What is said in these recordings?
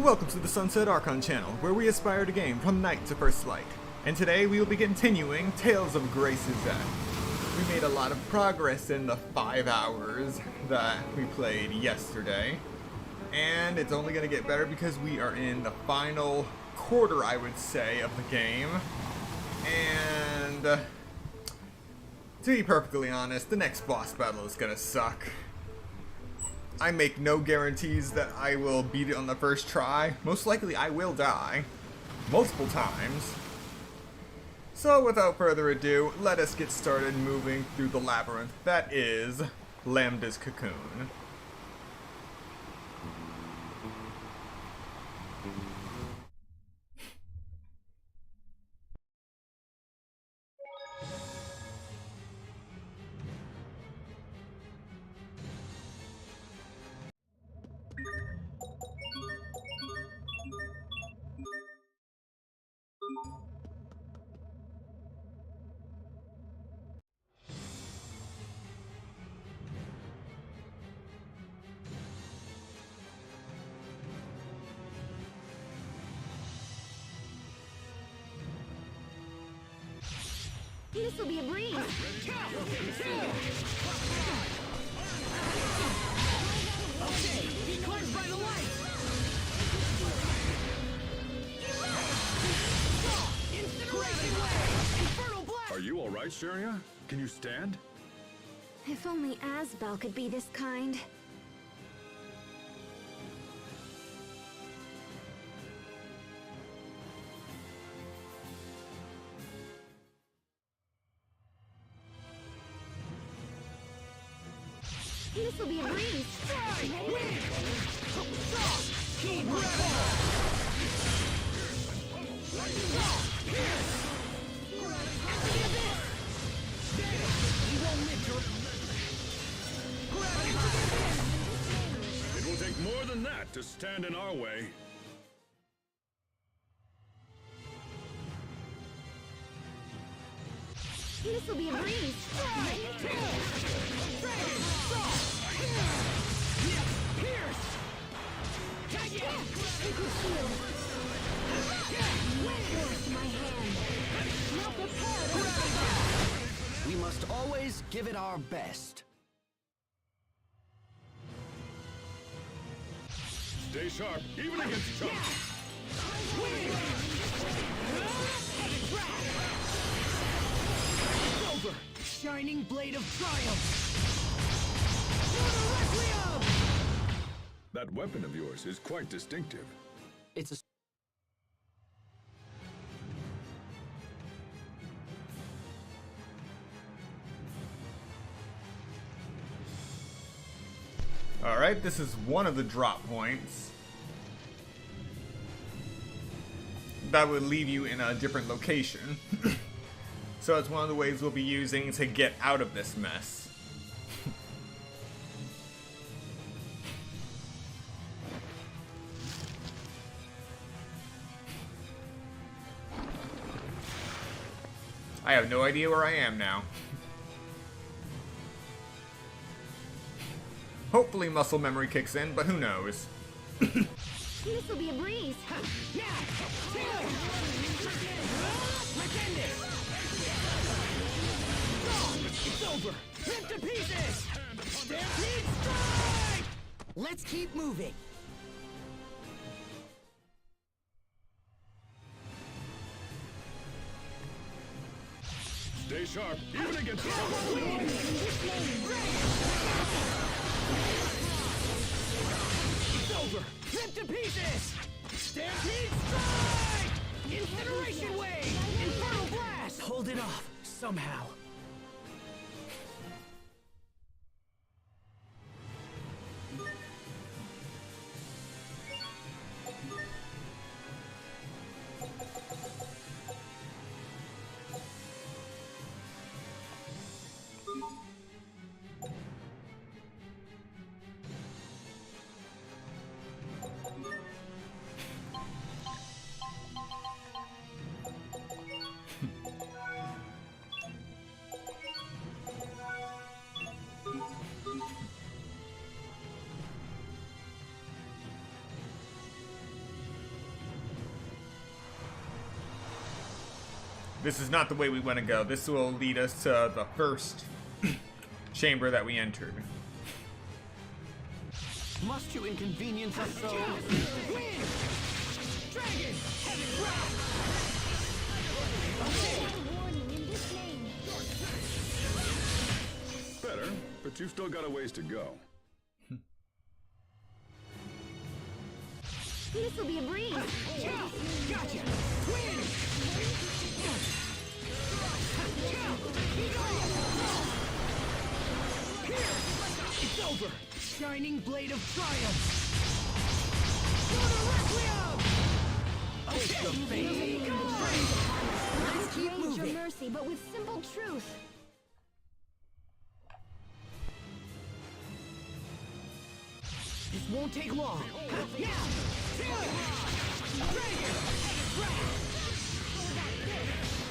Welcome to the Sunset Archon channel, where we aspire to game from night to first light. And today we will be continuing Tales of Grace's End. We made a lot of progress in the 5 hours that we played yesterday. And it's only going to get better because we are in the final quarter, I would say, of the game. And to be perfectly honest, the next boss battle is going to suck. I make no guarantees that I will beat it on the first try. Most likely I will die. Multiple times. So without further ado, let us get started moving through the labyrinth that is Lambda's Cocoon. This'll be a breeze. Okay, be cleansed by the light. Incineration wave! Infernal blast! Are you all right, Sharia? Can you stand? If only Asbel could be this kind. This'll be a breeze. Keep It will take more than that to stand in our way. This'll be a breeze. We must always give it our best. Stay sharp, even against chumps. Over! Shining blade of triumph! That weapon of yours is quite distinctive. It's a Alright, this is one of the drop points that would leave you in a different location. So it's one of the ways we'll be using to get out of this mess. I have no idea where I am now. Hopefully muscle memory kicks in, but who knows. This'll be a breeze. It's over. Rip to pieces. Stampede strike. Let's keep moving. Stay sharp, even against chumps. It's over. Rip to pieces. Stampede strike. Incineration wave. Infernal blast. Hold it off, somehow. This is not the way we want to go. This will lead us to the first chamber that we entered. Must you inconvenience us so? Win! Dragon! Heaven Rock! Warning in this name. Better, but you've still got a ways to go. This'll be a breeze. Gotcha! Win! Here! It's over! Shining Blade of Triumph! Lunar Requiem! Okay! Let's keep your moving. mercy, but with simple truth. This won't take long. Yeah! Dragon!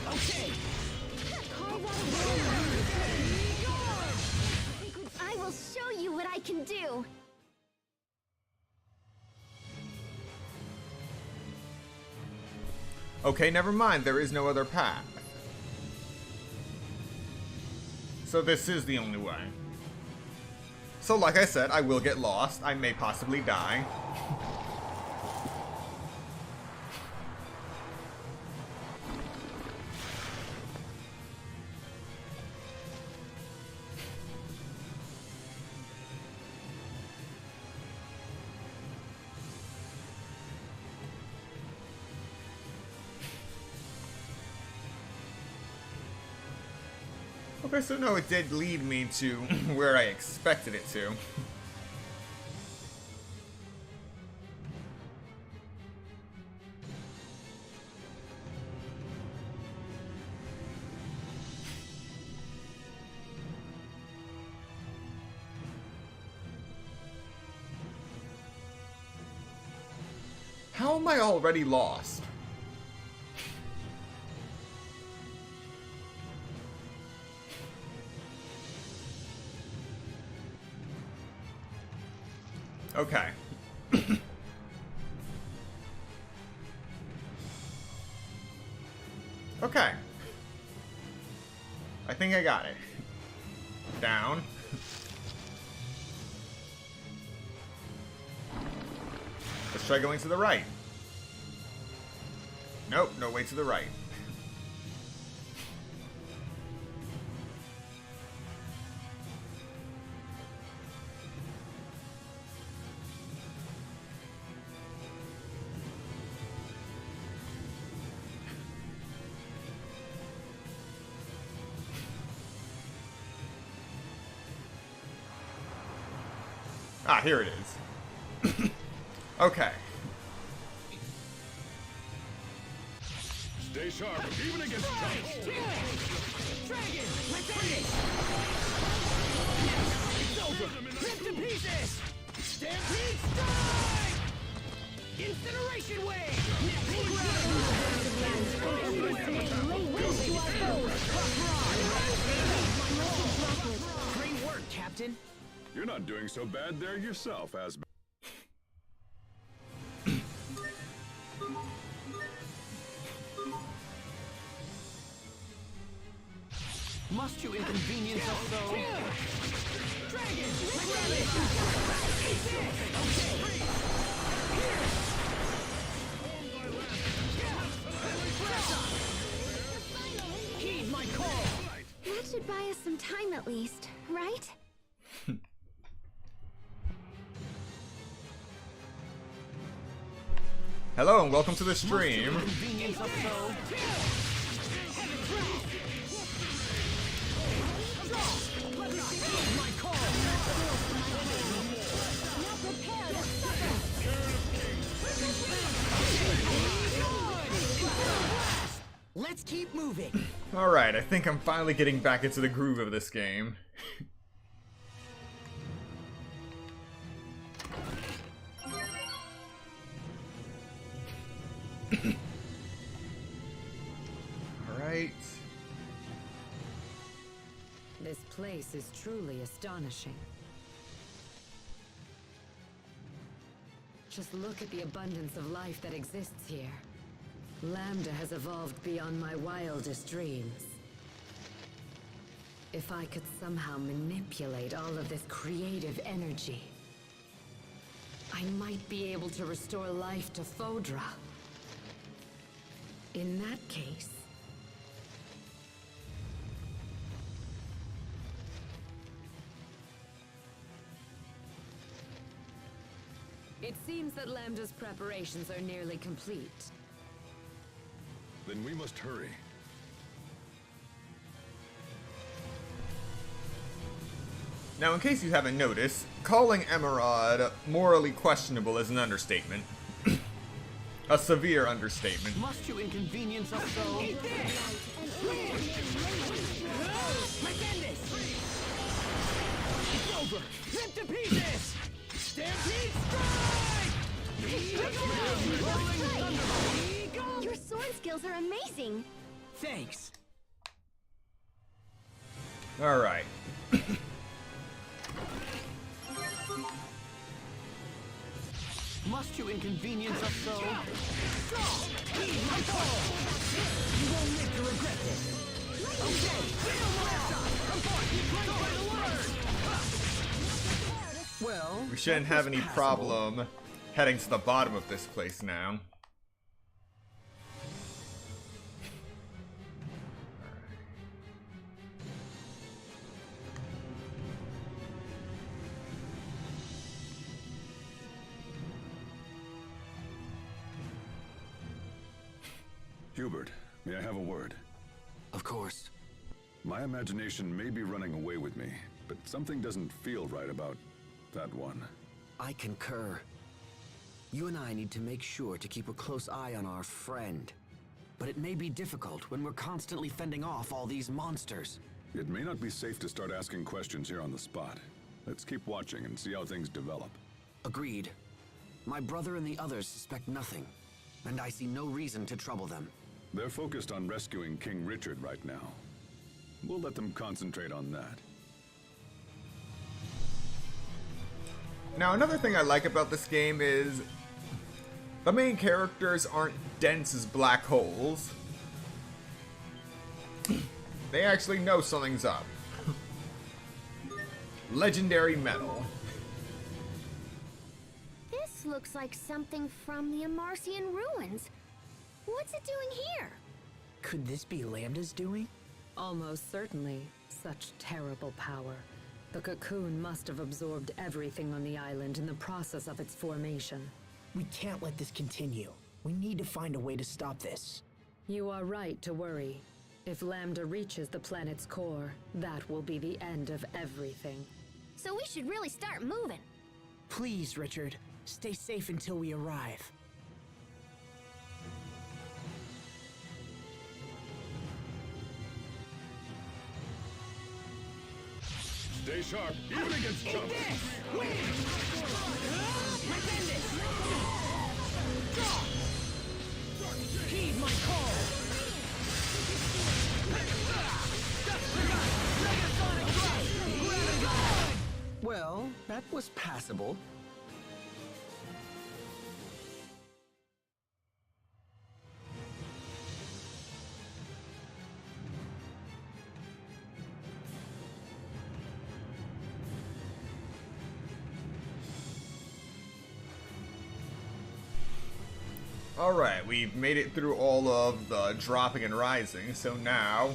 Okay! Carve out a I will show you what I can do. Okay, never mind. There is no other path. So this is the only way. So like I said, I will get lost. I may possibly die. Okay, so no, it did lead me to where I expected it to. How am I already lost? Okay. Okay. I think I got it. Down. Let's try going to the right. Nope, no way to the right. Ah, here it is. Okay. Stay sharp, even against trouble. Dragon! Return it! It's over! Ripped to pieces! Stampede strike! Incineration wave! Great work, Captain. You're not doing so bad there yourself, Asma. Must you inconvenience us so? Dragon! Heed my call! That should buy us some time at least, right? Hello and welcome to the stream. Inconvenience us so? Heed my call! Now prepare to suffer. Let's keep moving. Alright, I think I'm finally getting back into the groove of this game. Alright. This place is truly astonishing. Just look at the abundance of life that exists here. Lambda has evolved beyond my wildest dreams. If I could somehow manipulate all of this creative energy, I might be able to restore life to Fodra. In that case... It seems that Lambda's preparations are nearly complete. Then we must hurry. Now, in case you haven't noticed, calling Emerald morally questionable is an understatement. A severe understatement. Must you inconvenience us so? Eat this! Pretend this! It's over! Rip to pieces! Stampede strike! Your sword skills are amazing. Thanks. Alright. Must you inconvenience us so? You won't live to regret this! Okay! Well, We shouldn't have any problem heading to the bottom of this place now. Hubert, may I have a word? Of course. My imagination may be running away with me, but something doesn't feel right about that one. I concur. You and I need to make sure to keep a close eye on our friend. But it may be difficult when we're constantly fending off all these monsters. It may not be safe to start asking questions here on the spot. Let's keep watching and see how things develop. Agreed. My brother and the others suspect nothing, and I see no reason to trouble them. They're focused on rescuing King Richard right now. We'll let them concentrate on that. Now, another thing I like about this game is the main characters aren't dense as black holes. They actually know something's up. Legendary metal. This looks like something from the Amarcian ruins. What's it doing here? Could this be Lambda's doing? Almost certainly. Such terrible power. The cocoon must have absorbed everything on the island in the process of its formation. We can't let this continue. We need to find a way to stop this. You are right to worry. If Lambda reaches the planet's core, that will be the end of everything. So we should really start moving. Please, Richard, stay safe until we arrive. Stay sharp, even against chumps. Heed my call! Well, that was passable. Alright, we've made it through all of the dropping and rising, so now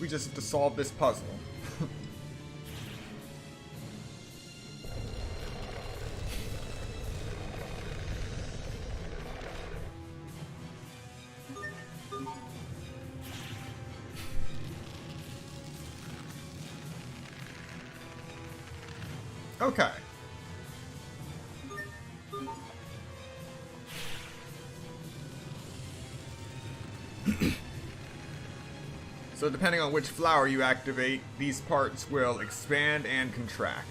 we just have to solve this puzzle. Okay. So depending on which flower you activate, these parts will expand and contract.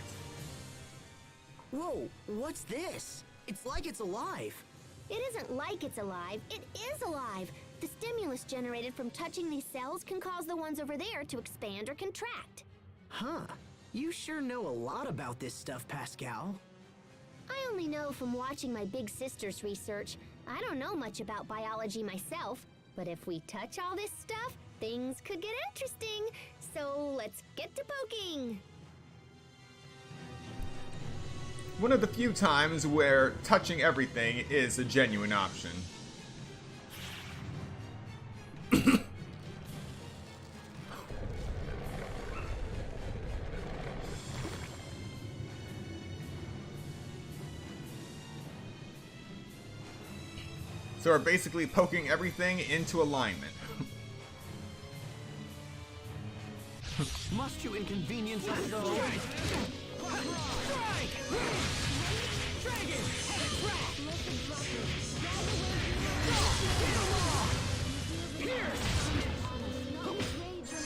Whoa, what's this? It's like it's alive. It isn't like it's alive, it is alive. The stimulus generated from touching these cells can cause the ones over there to expand or contract. Huh. You sure know a lot about this stuff, Pascal. I only know from watching my big sister's research. I don't know much about biology myself, but if we touch all this stuff, things could get interesting. So let's get to poking. One of the few times where touching everything is a genuine option. So we're basically poking everything into alignment. Must you inconvenience us though?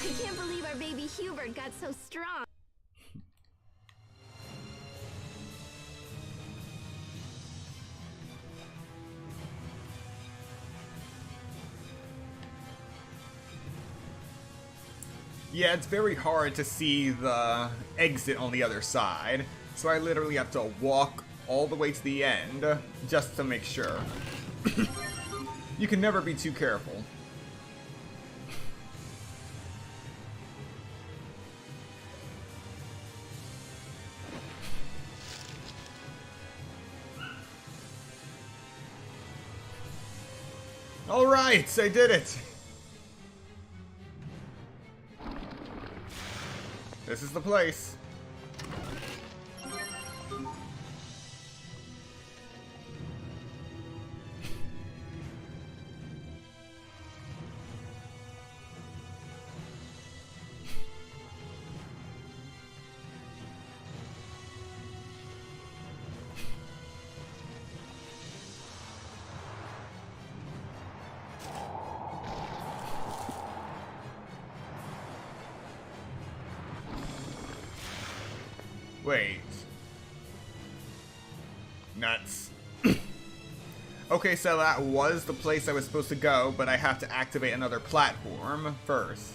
I can't believe our baby Hubert got so strong. Yeah, it's very hard to see the exit on the other side, so I literally have to walk all the way to the end just to make sure. You can never be too careful. Alright, I did it! This is the place. Wait. Nuts. Okay, so that was the place I was supposed to go, but I have to activate another platform first.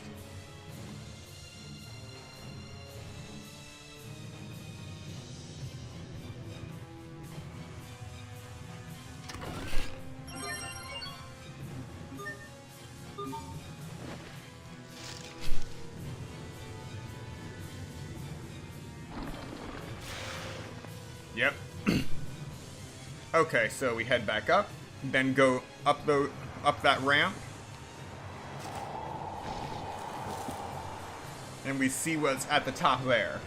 Yep. Okay, so we head back up, then go up that ramp. And we see what's at the top there.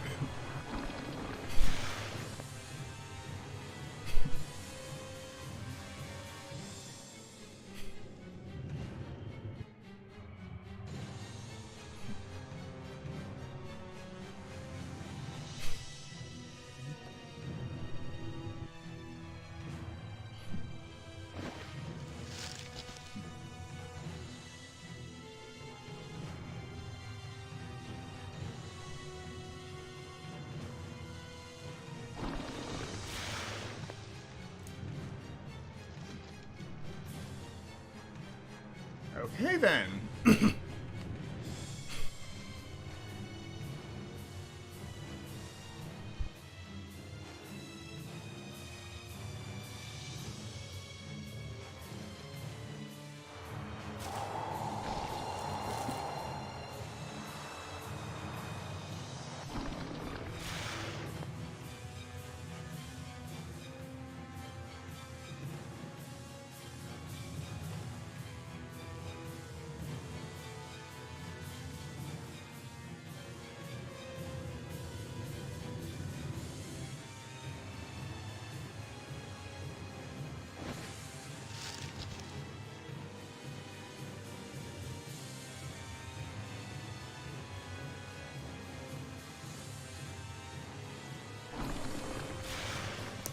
Okay then.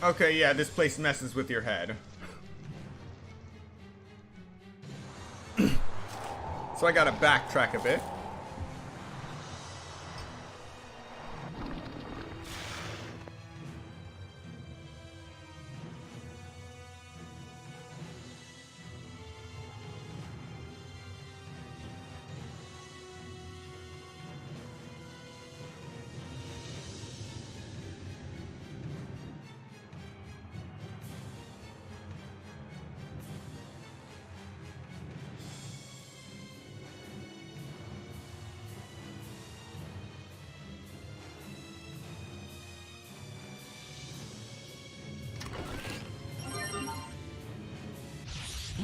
Okay, yeah, this place messes with your head. So I gotta backtrack a bit.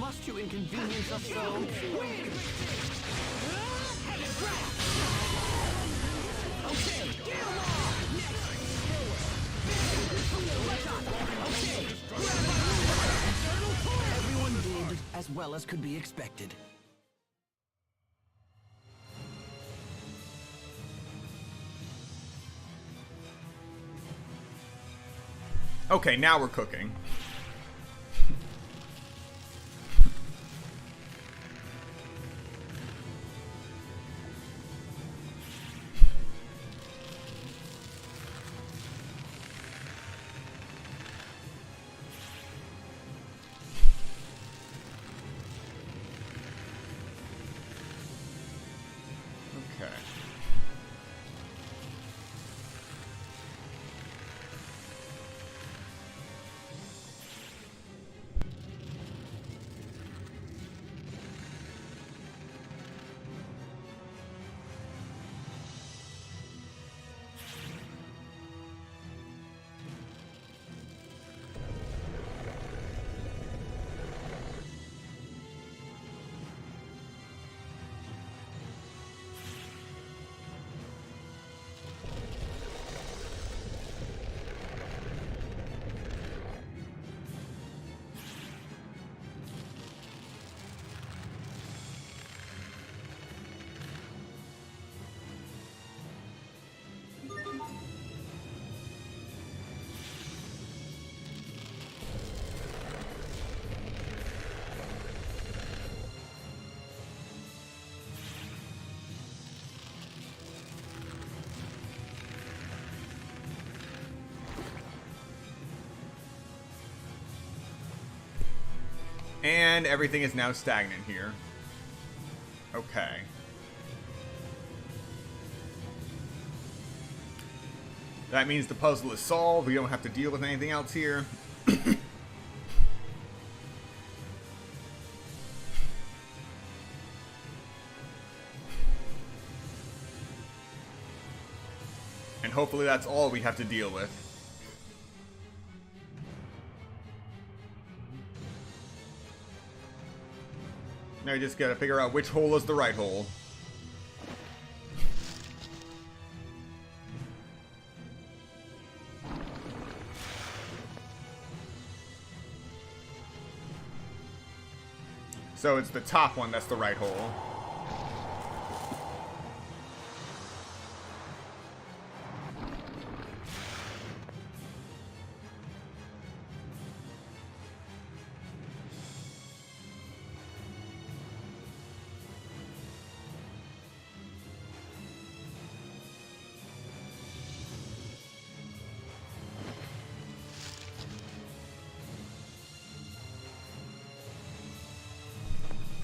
Must you inconvenience us so? Okay, get him on! Everyone did as well as could be expected. Okay, now we're cooking. Okay. And everything is now stagnant here. Okay. That means the puzzle is solved. We don't have to deal with anything else here. And hopefully that's all we have to deal with. Now you just gotta figure out which hole is the right hole. So it's the top one that's the right hole.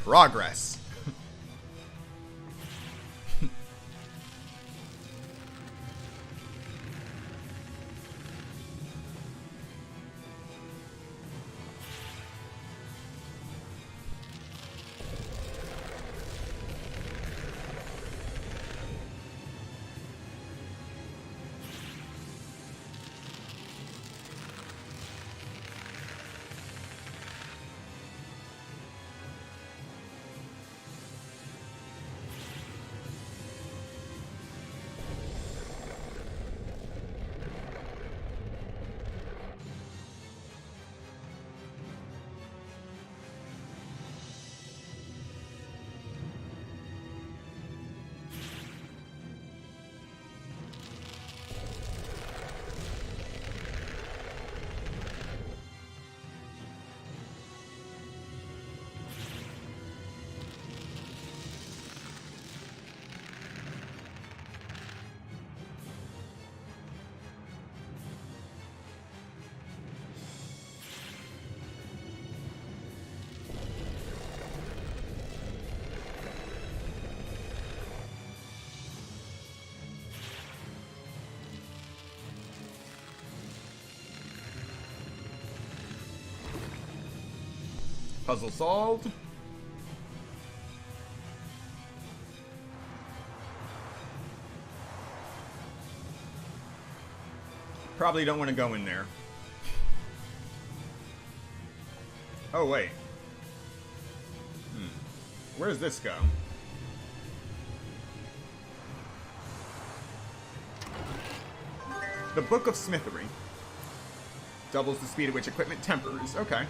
Progress. Puzzle solved. Probably don't want to go in there. Oh, wait. Where does this go? The Book of Smithery. Doubles the speed at which equipment tempers. Okay.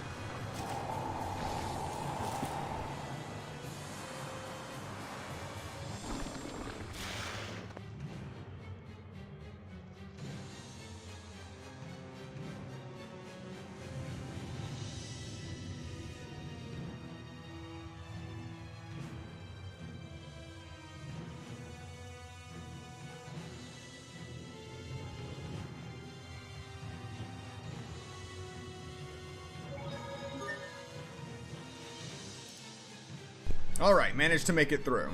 Alright, managed to make it through.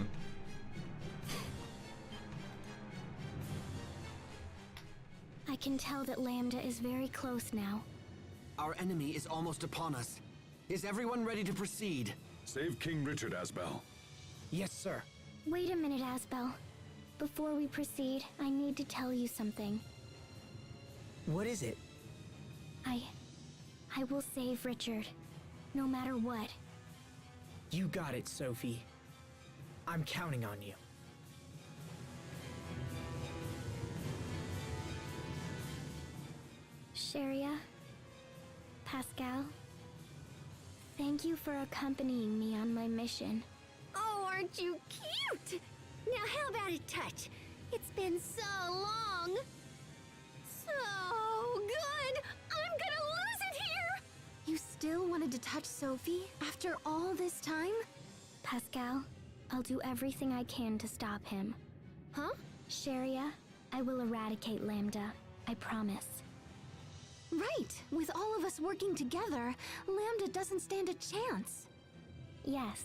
I can tell that Lambda is very close now. Our enemy is almost upon us. Is everyone ready to proceed? Save King Richard, Asbel. Yes, sir. Wait a minute, Asbel. Before we proceed, I need to tell you something. What is it? I will save Richard. No matter what. You got it, Sophie. I'm counting on you. Sharia, Pascal, thank you for accompanying me on my mission. Oh, aren't you cute? Now how about a touch? It's been so long. So good. I'm gonna lose it here. You still wanted to touch Sophie after all this time? Pascal, I'll do everything I can to stop him. Huh? Sharia, I will eradicate Lambda. I promise. Right. With all of us working together, Lambda doesn't stand a chance. Yes.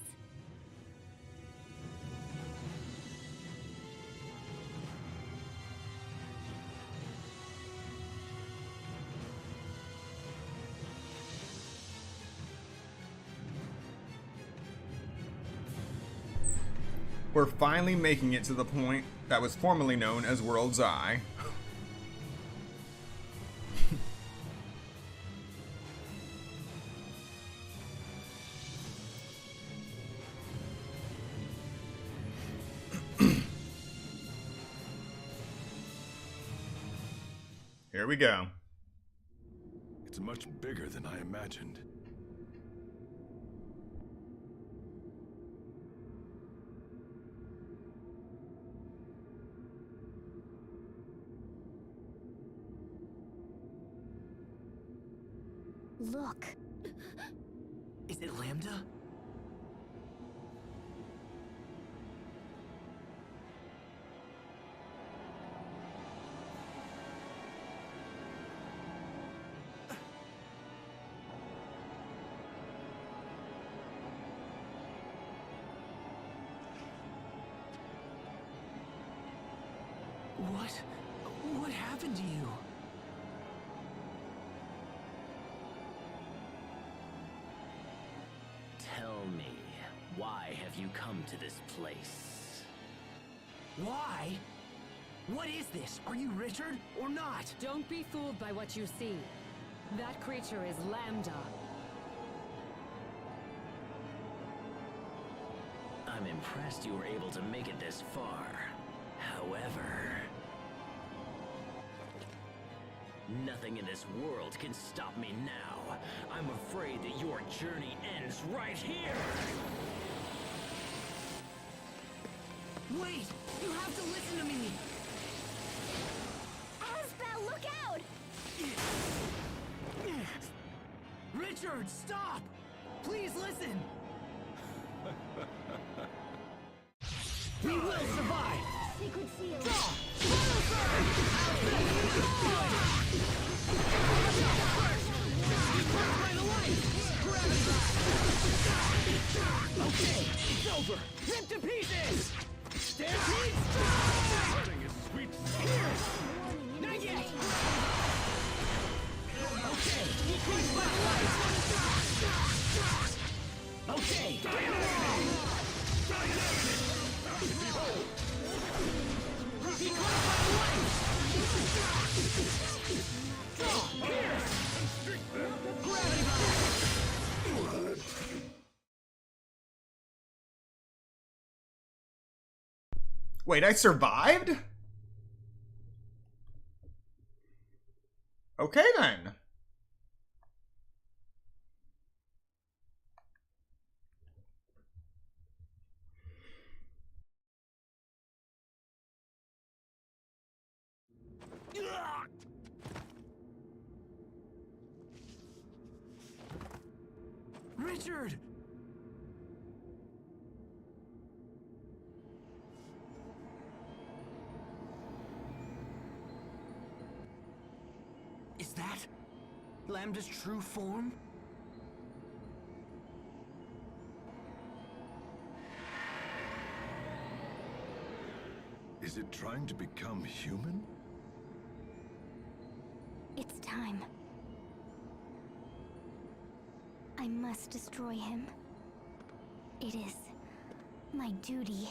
We're finally making it to the point that was formerly known as World's Eye. Here we go. It's much bigger than I imagined. Look. Is it Lambda? What happened to you? Tell me, why have you come to this place? Why? What is this? Are you Richard or not? Don't be fooled by what you see. That creature is Lambda. I'm impressed you were able to make it this far. However, nothing in this world can stop me now. I'm afraid that your journey ends right here! Wait! You have to listen to me! Asbel, look out! Richard, stop! Please listen! We will survive! Sacred seal. Okay, it's over. Ripped to pieces. Stampede. Here. Not yet. Okay, be crushed by the light. Okay. Be crushed by the light. Wait, I survived? Okay then. Richard! Is that Lambda's true form? Is it trying to become human? It's time. I must destroy him. It is my duty.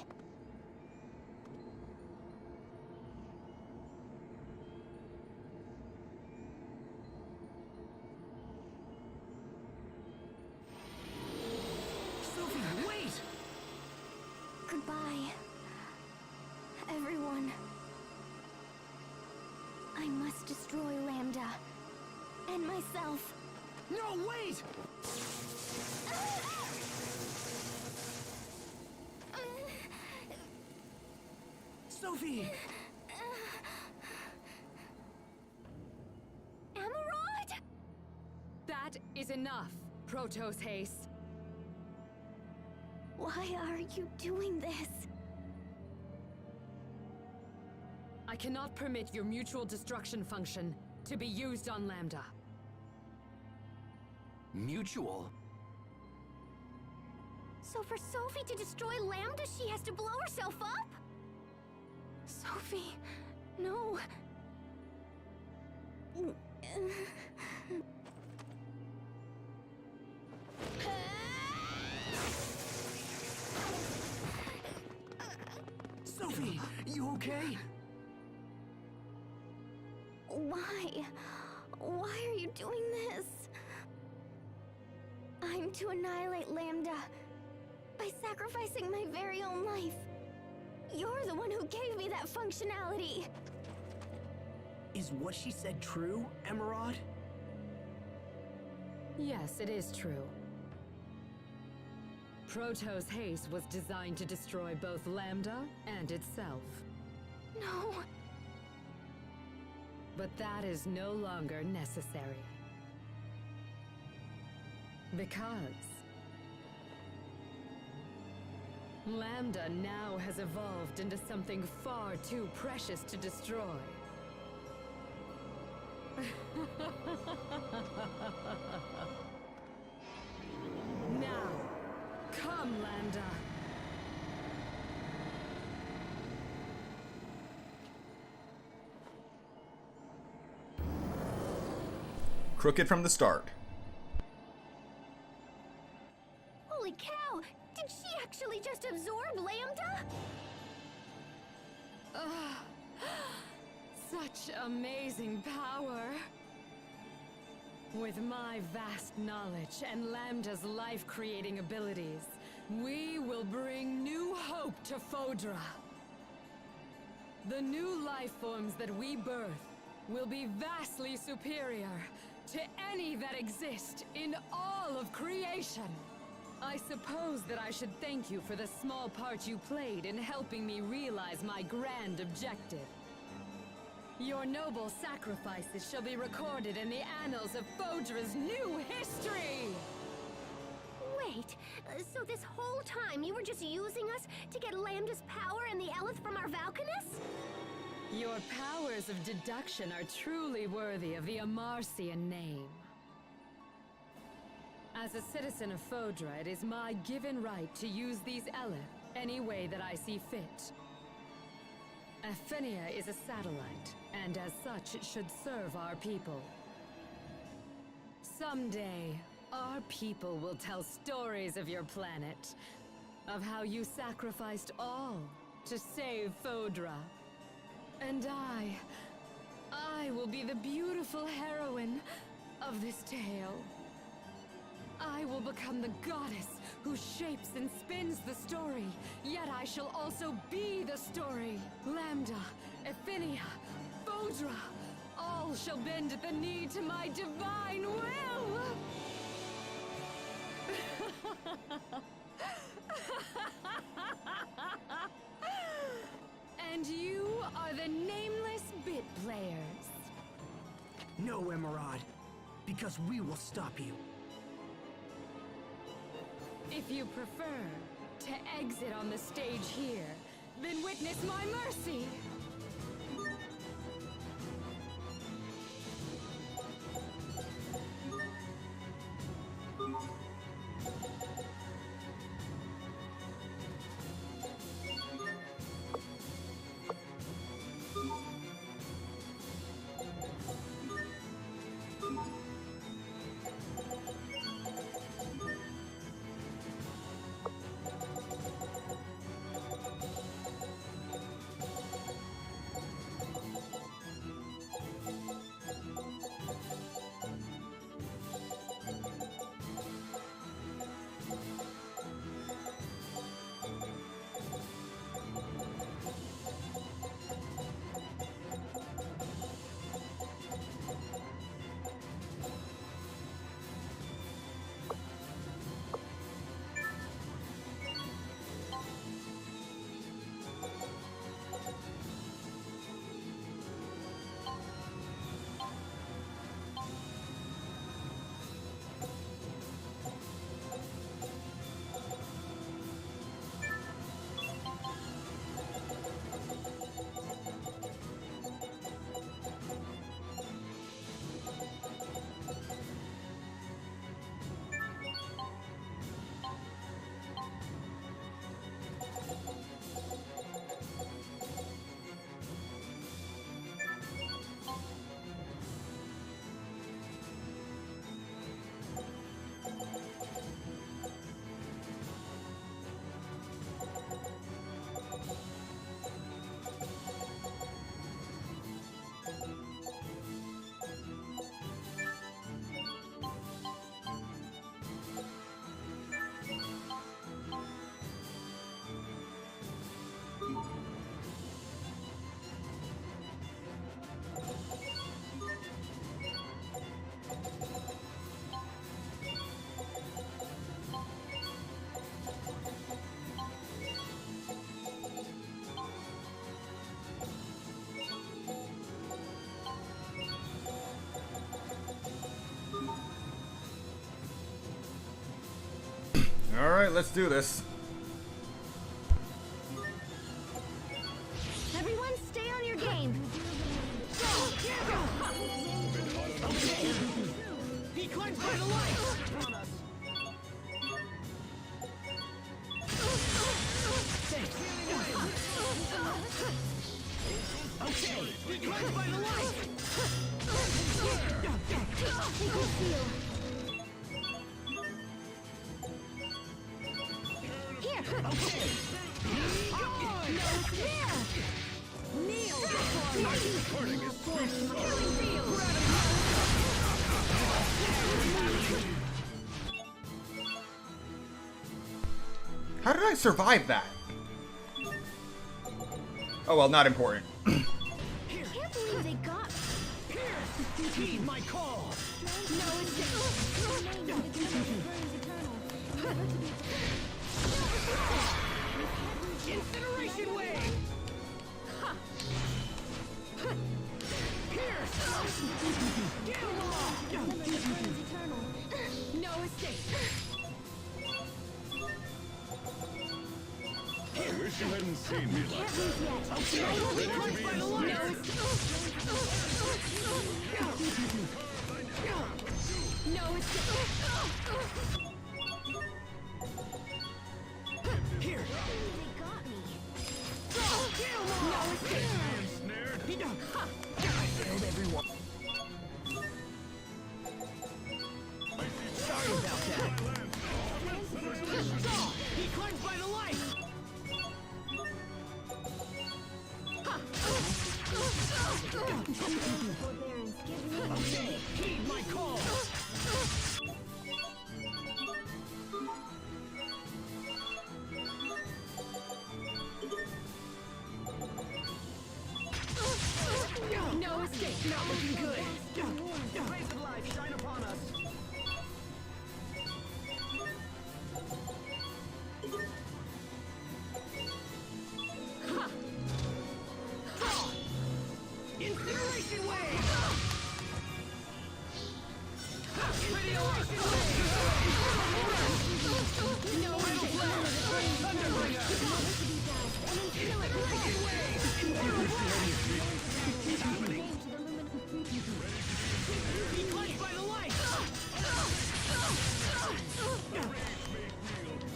Sophie, wait! Goodbye, everyone. I must destroy Lambda and myself. No, wait! Sophie! Emerald? That is enough, Protos Haste. Why are you doing this? I cannot permit your mutual destruction function to be used on Lambda. Mutual? So for Sophie to destroy Lambda, she has to blow herself up? Sophie, no. Sophie, you okay? Why? Why are you doing this? I'm to annihilate Lambda by sacrificing my very own life. You're the one who gave me that functionality. Is what she said true, Emerald? Yes, it is true. Protos Haste was designed to destroy both Lambda and itself. No. But that is no longer necessary. Because Lambda now has evolved into something far too precious to destroy. Now, come, Lambda. Crooked from the start. Holy cow! Did she actually just absorb Lambda? Such amazing power. With my vast knowledge and Lambda's life-creating abilities, we will bring new hope to Fodra. The new life forms that we birth will be vastly superior to any that exist in all of creation. I suppose that I should thank you for the small part you played in helping me realize my grand objective. Your noble sacrifices shall be recorded in the annals of Fodra's new history! Wait, so this whole time you were just using us to get Lambda's power and the Elith from our Valkanus? Your powers of deduction are truly worthy of the Amarcian name. As a citizen of Fodra, it is my given right to use these Elith any way that I see fit. Aphenia is a satellite, and as such it should serve our people. Someday, our people will tell stories of your planet, of how you sacrificed all to save Fodra. And I will be the beautiful heroine of this tale. I will become the goddess who shapes and spins the story, yet I shall also be the story. Lambda, Athenia, Phodra, all shall bend at the knee to my divine will! And you are the nameless bit players. No, Emerald, because we will stop you. If you prefer to exit on the stage here, then witness my mercy! Alright, let's do this. Everyone stay on your game. He climbs by the light! Okay, he climbs by the light! How did I survive that? Oh well, not important. Can't believe they got me. Heed my call! Incineration wave! Pierce! Get him No escape! I wish you hadn't seen me like that. He climbs by the light! No escape! Here! They got me. No escape! He done! I failed everyone. Sorry about that. He climbs by the light! Forbearance, give me Okay, heed my call! escape. Not looking good. Rays of life shine upon us. Incineration wave. Cleansed by the light!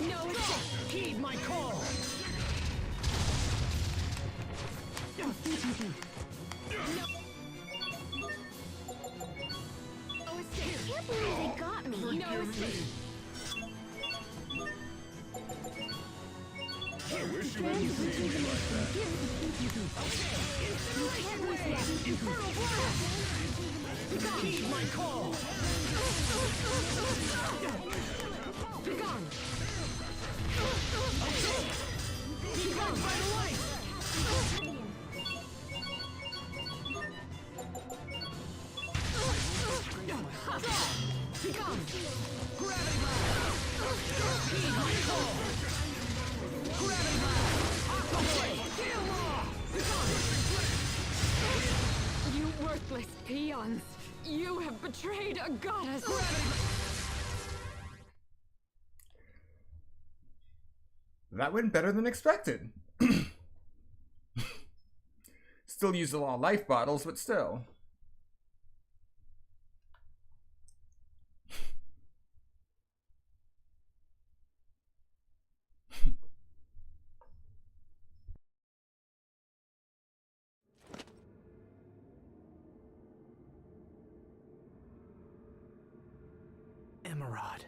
No escape. Heed my call. I can't believe they got me. No escape! I wish you wouldn't treat me like that. Incineration wave. Infernal blast. Heed my call. Be gone! Be cleansed by the light. Be gone! Gravity blast. Heed my call. Gravity blast. Aqua Deal law. You worthless peons! You have betrayed a goddess! That went better than expected. Still used a lot of life bottles, but still. Emerald.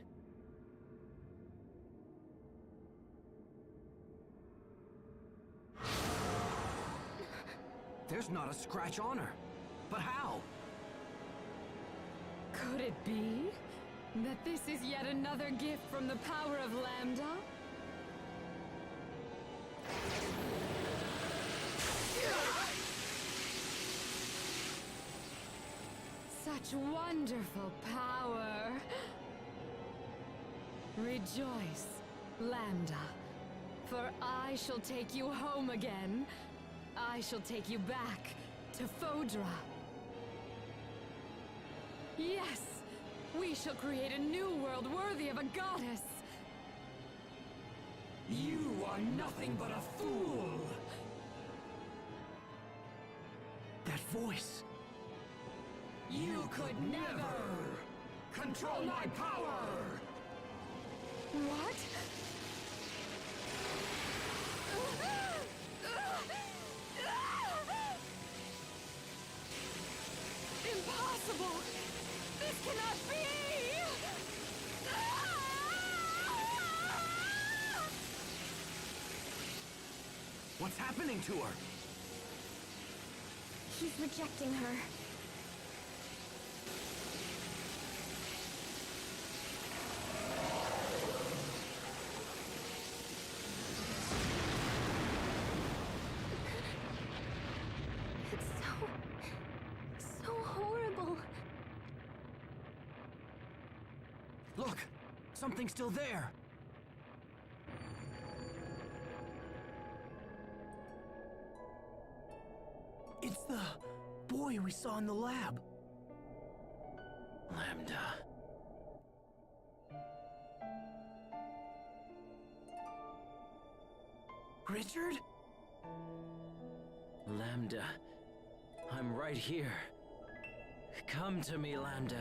There's not a scratch on her. But how? Could it be that this is yet another gift from the power of Lambda? Such wonderful power! Rejoice, Lambda, for I shall take you home again. I shall take you back to Fodra. Yes, we shall create a new world worthy of a goddess. You are nothing but a fool. That voice. You could never control my power. What? Impossible! This cannot be! What's happening to her? He's rejecting her. It's so horrible. Look! Something's still there! It's the boy we saw in the lab. Lambda. Richard? Lambda, I'm right here. Come to me, Lambda.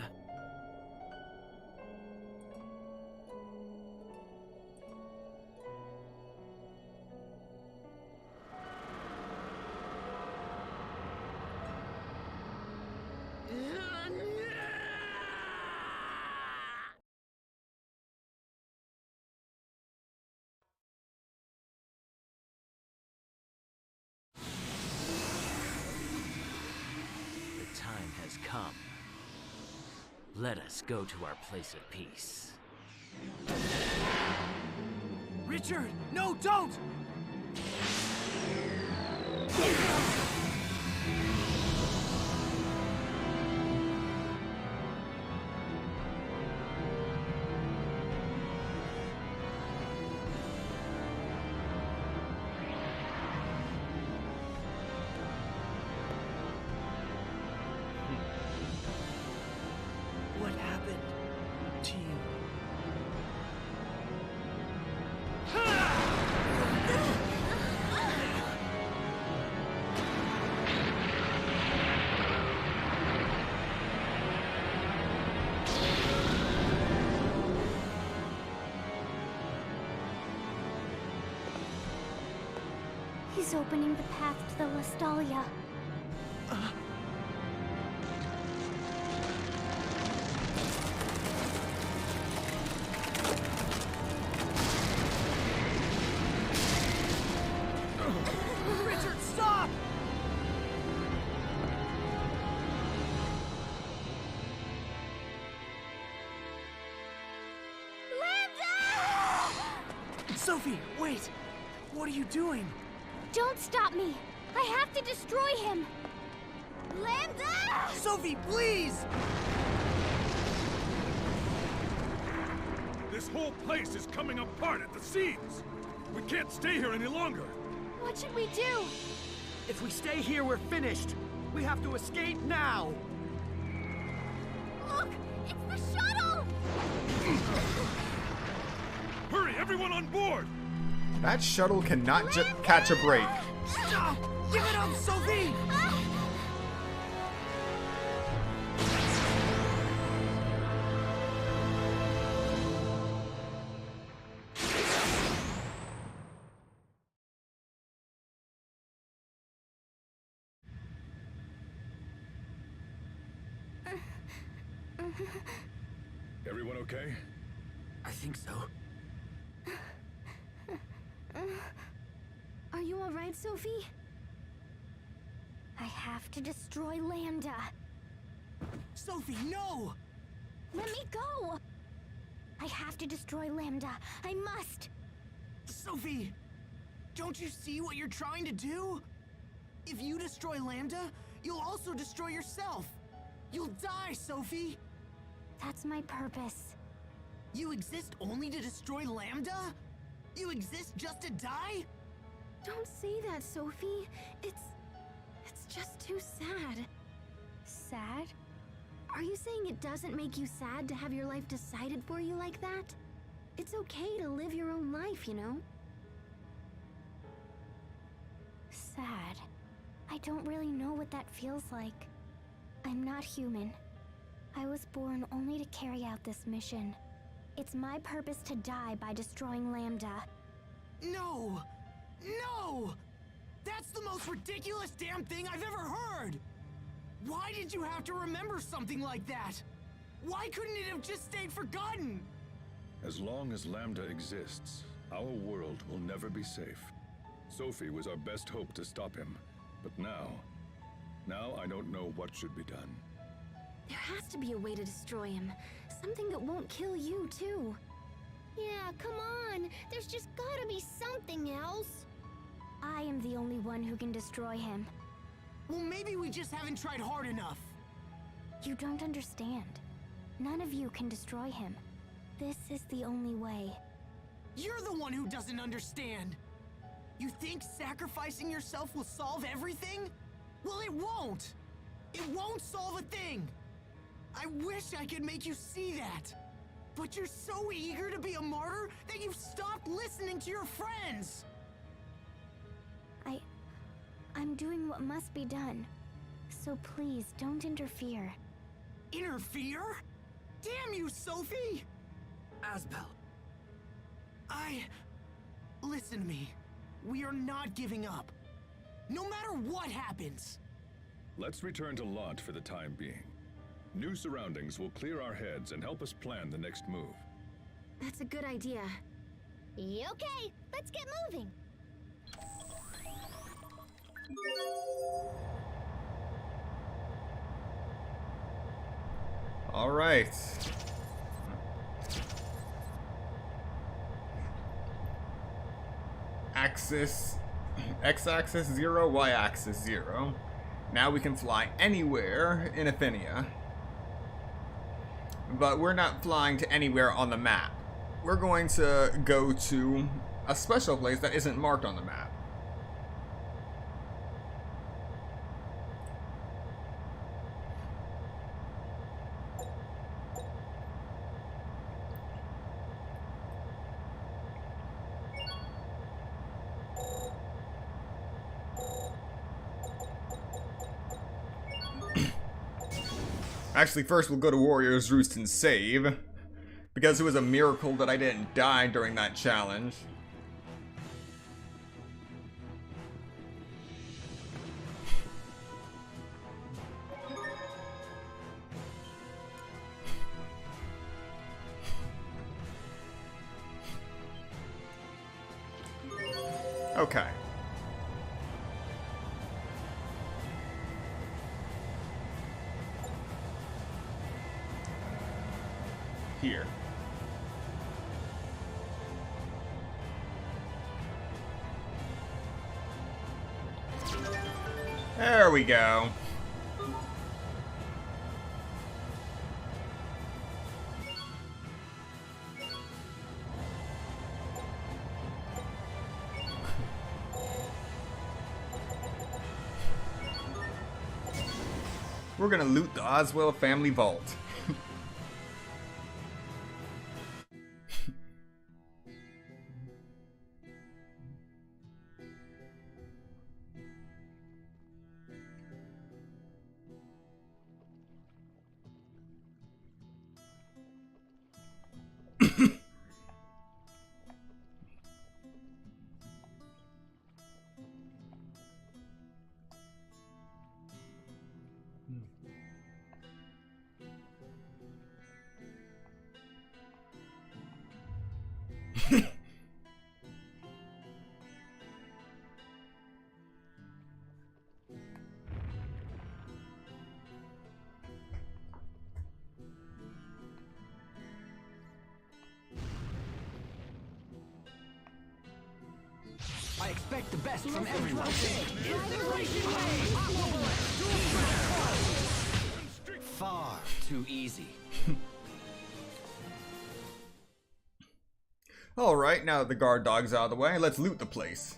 The time has come. Let us go to our place of peace. Richard! No, don't! He's opening the path to the Lestalia. Richard, stop! Sophie, wait! What are you doing? Don't stop me! I have to destroy him! Lambda! Sophie, please! This whole place is coming apart at the seams! We can't stay here any longer! What should we do? If we stay here, we're finished. We have to escape now. Look! It's the shuttle! Hurry, everyone on board! That shuttle cannot catch a break. Stop! Give it up, Sophie! Everyone okay? I think so. Are you alright, Sophie? I have to destroy Lambda. Sophie, no! Let me go! I have to destroy Lambda. I must! Sophie! Don't you see what you're trying to do? If you destroy Lambda, you'll also destroy yourself. You'll die, Sophie! That's my purpose. You exist only to destroy Lambda? You exist just to die? Don't say that, Sophie. It's just too sad. Sad? Are you saying it doesn't make you sad to have your life decided for you like that? It's okay to live your own life, you know? Sad. I don't really know what that feels like. I'm not human. I was born only to carry out this mission. It's my purpose to die by destroying Lambda. No! No! That's the most ridiculous damn thing I've ever heard! Why did you have to remember something like that? Why couldn't it have just stayed forgotten? As long as Lambda exists, our world will never be safe. Sophie was our best hope to stop him, but now I don't know what should be done. There has to be a way to destroy him. Something that won't kill you, too. Yeah, come on. There's just gotta be something else. I am the only one who can destroy him. Well, maybe we just haven't tried hard enough. You don't understand. None of you can destroy him. This is the only way. You're the one who doesn't understand. You think sacrificing yourself will solve everything? Well, it won't. It won't solve a thing. I wish I could make you see that. But you're so eager to be a martyr that you've stopped listening to your friends. I'm doing what must be done. So please, don't interfere. Interfere? Damn you, Sophie! Asbel. Listen to me. We are not giving up. No matter what happens. Let's return to Lont for the time being. New surroundings will clear our heads and help us plan the next move. That's a good idea. Okay, let's get moving. All right. X-axis 0, Y-axis 0. Now we can fly anywhere in Athenia. But we're not flying to anywhere on the map. We're going to go to a special place that isn't marked on the map. Actually, first we'll go to Warrior's Roost and save, because it was a miracle that I didn't die during that challenge. Okay. Here. There we go. We're gonna loot the Oswell family vault. I expect the best from everyone. Far too easy. Alright, now that the guard dog's out of the way, let's loot the place.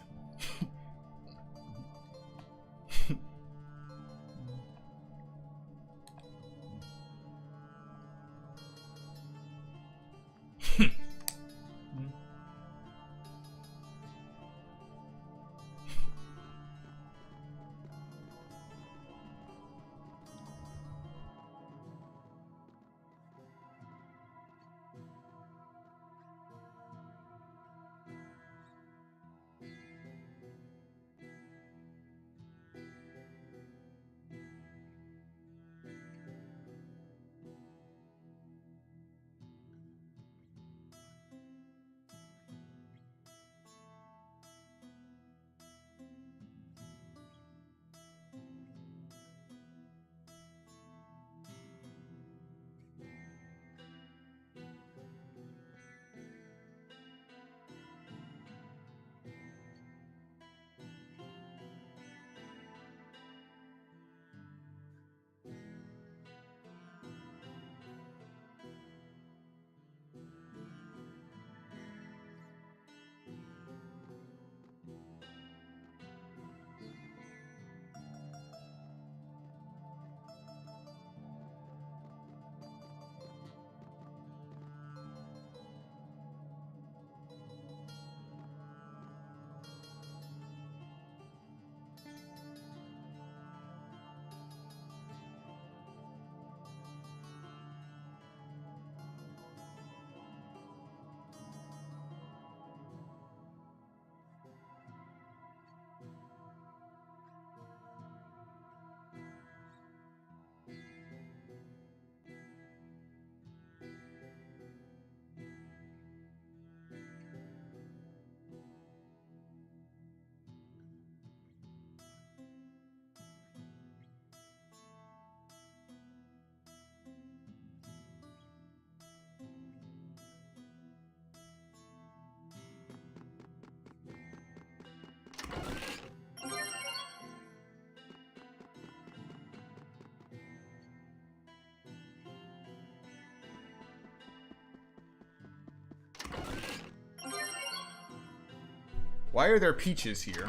Why are there peaches here?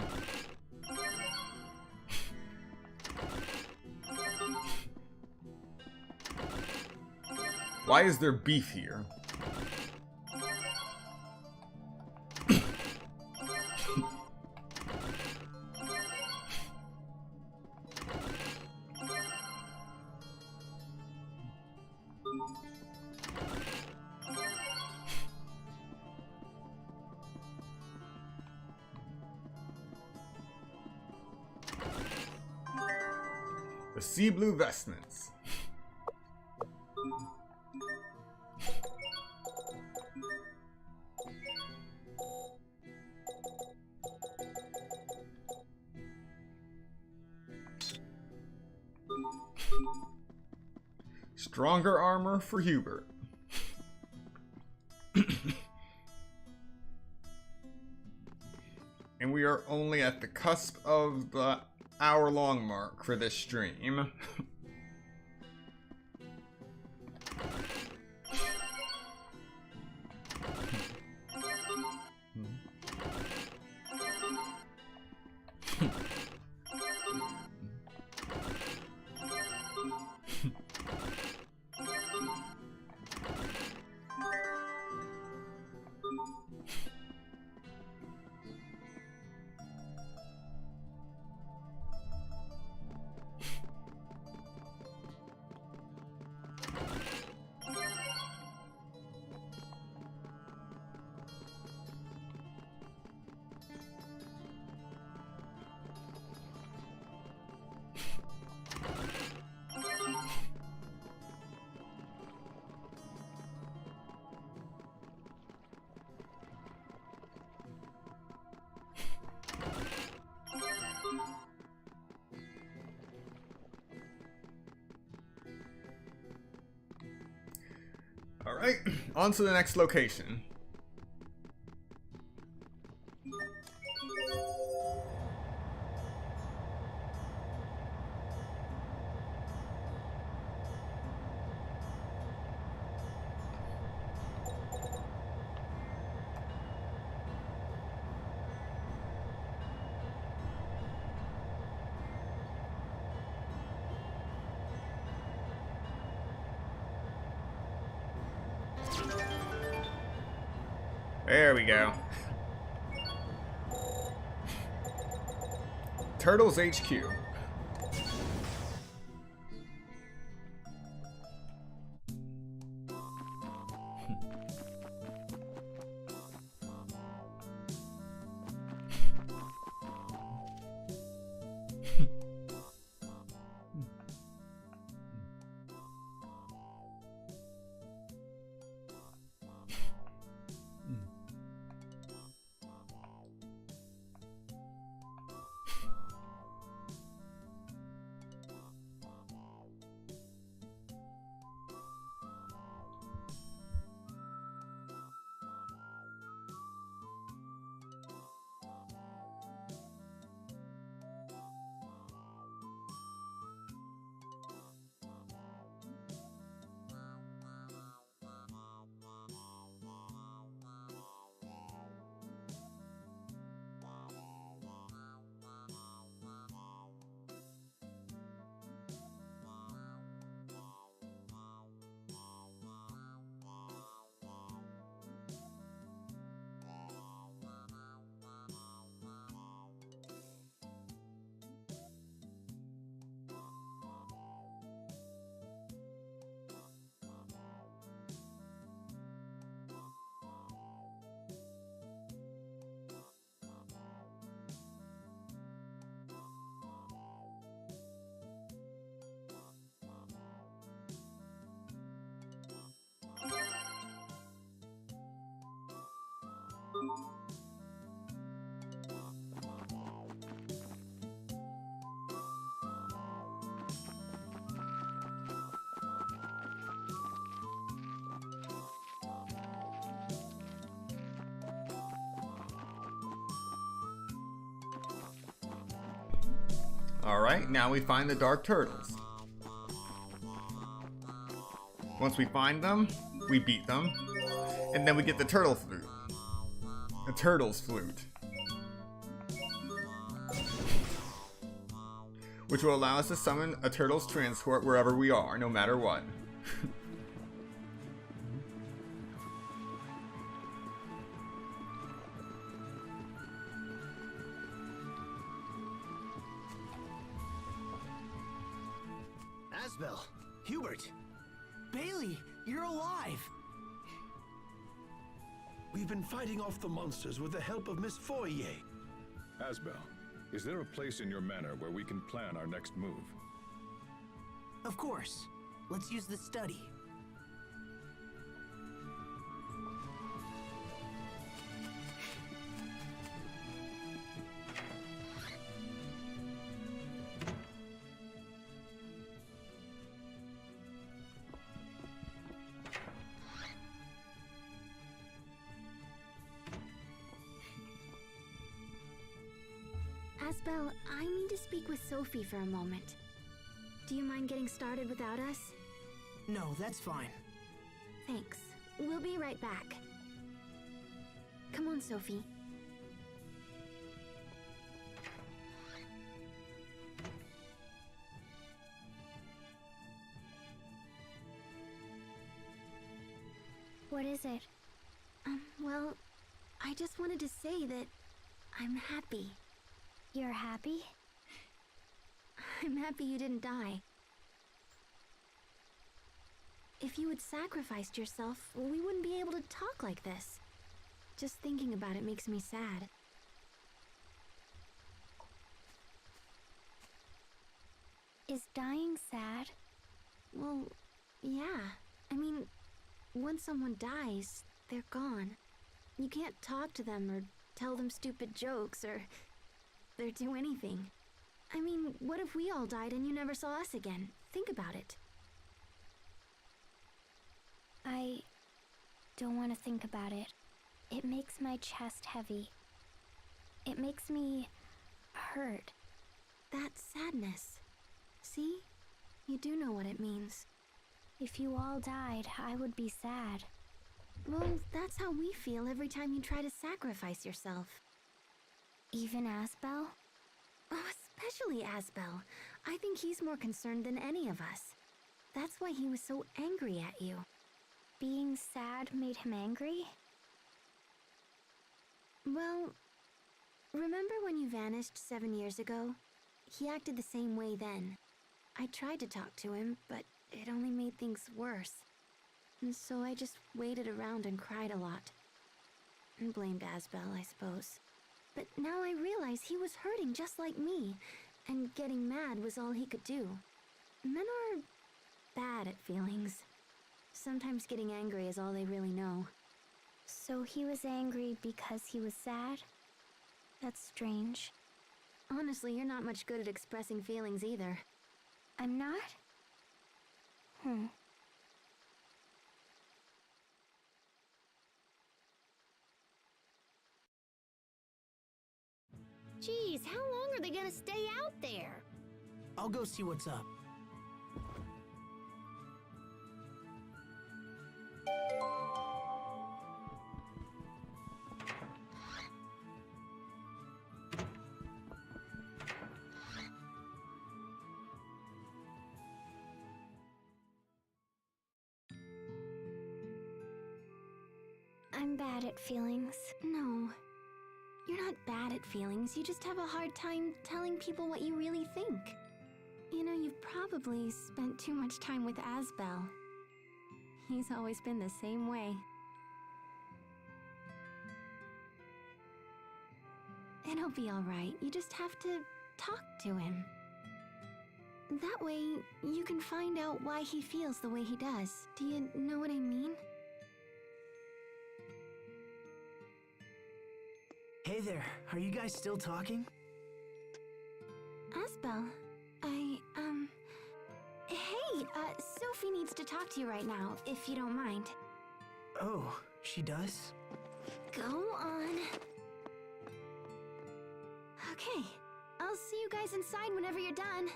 Why is there beef here? The sea blue vestments. Stronger armor for Hubert. And we are only at the cusp of the hour-long mark for this stream. Alright, on to the next location. There we go. Turtles HQ. Alright, now we find the Dark Turtles. Once we find them, we beat them, and then we get the Turtle Flute. The Turtle's Flute. Which will allow us to summon a Turtle's transport wherever we are, no matter what. Asbel, Hubert, Bailey, you're alive! We've been fighting off the monsters with the help of Miss Foyer. Asbel, is there a place in your manor where we can plan our next move? Of course. Let's use the study. Asbel, I need to speak with Sophie for a moment. Do you mind getting started without us? No, that's fine. Thanks. We'll be right back. Come on, Sophie. What is it? Well, I just wanted to say that I'm happy. You're happy? I'm happy you didn't die. If you had sacrificed yourself, we wouldn't be able to talk like this. Just thinking about it makes me sad. Is dying sad? Well, yeah. I mean, when someone dies, they're gone. You can't talk to them or tell them stupid jokes or do anything. I mean, what if we all died and you never saw us again? Think about it. I don't want to think about it. It makes my chest heavy. It makes me hurt. That's sadness. See? You do know what it means. If you all died, I would be sad. Well, that's how we feel every time you try to sacrifice yourself. Even Asbel? Oh, especially Asbel. I think he's more concerned than any of us. That's why he was so angry at you. Being sad made him angry? Well, remember when you vanished 7 years ago? He acted the same way then. I tried to talk to him, but it only made things worse. And so I just waited around and cried a lot. And blamed Asbel, I suppose. But now I realize he was hurting just like me, and getting mad was all he could do. Men are bad at feelings. Sometimes getting angry is all they really know. So he was angry because he was sad? That's strange. Honestly, you're not much good at expressing feelings either. I'm not? Geez, how long are they gonna stay out there? I'll go see what's up. I'm bad at feelings. No. You're not bad at feelings, you just have a hard time telling people what you really think. You know, you've probably spent too much time with Asbel. He's always been the same way. It'll be alright, you just have to talk to him. That way, you can find out why he feels the way he does. Do you know what I mean? Hey there, are you guys still talking? Asbel, Hey, Sophie needs to talk to you right now, if you don't mind. Oh, she does? Go on. Okay, I'll see you guys inside whenever you're done.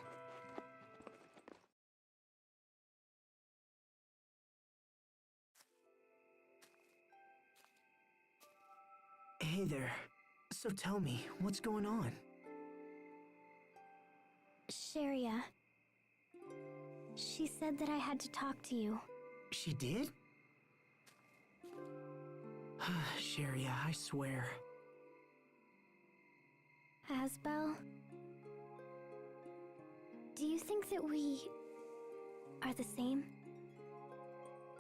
Hey there. So tell me, what's going on? Sharia. She said that I had to talk to you. She did? Sharia, I swear. Asbel? Do you think that we are the same?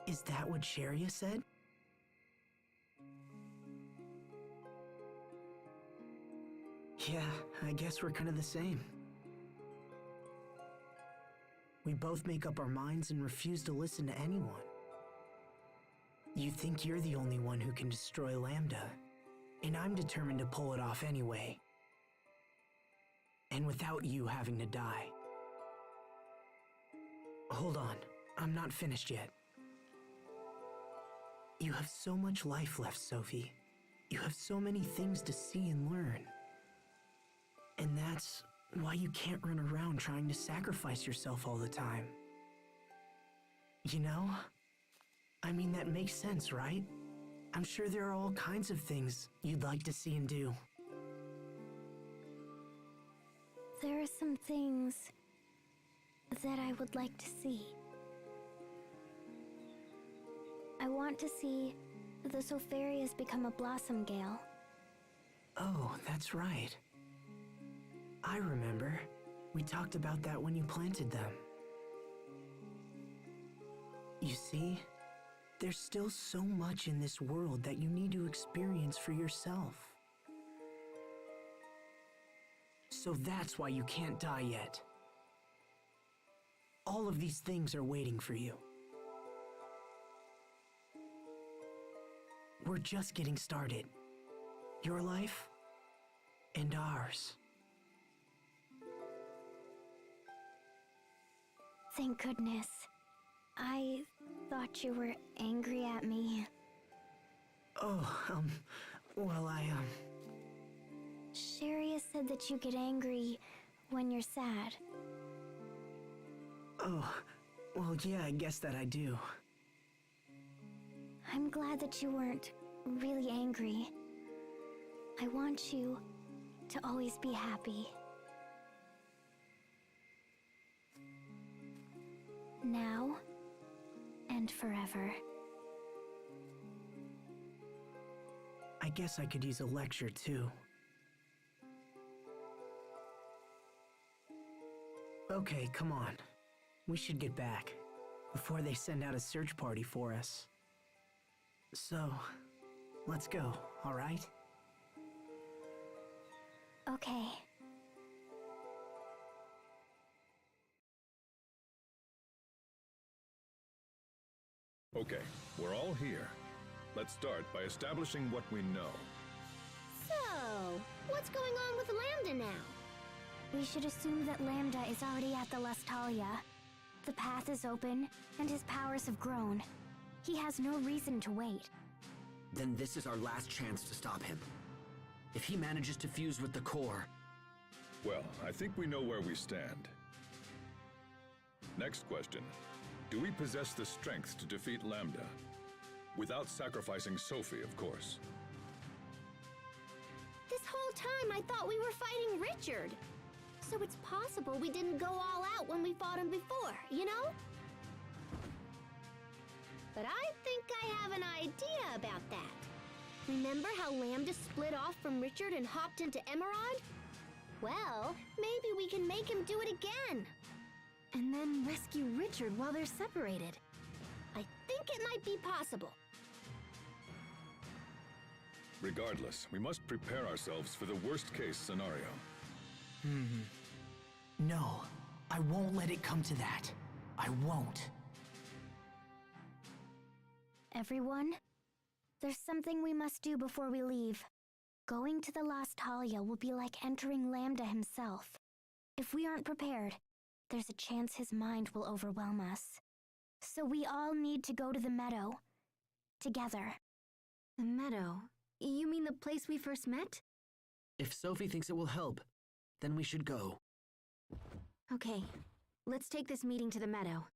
Is that what Sharia said? Yeah, I guess we're kind of the same. We both make up our minds and refuse to listen to anyone. You think you're the only one who can destroy Lambda, and I'm determined to pull it off anyway. And without you having to die. Hold on, I'm not finished yet. You have so much life left, Sophie. You have so many things to see and learn. And that's why you can't run around trying to sacrifice yourself all the time. You know? I mean, that makes sense, right? I'm sure there are all kinds of things you'd like to see and do. There are some things that I would like to see. I want to see the Sopharias become a blossom gale. Oh, that's right. I remember. We talked about that when you planted them. You see, there's still so much in this world that you need to experience for yourself. So that's why you can't die yet. All of these things are waiting for you. We're just getting started. Your life and ours. Thank goodness. I thought you were angry at me. Oh, well, Sherry has said that you get angry when you're sad. Oh, well, yeah, I guess that I do. I'm glad that you weren't really angry. I want you to always be happy. Now and forever. I guess I could use a lecture, too. Okay, come on. We should get back before they send out a search party for us. So, let's go, all right? Okay. Okay, we're all here. Let's start by establishing what we know. So, what's going on with Lambda now? We should assume that Lambda is already at the Lestalia. The path is open, and his powers have grown. He has no reason to wait. Then this is our last chance to stop him. If he manages to fuse with the core... Well, I think we know where we stand. Next question. Do we possess the strength to defeat Lambda? Without sacrificing Sophie, of course. This whole time I thought we were fighting Richard. So it's possible we didn't go all out when we fought him before, you know? But I think I have an idea about that. Remember how Lambda split off from Richard and hopped into Emerald? Well, maybe we can make him do it again. And then rescue Richard while they're separated. I think it might be possible. Regardless, we must prepare ourselves for the worst-case scenario. No, I won't let it come to that. I won't. Everyone, there's something we must do before we leave. Going to the Lost Talia will be like entering Lambda himself. If we aren't prepared, there's a chance his mind will overwhelm us. So we all need to go to the meadow. Together. The meadow? You mean the place we first met? If Sophie thinks it will help, then we should go. Okay, let's take this meeting to the meadow.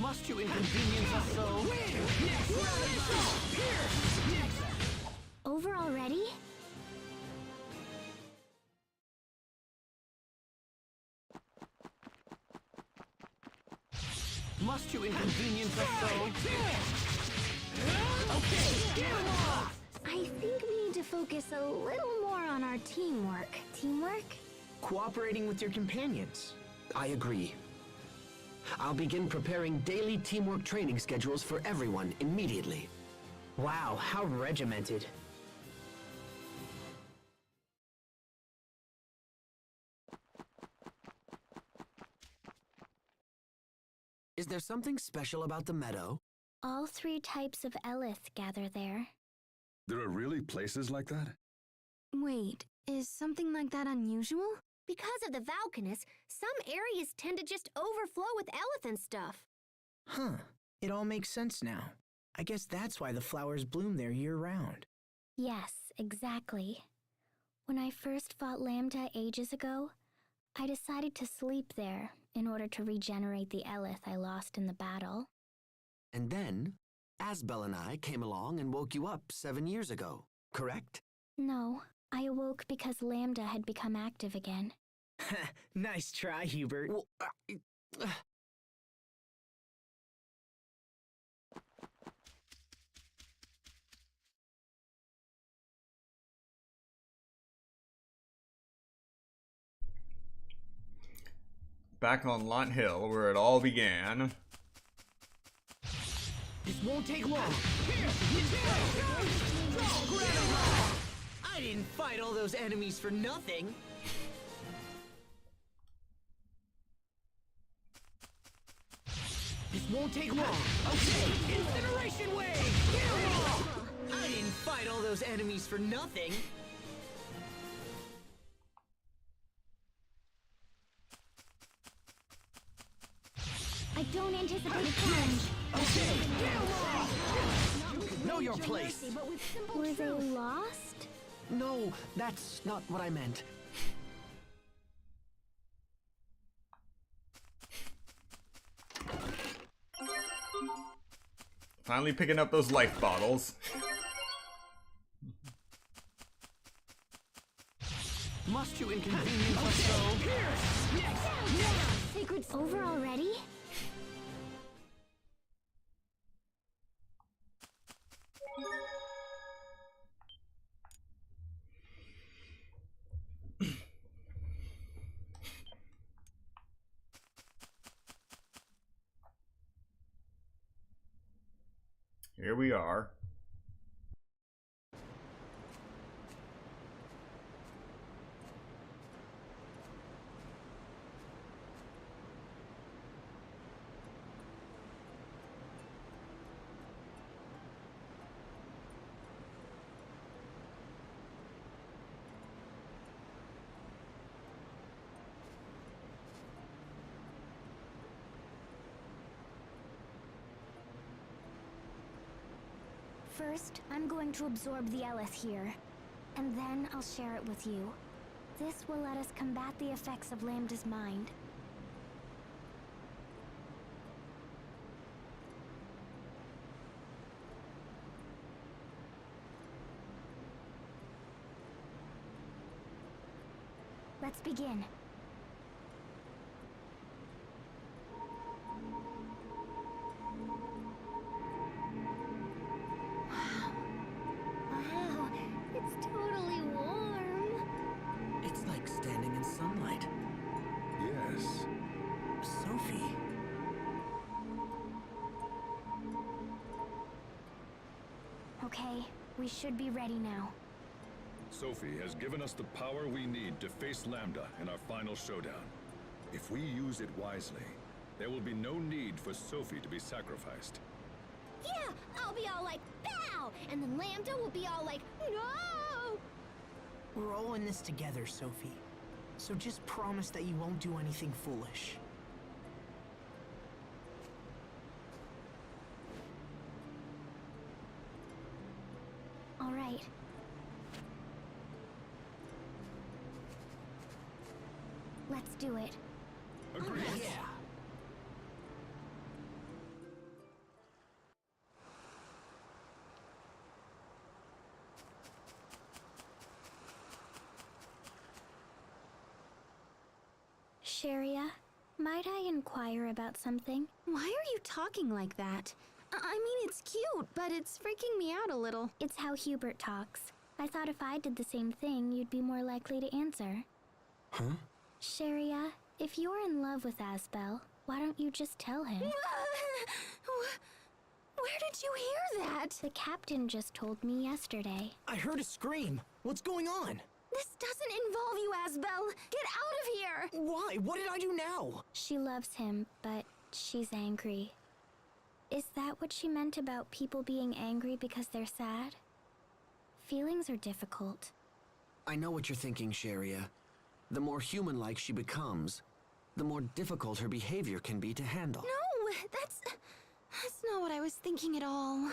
Must you inconvenience us so? Over already? Must you inconvenience us so? Okay, get him off! I think we need to focus a little more on our teamwork. Teamwork? Cooperating with your companions. I agree. I'll begin preparing daily teamwork training schedules for everyone immediately. Wow, how regimented. Is there something special about the meadow? All 3 types of Elith gather there. There are really places like that? Wait, is something like that unusual? Because of the Valkanus, some areas tend to just overflow with elephant stuff. Huh. It all makes sense now. I guess that's why the flowers bloom there year-round. Yes, exactly. When I first fought Lambda ages ago, I decided to sleep there in order to regenerate the Elith I lost in the battle. And then, Asbel and I came along and woke you up 7 years ago, correct? No, I awoke because Lambda had become active again. Nice try, Hubert. Well, Back on Lot Hill, where it all began. This won't take long. I didn't fight all those enemies for nothing. This won't take long. Okay, incineration wave! Get 'em off! I didn't fight all those enemies for nothing. I don't anticipate a challenge. Okay, get 'em off! Know your place. Were they lost? no, that's not what I meant. Finally picking up those life bottles. Must you inconvenience us so? Sacred over already? Here we are. First, I'm going to absorb the Elith here, and then I'll share it with you. This will let us combat the effects of Lambda's mind. Let's begin. Wow, it's totally warm. It's like standing in sunlight. Yes. Sophie. Okay, we should be ready now. Sophie has given us the power we need to face Lambda in our final showdown. If we use it wisely, there will be no need for Sophie to be sacrificed. Yeah, I'll be all like, pow! And then Lambda will be all like, no! We're all in this together, Sophie. So just promise that you won't do anything foolish. All right. Let's do it. Agreed. Yeah. Might I inquire about something? Why are you talking like that? I mean, it's cute, but it's freaking me out a little. It's how Hubert talks. I thought if I did the same thing, you'd be more likely to answer. Huh? Sharia, if you're in love with Asbel, why don't you just tell him? Where did you hear that? The captain just told me yesterday. I heard a scream. What's going on? This doesn't involve you, Asbel. Get out of here! Why? What did I do now? She loves him, but she's angry. Is that what she meant about people being angry because they're sad? Feelings are difficult. I know what you're thinking, Sharia. The more human-like she becomes, the more difficult her behavior can be to handle. No, that's not what I was thinking at all.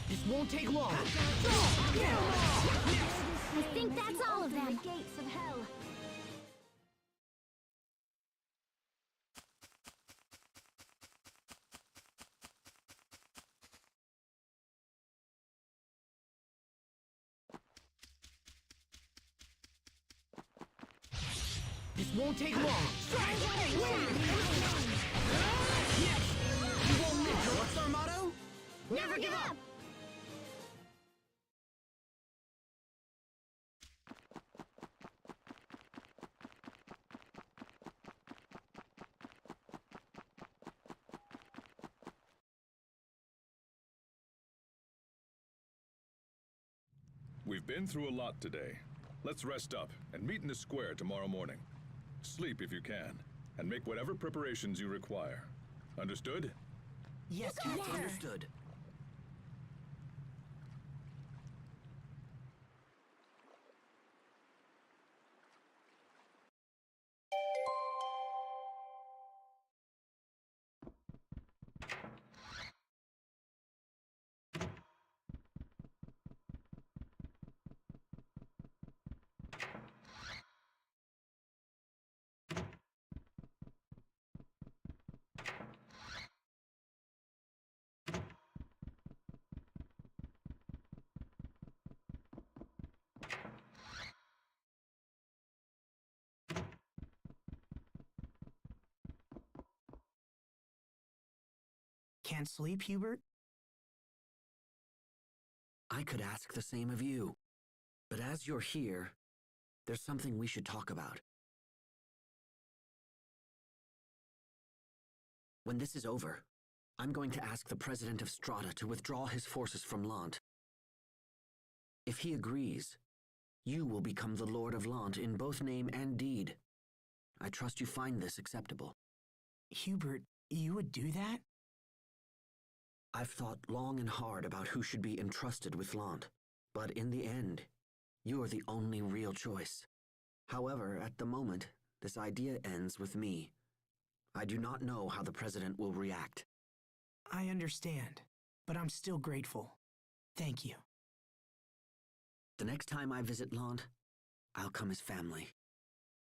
This won't take long. I think that's all of them. Gates of hell. This won't take long. Yes! You won't miss her. What's our motto? Never give up! We've been through a lot today. Let's rest up and meet in the square tomorrow morning. Sleep if you can, and make whatever preparations you require. Understood? Yes, Captain. Understood. Can't sleep, Hubert? I could ask the same of you. But as you're here, there's something we should talk about. When this is over, I'm going to ask the President of Strata to withdraw his forces from Lant. If he agrees, you will become the Lord of Lant in both name and deed. I trust you find this acceptable. Hubert, you would do that? I've thought long and hard about who should be entrusted with Lant, but in the end, you are the only real choice. However, at the moment, this idea ends with me. I do not know how the President will react. I understand, but I'm still grateful. Thank you. The next time I visit Lant, I'll come as family.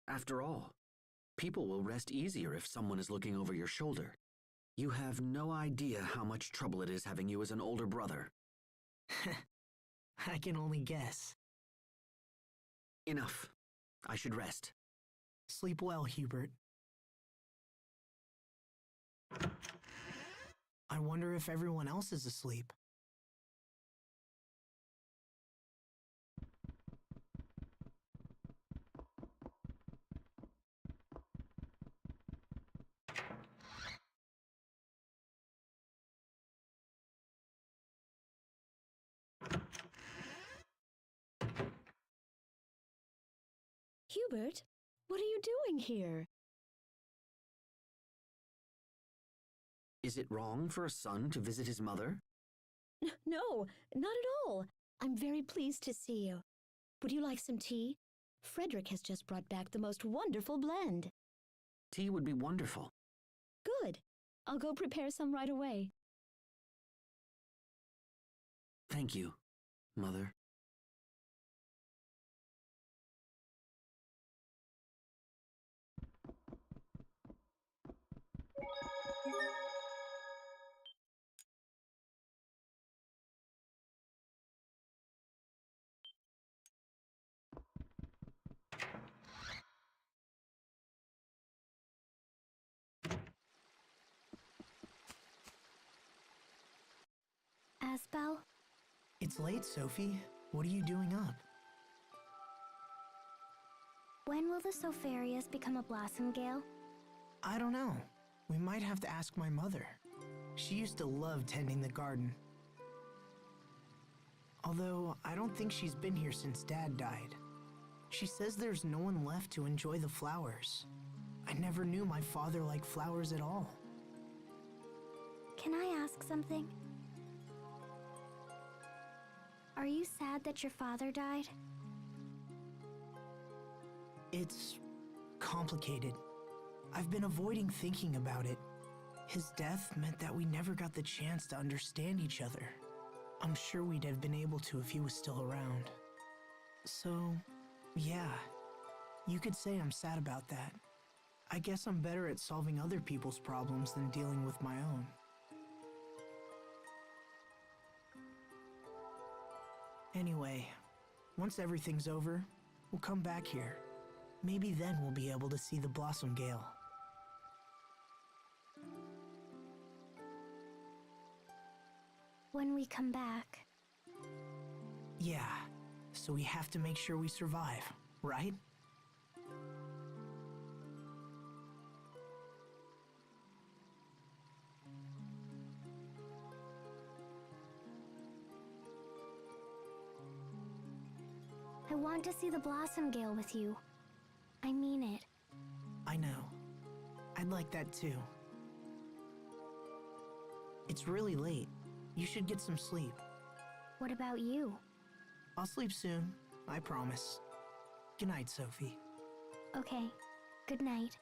After all, people will rest easier if someone is looking over your shoulder. You have no idea how much trouble it is having you as an older brother. I can only guess. Enough. I should rest. Sleep well, Hubert. I wonder if everyone else is asleep. Hubert, what are you doing here? Is it wrong for a son to visit his mother? No, not at all. I'm very pleased to see you. Would you like some tea? Frederick has just brought back the most wonderful blend. Tea would be wonderful. Good. I'll go prepare some right away. Thank you, Mother. Asbel? It's late, Sophie. What are you doing up? When will the Sopharias become a Blossom Gale? I don't know. We might have to ask my mother. She used to love tending the garden. Although, I don't think she's been here since Dad died. She says there's no one left to enjoy the flowers. I never knew my father liked flowers at all. Can I ask something? Are you sad that your father died? It's complicated. I've been avoiding thinking about it. His death meant that we never got the chance to understand each other. I'm sure we'd have been able to if he was still around. So, yeah, you could say I'm sad about that. I guess I'm better at solving other people's problems than dealing with my own. Anyway, once everything's over, we'll come back here. Maybe then we'll be able to see the Blossom Gale. When we come back. Yeah, so we have to make sure we survive, right? I want to see the Blossom Gale with you. I mean it. I know. I'd like that too. It's really late. You should get some sleep. What about you? I'll sleep soon, I promise. Good night, Sophie. Okay. Good night.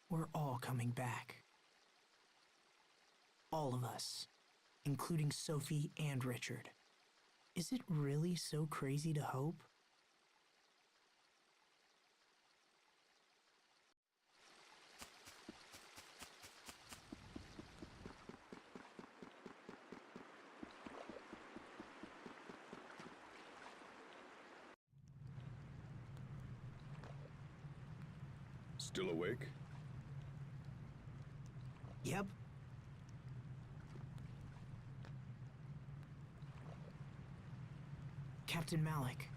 We're all coming back. All of us, including Sophie and Richard. Is it really so crazy to hope? Still awake? Yep. Captain Malik,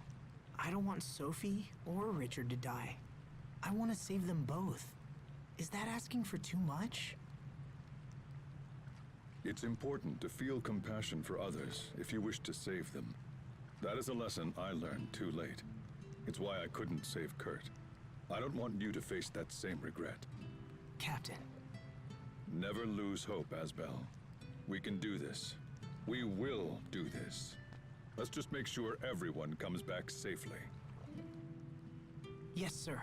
I don't want Sophie or Richard to die. I want to save them both. Is that asking for too much? It's important to feel compassion for others if you wish to save them. That is a lesson I learned too late. It's why I couldn't save Kurt. I don't want you to face that same regret. Captain. Never lose hope, Asbel. We can do this. We will do this. Let's just make sure everyone comes back safely. Yes, sir.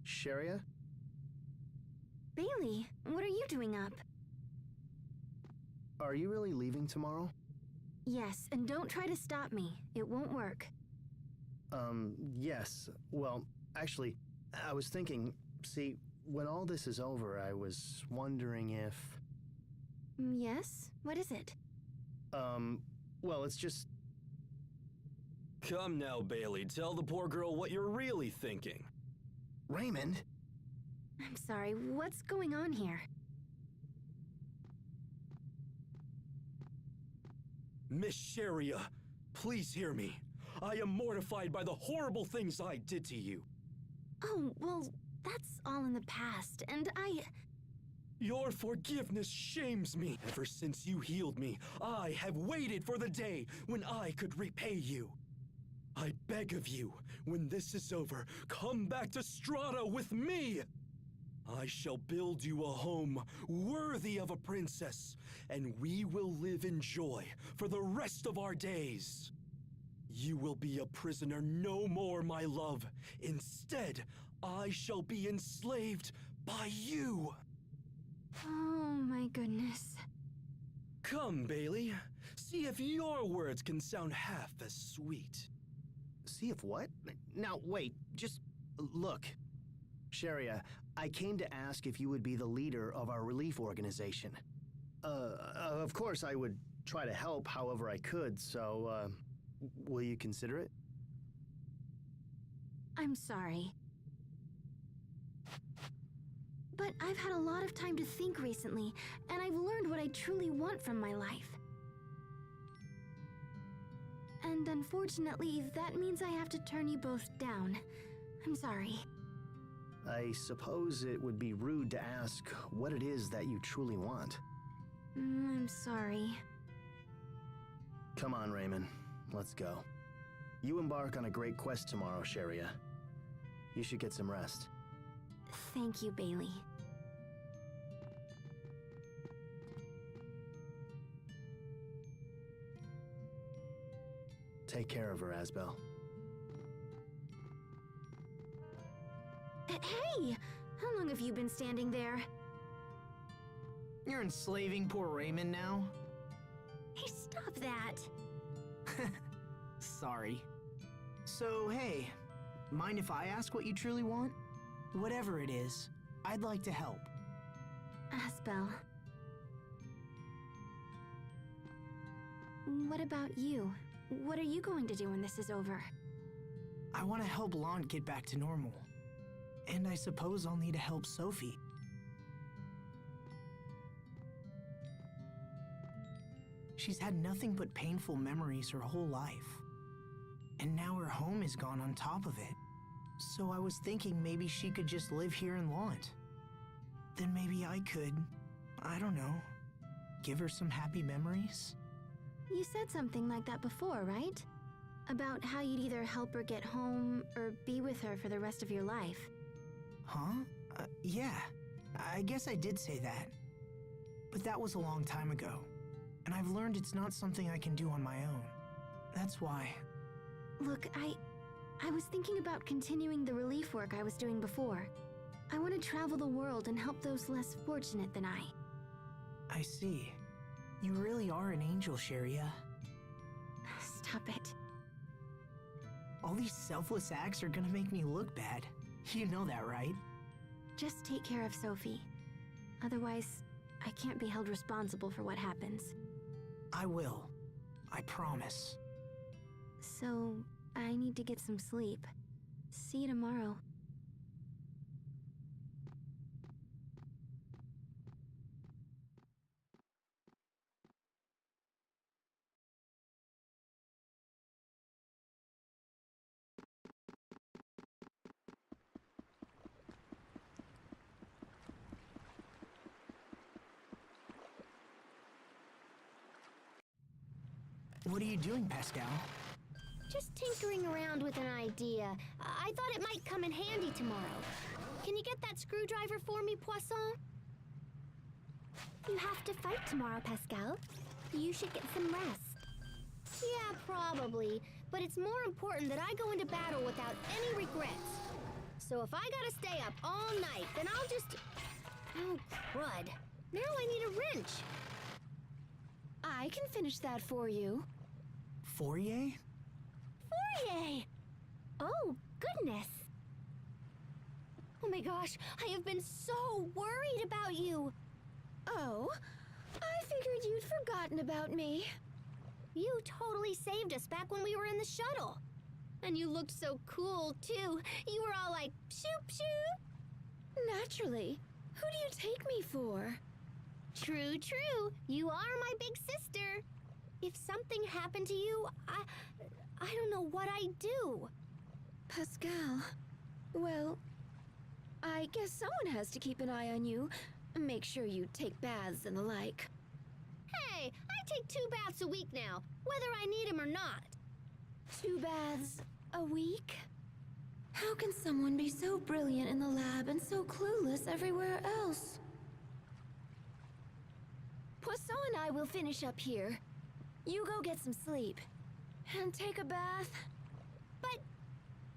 Sharia? Bailey, what are you doing up? Are you really leaving tomorrow? Yes, and don't try to stop me. It won't work. Yes. Well, actually, I was thinking, see, when all this is over, I was wondering if... Yes? What is it? Well, it's just... Come now, Bailey, tell the poor girl what you're really thinking. Raymond? I'm sorry, what's going on here? Miss Sharia, please hear me. I am mortified by the horrible things I did to you. Oh, well, that's all in the past, and Your forgiveness shames me. Ever since you healed me, I have waited for the day when I could repay you. I beg of you, when this is over, come back to Strata with me. I shall build you a home worthy of a princess, and we will live in joy for the rest of our days. You will be a prisoner no more, my love. Instead, I shall be enslaved by you. Oh my goodness. Come, Bailey. See if your words can sound half as sweet. See if what? Now, wait, just look. Sharia, I came to ask if you would be the leader of our relief organization. Of course I would try to help however I could, so, will you consider it? I'm sorry. But I've had a lot of time to think recently, and I've learned what I truly want from my life. And unfortunately, that means I have to turn you both down. I'm sorry. I suppose it would be rude to ask what it is that you truly want. I'm sorry. Come on, Raymond. Let's go. You embark on a great quest tomorrow, Sharia. You should get some rest. Thank you, Bailey. Take care of her, Asbel. Hey! How long have you been standing there? You're enslaving poor Raymond now? Hey, stop that! Sorry. So, hey, mind if I ask what you truly want? Whatever it is, I'd like to help. Asbel. What about you? What are you going to do when this is over? I want to help Lon get back to normal. And I suppose I'll need to help Sophie. She's had nothing but painful memories her whole life. And now her home is gone on top of it. So I was thinking maybe she could just live here in Launt. Then maybe I could, I don't know, give her some happy memories? You said something like that before, right? About how you'd either help her get home or be with her for the rest of your life. Huh? Yeah. I guess I did say that. But that was a long time ago. And I've learned it's not something I can do on my own. That's why. Look, I was thinking about continuing the relief work I was doing before. I want to travel the world and help those less fortunate than I. I see. You really are an angel, Sharia. Stop it. All these selfless acts are gonna make me look bad. You know that, right? Just take care of Sophie. Otherwise, I can't be held responsible for what happens. I will. I promise. So, I need to get some sleep. See you tomorrow. What are you doing, Pascal? Just tinkering around with an idea. I thought it might come in handy tomorrow. Can you get that screwdriver for me, Poisson? You have to fight tomorrow, Pascal. You should get some rest. Yeah, probably. But it's more important that I go into battle without any regrets. So if I gotta stay up all night, then I'll just... Oh, crud. Now I need a wrench. I can finish that for you. Fourier? Fourier! Oh, goodness. Oh my gosh, I have been so worried about you. Oh, I figured you'd forgotten about me. You totally saved us back when we were in the shuttle. And you looked so cool, too. You were all like, shoop, shoop. Naturally. Who do you take me for? True, true. You are my big sister. If something happened to you, I don't know what I'd do. Pascal, well, I guess someone has to keep an eye on you. Make sure you take baths and the like. Hey, I take 2 baths a week now, whether I need them or not. 2 baths a week? How can someone be so brilliant in the lab and so clueless everywhere else? Poisson and I will finish up here. You go get some sleep. And take a bath. But...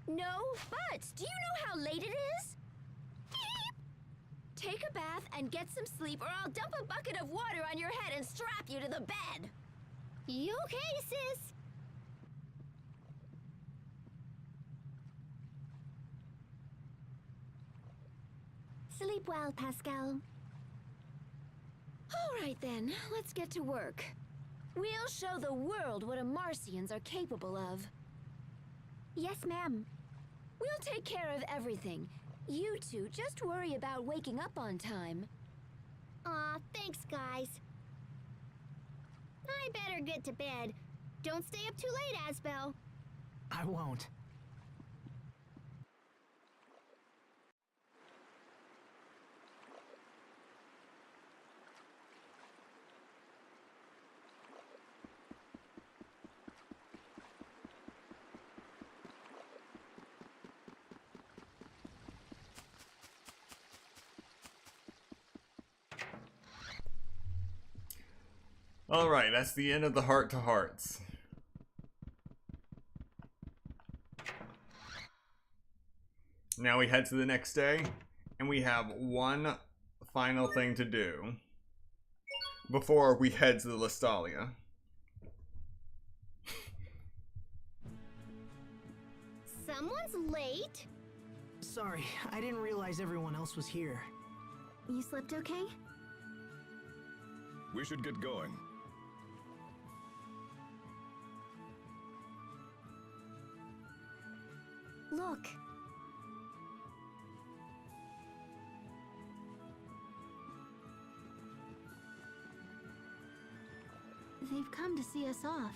No buts! Do you know how late it is? Take a bath and get some sleep, or I'll dump a bucket of water on your head and strap you to the bed! You okay, sis? Sleep well, Pascal. All right then, let's get to work. We'll show the world what Amarcians are capable of. Yes, ma'am. We'll take care of everything. You two just worry about waking up on time. Aw, thanks, guys. I better get to bed. Don't stay up too late, Asbel. I won't. Alright, that's the end of the heart-to-hearts. Now we head to the next day, and we have one final thing to do before we head to the Lestalia. Someone's late? Sorry, I didn't realize everyone else was here. You slept okay? We should get going. Look. They've come to see us off.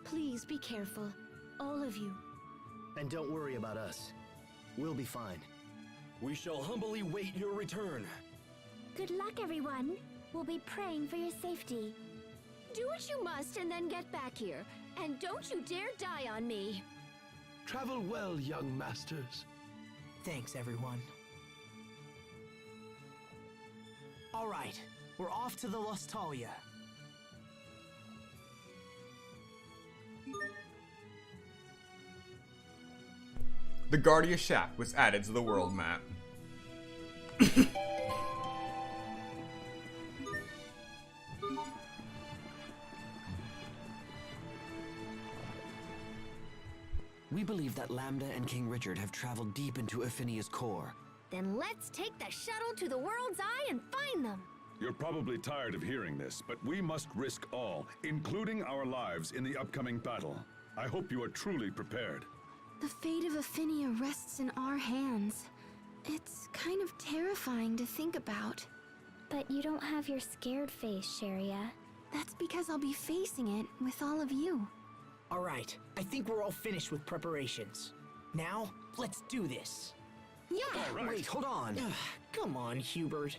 Please be careful, all of you. And don't worry about us. We'll be fine. We shall humbly wait your return. Good luck, everyone. We'll be praying for your safety. Do what you must and then get back here. And don't you dare die on me. Travel well, young masters. Thanks, everyone. All right, we're off to the Lestalia. The Guardia Shack was added to the world map. We believe that Lambda and King Richard have traveled deep into Affinia's core, Then let's take the shuttle to the world's eye and find them. You're probably tired of hearing this, but we must risk all, including our lives, in the upcoming battle. I hope you are truly prepared. The fate of Affinia rests in our hands. It's kind of terrifying to think about. But you don't have your scared face, Sharia. That's because I'll be facing it with all of you. All right, I think we're all finished with preparations. Now, let's do this. Yeah! Wait, hold on. Come on, Hubert.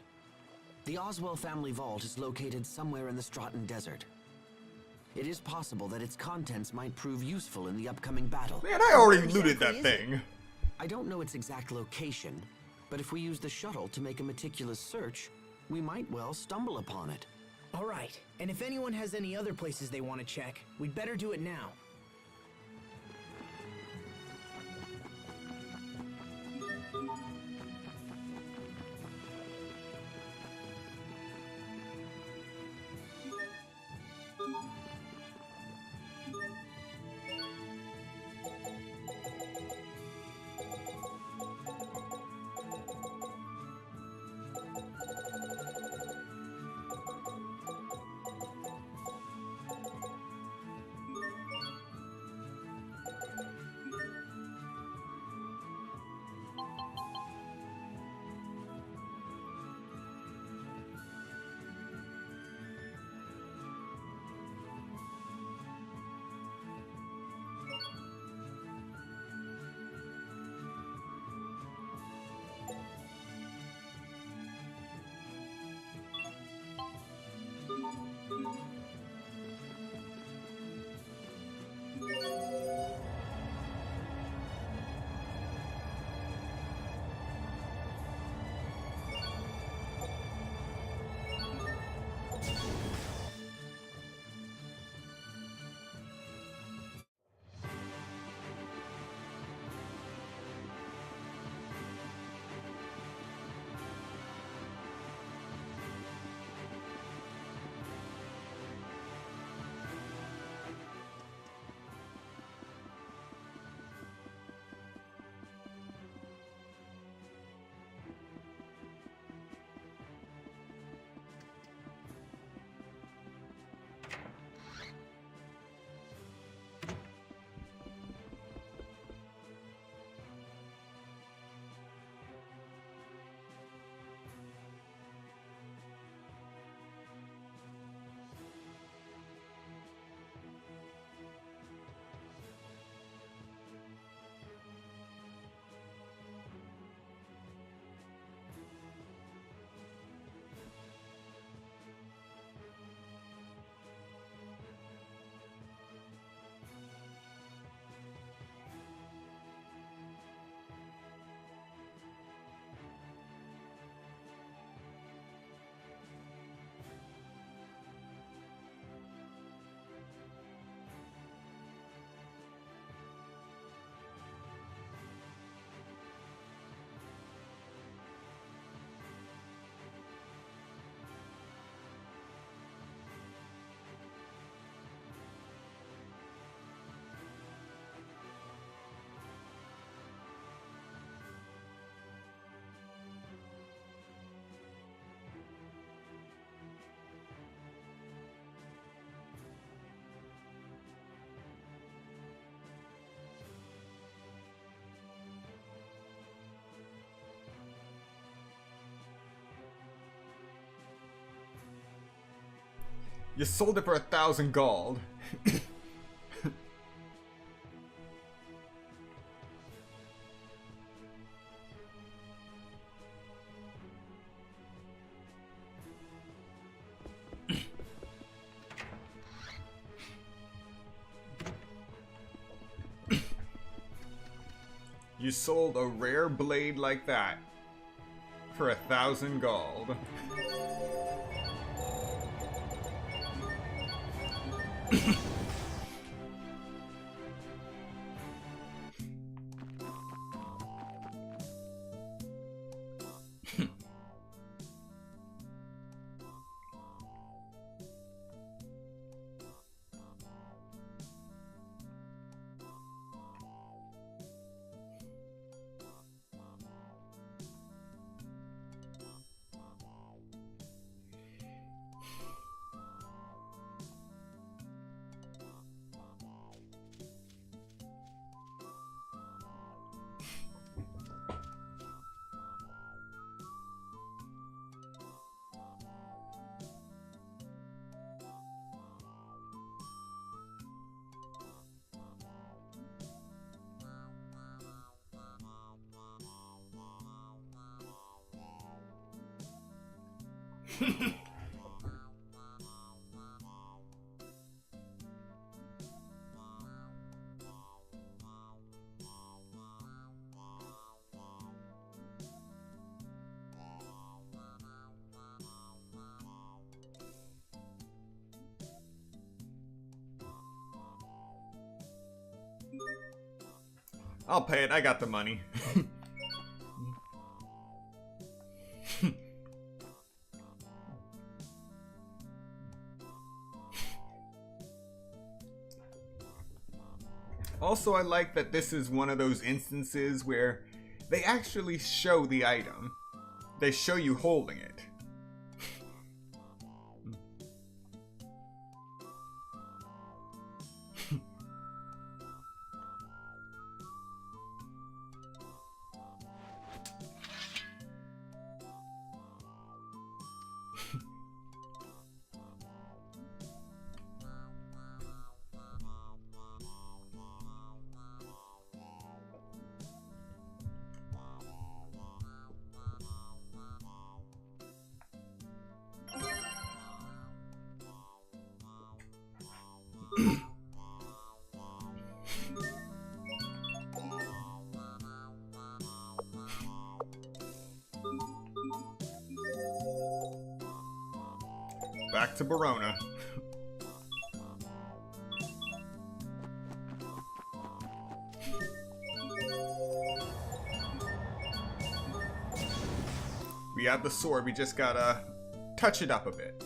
The Oswell family vault is located somewhere in the Stratton Desert. It is possible that its contents might prove useful in the upcoming battle. Man, I already looted that thing. I don't know its exact location, but if we use the shuttle to make a meticulous search, we might well stumble upon it. All right, and if anyone has any other places they want to check, we'd better do it now. You sold it for 1,000 gold. You sold a rare blade like that for 1,000 gold. I'll pay it, I got the money. Also, I like that this is one of those instances where they actually show the item. They show you holding it. Back to Barona. We have the sword, we just gotta touch it up a bit.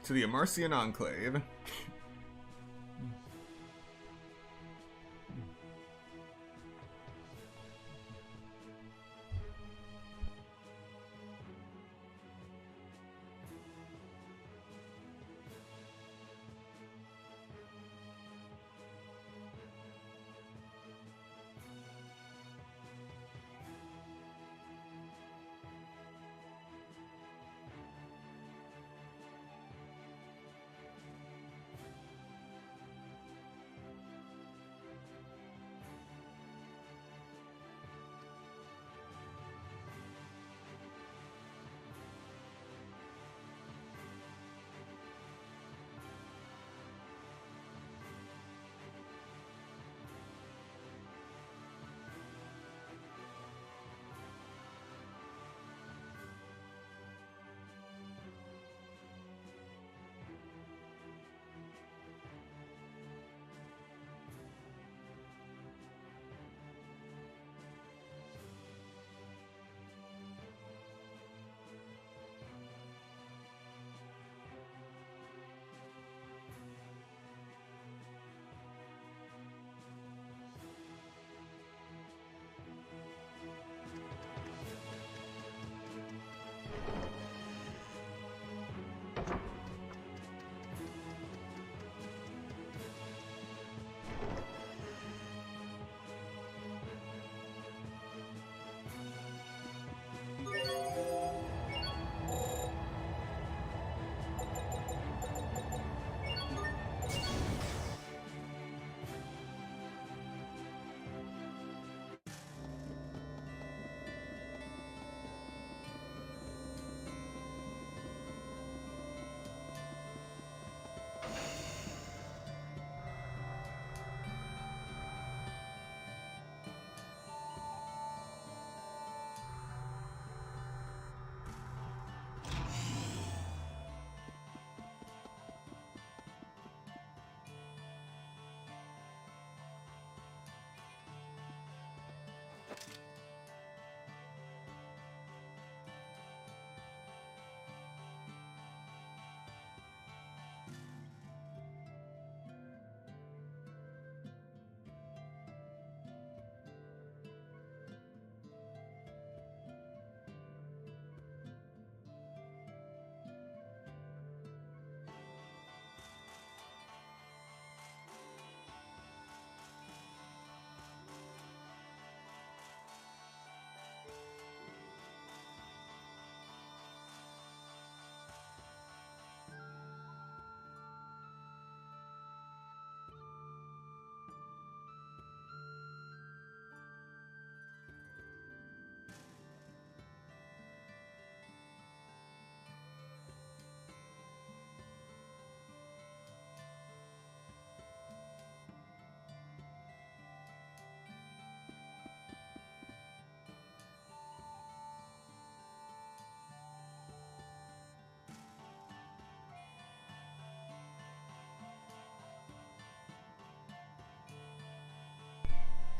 to the Immersian Enclave.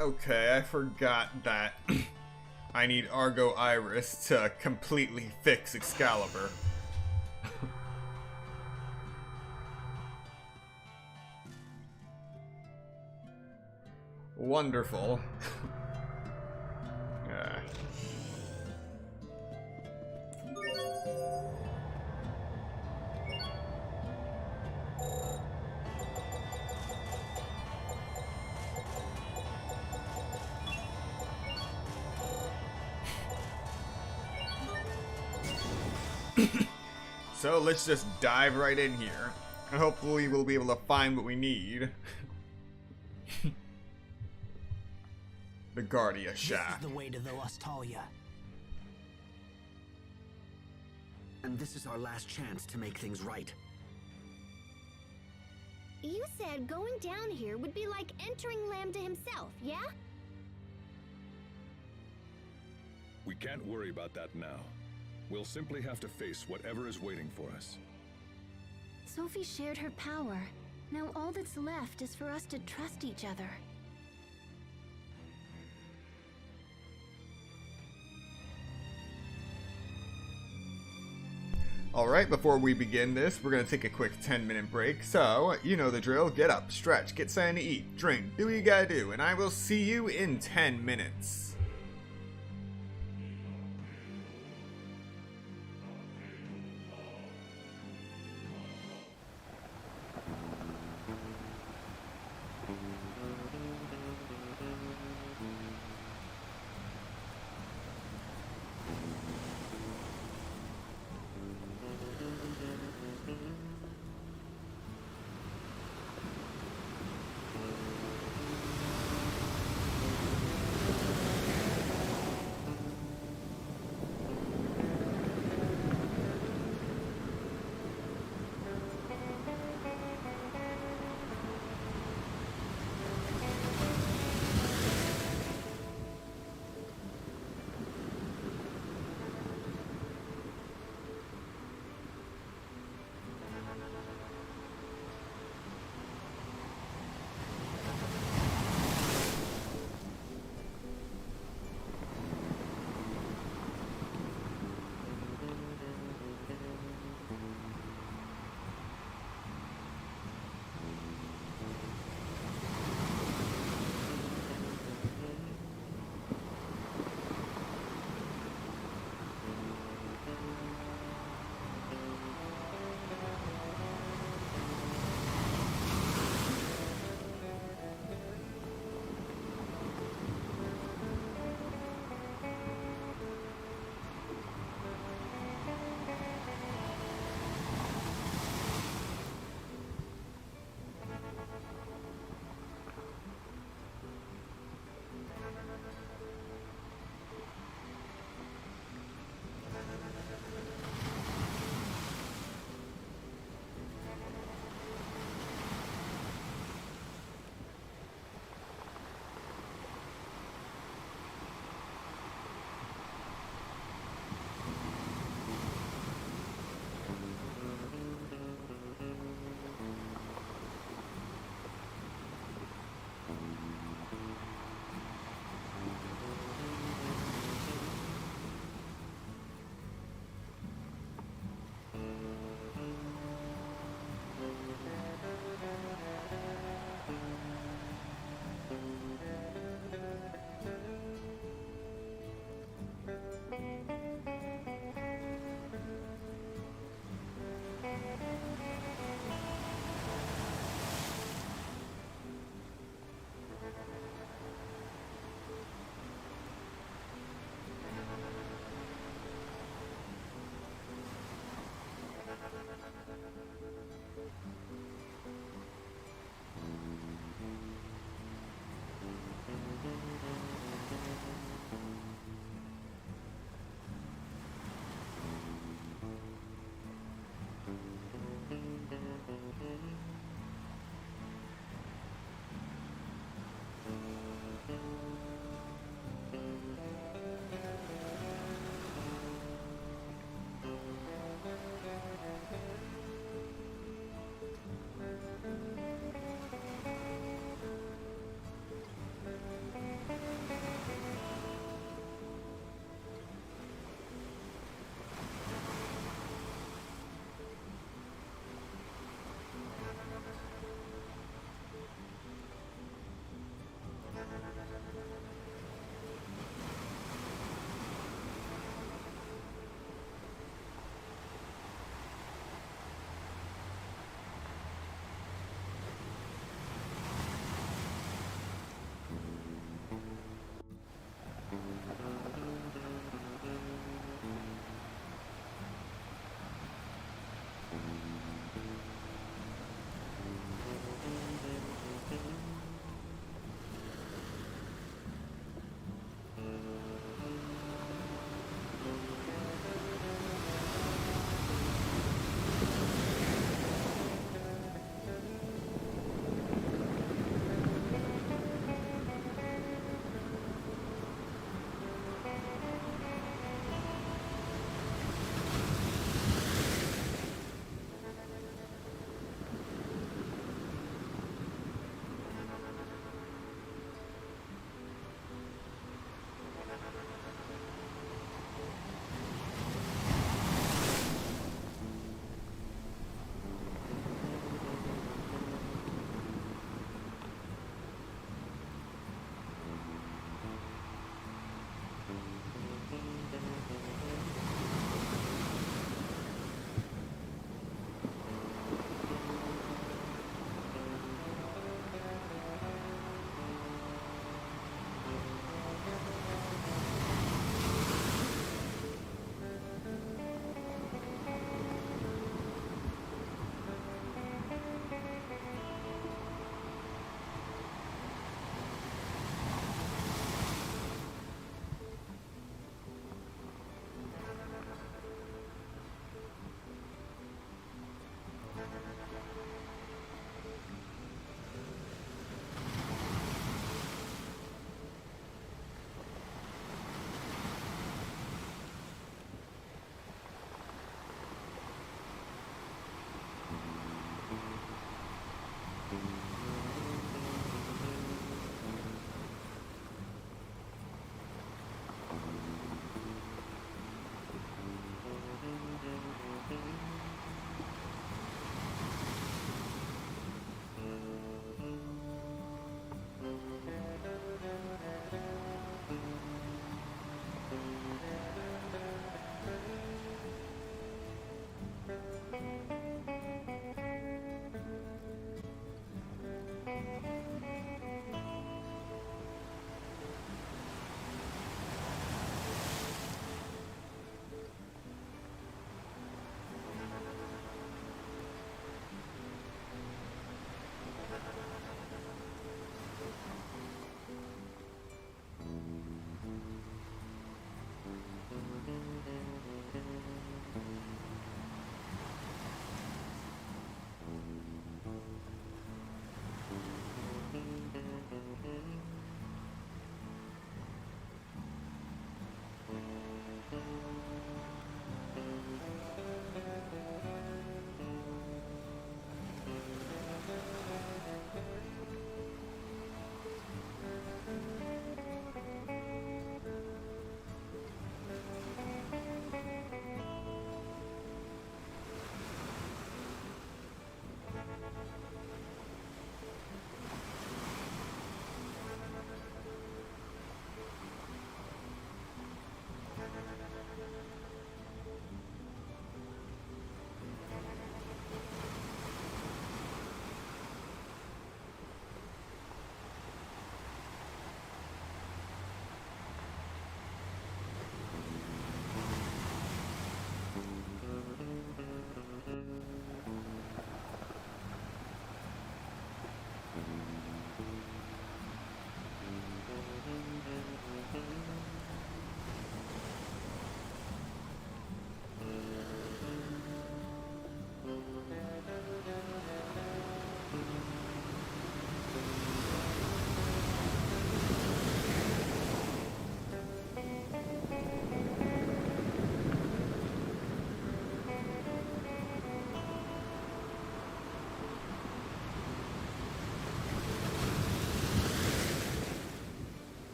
Okay, I forgot that I need Argo Iris to completely fix Excalibur. Wonderful. So let's just dive right in here, and hopefully we'll be able to find what we need. The Guardia Shaft. This is the way to the Lustalia. And this is our last chance to make things right. You said going down here would be like entering Lambda himself, yeah? We can't worry about that now. We'll simply have to face whatever is waiting for us. Sophie shared her power. Now all that's left is for us to trust each other. Alright, before we begin this, we're gonna take a quick 10-minute break, so, you know the drill, get up, stretch, get something to eat, drink, do what you gotta do, and I will see you in 10 minutes.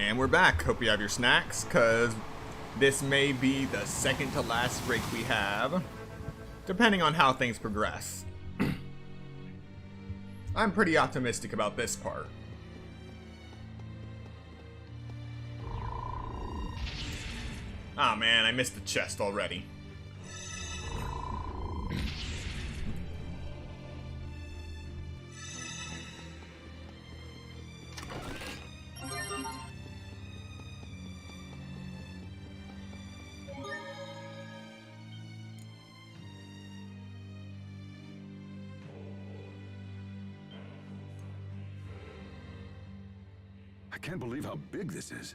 And we're back. Hope you have your snacks, because this may be the second to last break we have, depending on how things progress. I'm pretty optimistic about this part. Ah, man, I missed the chest already. I can't believe how big this is.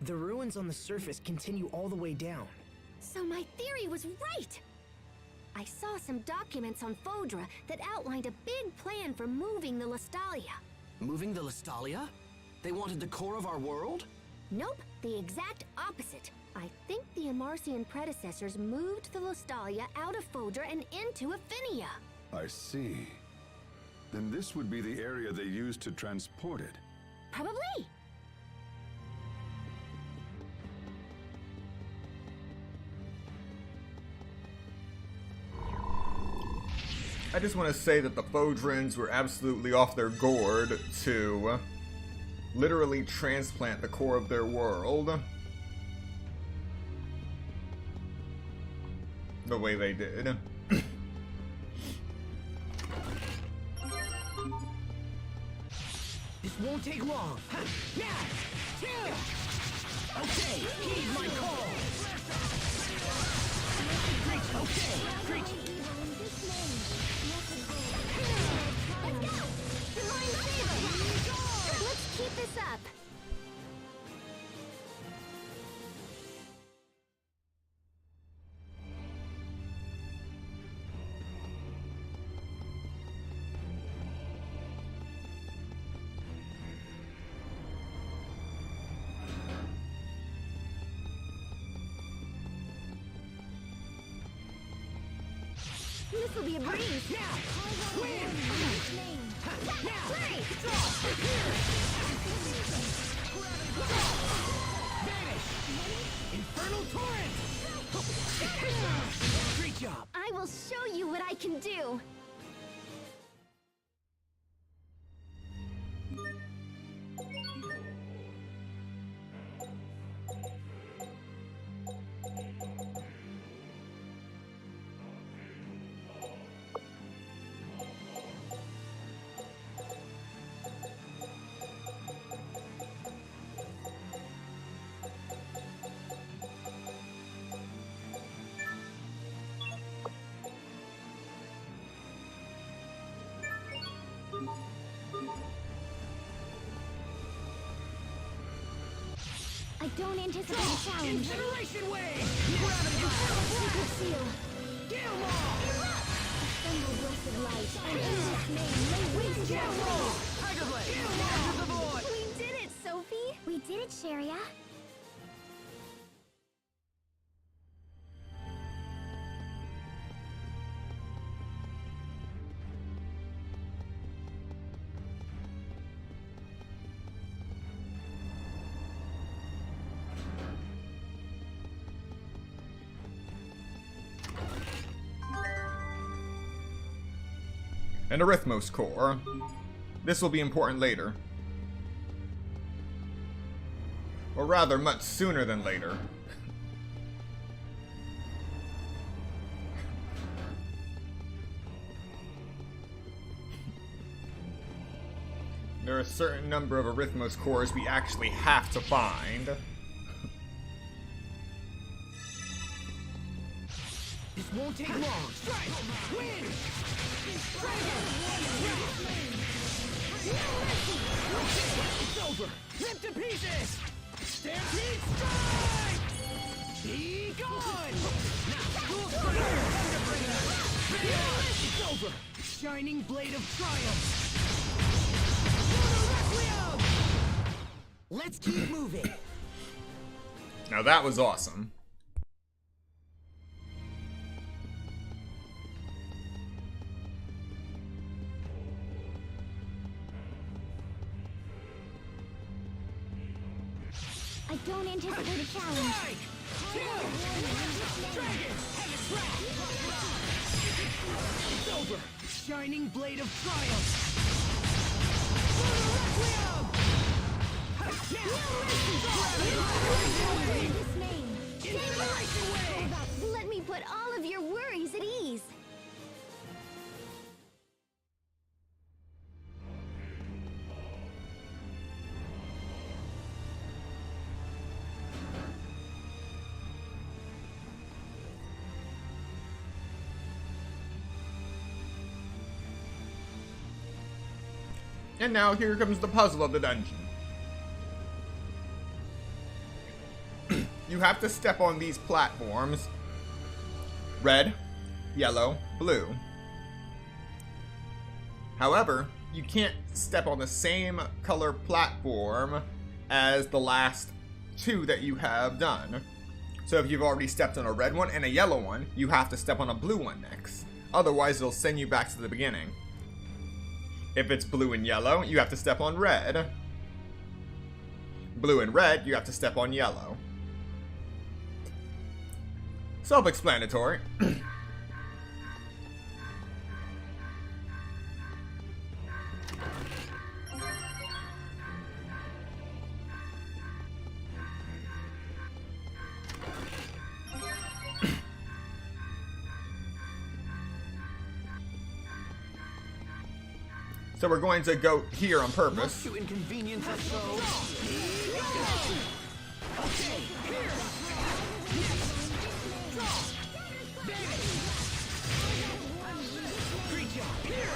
The ruins on the surface continue all the way down. So my theory was right! I saw some documents on Fodra that outlined a big plan for moving the Lestalia. Moving the Lestalia? They wanted the core of our world? Nope, the exact opposite. I think the Amarcian predecessors moved the Lestalia out of Fodra and into Affinia. I see. Then this would be the area they used to transport it. Probably. I just want to say that the Fodrans were absolutely off their gourd to literally transplant the core of their world the way they did. This won't take long. Okay, heed my call. Okay, preach. Let's keep this up. This will be a breeze. Infernal torrent! Great job! I will show you what I can do. I don't anticipate a challenge. Incineration wave! Secret seal. Assemble blessed light, and in this name lay waste your world. Tiger Blade! Enter the void! We did it, Sophie! We did it, Sharia. An Arithmos core. This will be important later. Or rather, much sooner than later. There are a certain number of Arithmos cores we actually have to find. This won't take long. Strike! Win! It's over! Rip to pieces! Stampede strike! Be gone! Now, dual strike! Thunderbringer! It's over! Shining blade of triumph! Requiem! Let's keep moving! Now that was awesome. I don't anticipate a challenge. It's over! Shining blade of triumph! Let me put all of your worries at ease. And now here comes the puzzle of the dungeon. You have to step on these platforms. Red, yellow, blue. However, you can't step on the same color platform as the last two that you have done. So if you've already stepped on a red one and a yellow one, you have to step on a blue one next. Otherwise, it'll send you back to the beginning. If it's blue and yellow, you have to step on red. Blue and red, you have to step on yellow. Self-explanatory. So we're going to go here on purpose. To inconvenience us so. Okay, here. Great job. Here.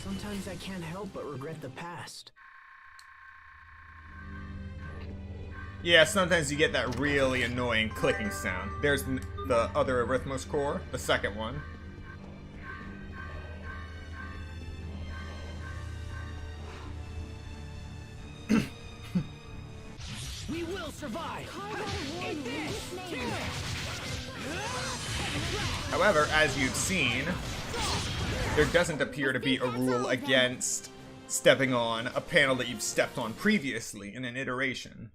Sometimes I can't help but regret the past. Yeah, sometimes you get that really annoying clicking sound. There's the other Arithmos core, the second one. We will survive. However, as you've seen, there doesn't appear to be a rule against stepping on a panel that you've stepped on previously in an iteration.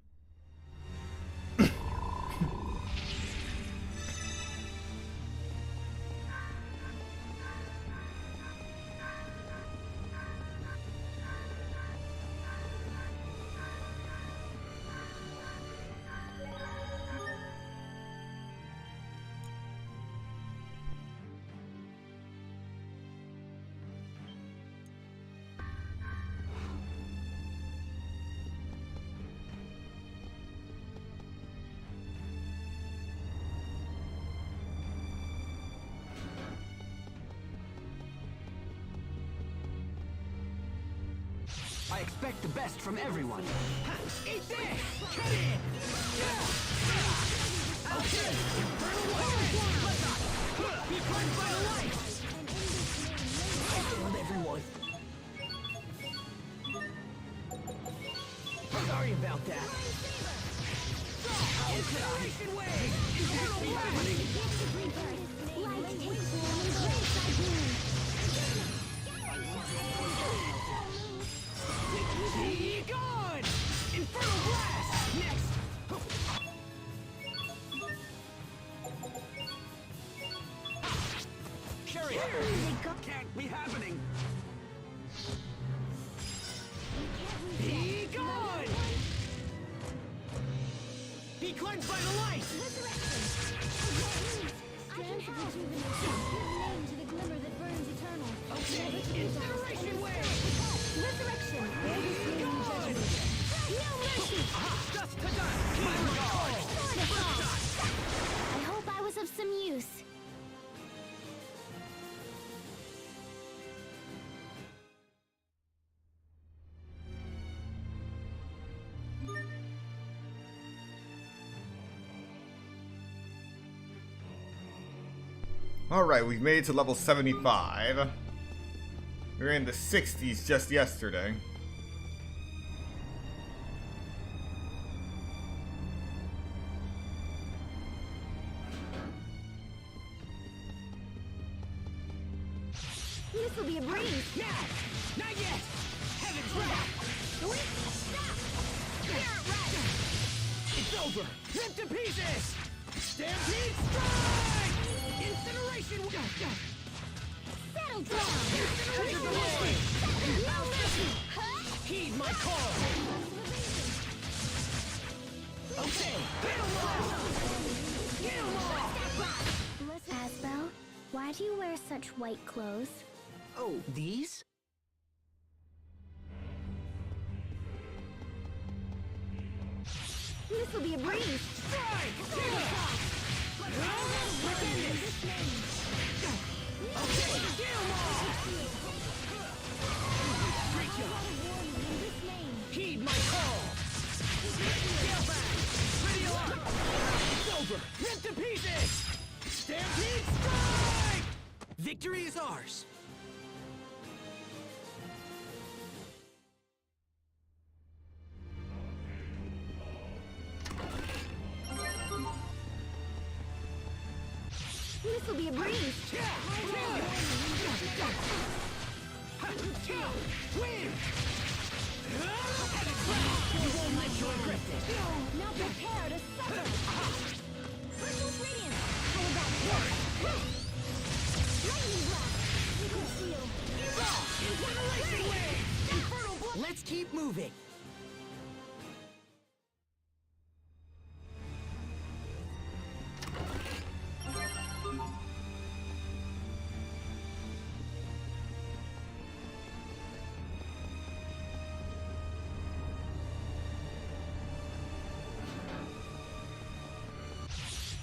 I expect the best from everyone. Eat this! Get in! Okay! Be punched by the light! I failed everyone. Sorry about that. Inspiration wave! Infernal Be gone! Infernal blast! Next! Sherry! Can't be happening! Be gone! Be cleansed by the light! Okay, incineration wave! Resurrection! Dust to dust! My regard! I hope I was of some use. Alright, we've made it to level 75. We were in the 60s just yesterday. This will be a breeze. Now! Not yet! Heaven's wrath! Stop! over! Rip to pieces! Stampede strike! Incineration! Settle down! Incineration wave! No mercy! Heed my call! Okay, get him all! Get him all! Asbel, why do you wear such white clothes? Oh, these? This'll be a breeze! Strike! Get him! Okay, get him all! Great job! Heed my call! Scale back! Ready alarm! It's over! Rip to pieces! Stampede strike! Victory is ours! This'll be a breeze! Win! You won't let you regret this! Now prepare to suffer! Crystal Radiance! How about this? Lightning Blast! Liquid Seal! Incineration wave! Infernal Blast! Let's keep moving!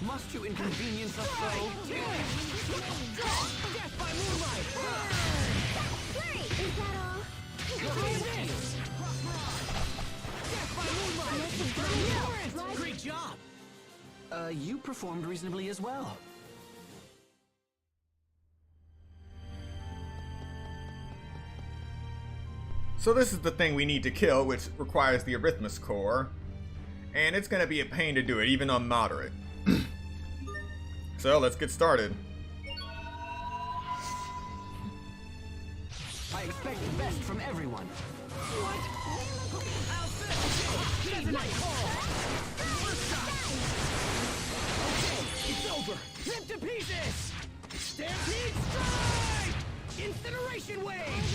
Must you inconvenience us so? Death by moonlight! Great! Is that all? Death by moonlight! Great job! You performed reasonably as well. So this is the thing we need to kill, which requires the Arrhythmus Core. And it's gonna be a pain to do it, even on moderate. So let's get started. I expect the best from everyone. Heed my call! Okay, it's over! Rip to pieces! Stampede strike! Incineration wave!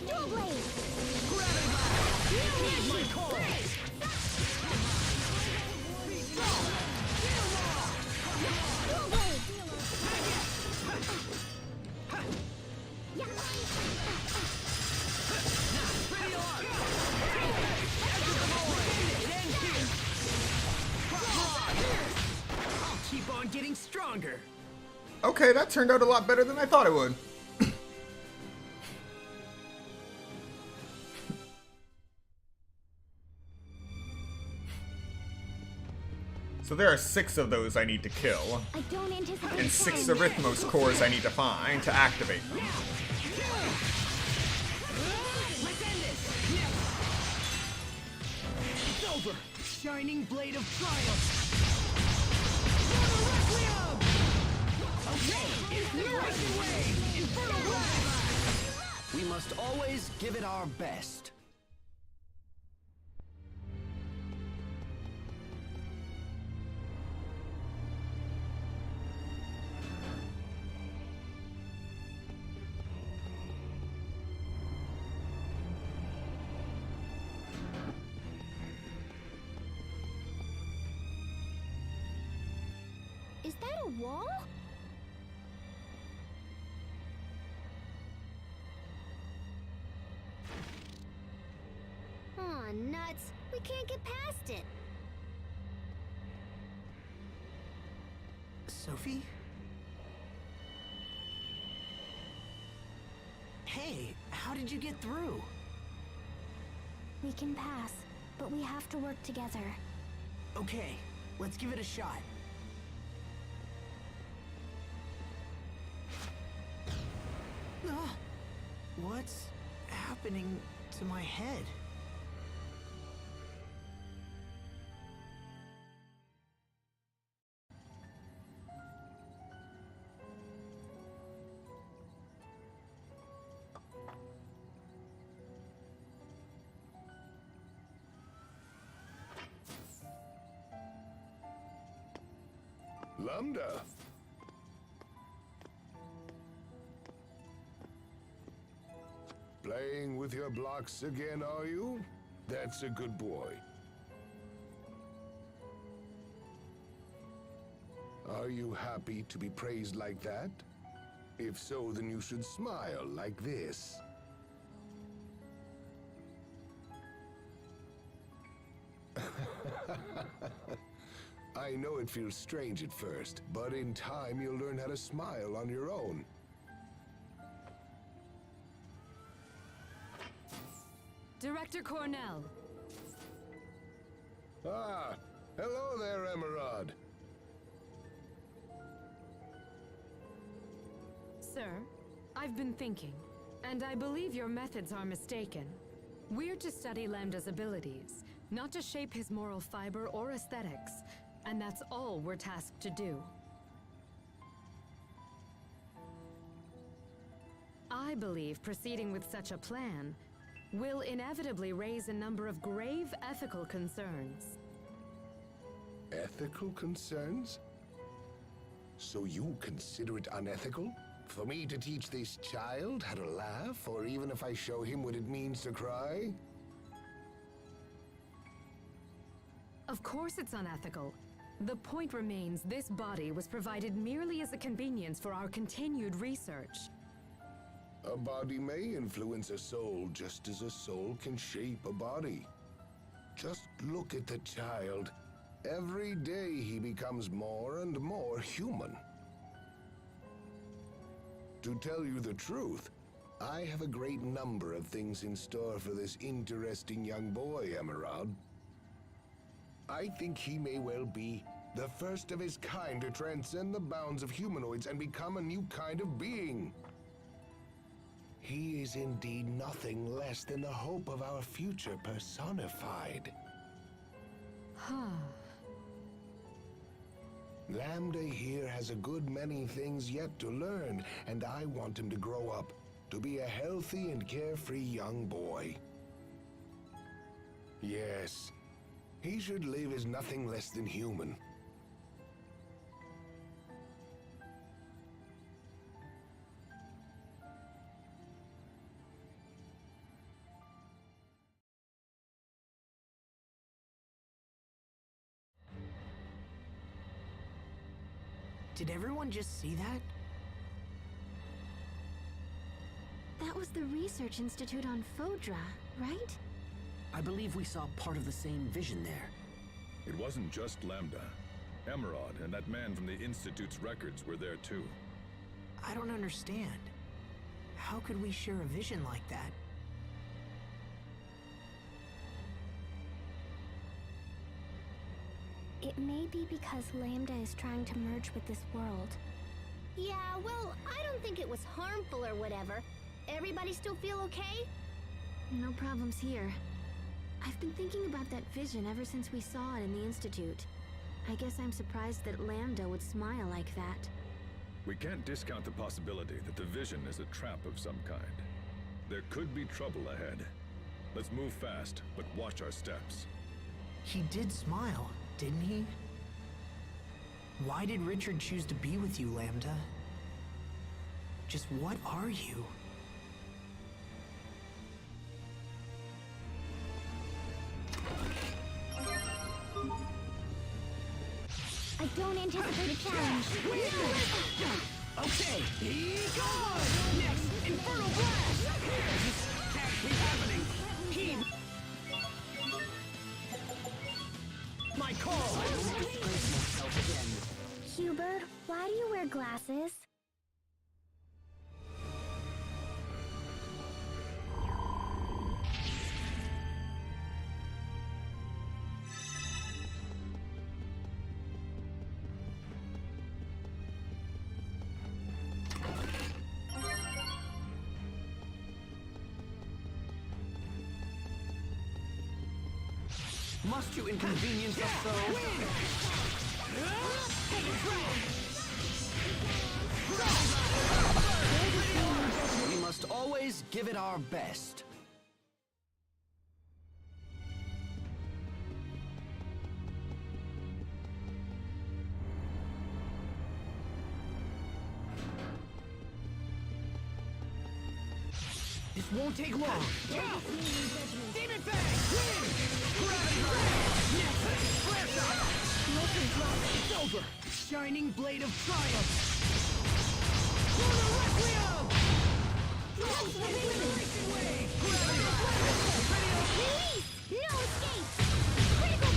Dual Blade! Gravity blast! Heed my call! Dual Blade! Ready alarm! I'll keep on getting stronger! Okay, that turned out a lot better than I thought it would. So there are 6 of those I need to kill, I don't anticipate and 6 time. Arrhythmos cores I need to find to activate them. It's over! Shining blade of triumph! Okay, incineration wave! Infernal blast! We must always give it our best. Is that a wall? Aw, nuts. We can't get past it. Sophie? Hey, how did you get through? We can pass, but we have to work together. Okay, let's give it a shot. What's happening to my head? Lambda. Playing with your blocks again, are you? That's a good boy. Are you happy to be praised like that? If so, then you should smile like this. I know it feels strange at first, but in time you'll learn how to smile on your own. Director Cornell. Ah, hello there, Emerald. Sir, I've been thinking, and I believe your methods are mistaken. We're to study Lambda's abilities, not to shape his moral fiber or aesthetics, and that's all we're tasked to do. I believe proceeding with such a plan will inevitably raise a number of grave ethical concerns. Ethical concerns? So you consider it unethical? For me to teach this child how to laugh, or even if I show him what it means to cry? Of course it's unethical. The point remains this body was provided merely as a convenience for our continued research. A body may influence a soul just as a soul can shape a body. Just look at the child. Every day he becomes more and more human. To tell you the truth, I have a great number of things in store for this interesting young boy, Emerald. I think he may well be the first of his kind to transcend the bounds of humanoids and become a new kind of being. He is indeed nothing less than the hope of our future personified. Lambda here has a good many things yet to learn, and I want him to grow up to be a healthy and carefree young boy. Yes, he should live as nothing less than human. Did everyone just see that? That was the Research Institute on Fodra, right? I believe we saw part of the same vision there. It wasn't just Lambda. Emerald and that man from the Institute's records were there too. I don't understand. How could we share a vision like that? It may be because Lambda is trying to merge with this world. Yeah, well, I don't think it was harmful or whatever. Everybody still feel okay? No problems here. I've been thinking about that vision ever since we saw it in the Institute. I guess I'm surprised that Lambda would smile like that. We can't discount the possibility that the vision is a trap of some kind. There could be trouble ahead. Let's move fast, but watch our steps. He did smile, didn't he? Why did Richard choose to be with you, Lambda? Just what are you? I don't anticipate a challenge. Okay, be gone! Next, Infernal Blast! This can't be happening! Heed my call! I will disgrace myself again. Hubert, why do you wear glasses? Must you inconvenience us so? We must always give it our best. won't take long. Demon Fang! Win! Gravity Blast! Flare Shot! It's over! Shining Blade of Triumph! Lunar Requiem! Incineration Wave! Gravity Blast! Release! No escape! Critical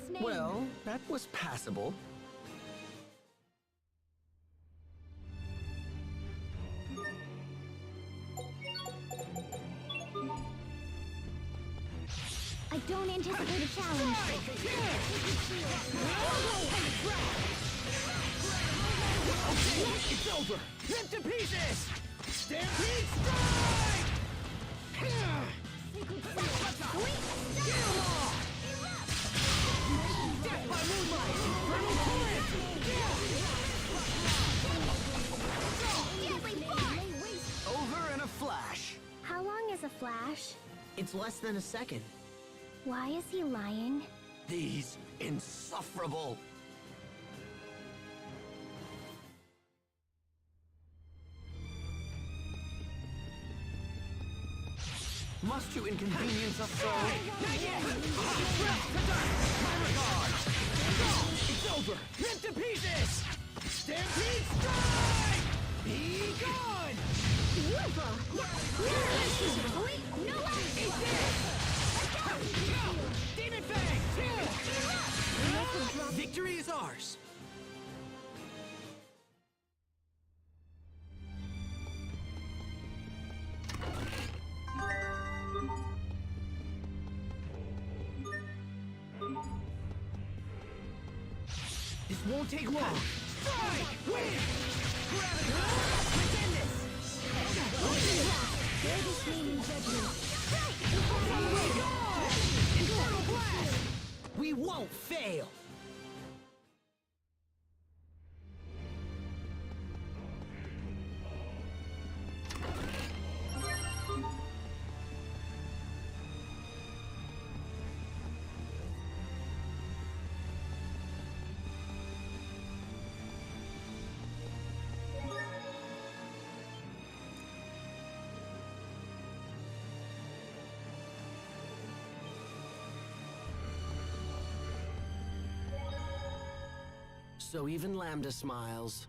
blade! Well, that was passable. I don't anticipate a challenge. It's over! Rip to pieces! Stampede Strike! Get 'em all! Death by Moonlight! Infernal Torrent! Deadly Force! Over in a flash! How long is a flash? It's less than a second. Why is he lying? These insufferable... Must you inconvenience us so? Not yet! My regards! It's over! Rip to pieces! Stampede Strike! Be gone! Beautiful! No way! Eat this! Demon Fang! Victory is ours! This won't take long. Strike! Win! Gravity! Pretend this! Infernal Blast! We won't fail! So even Lambda smiles.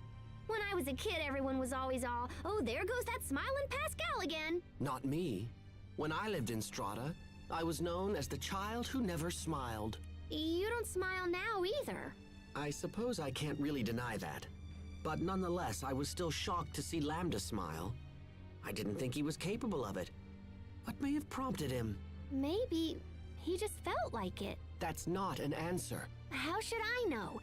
When I was a kid, everyone was always all, oh, there goes that smiling Pascal again. Not me. When I lived in Strata, I was known as the child who never smiled. You don't smile now either. I suppose I can't really deny that. But nonetheless, I was still shocked to see Lambda smile. I didn't think he was capable of it. What may have prompted him? Maybe he just felt like it. That's not an answer. How should I know?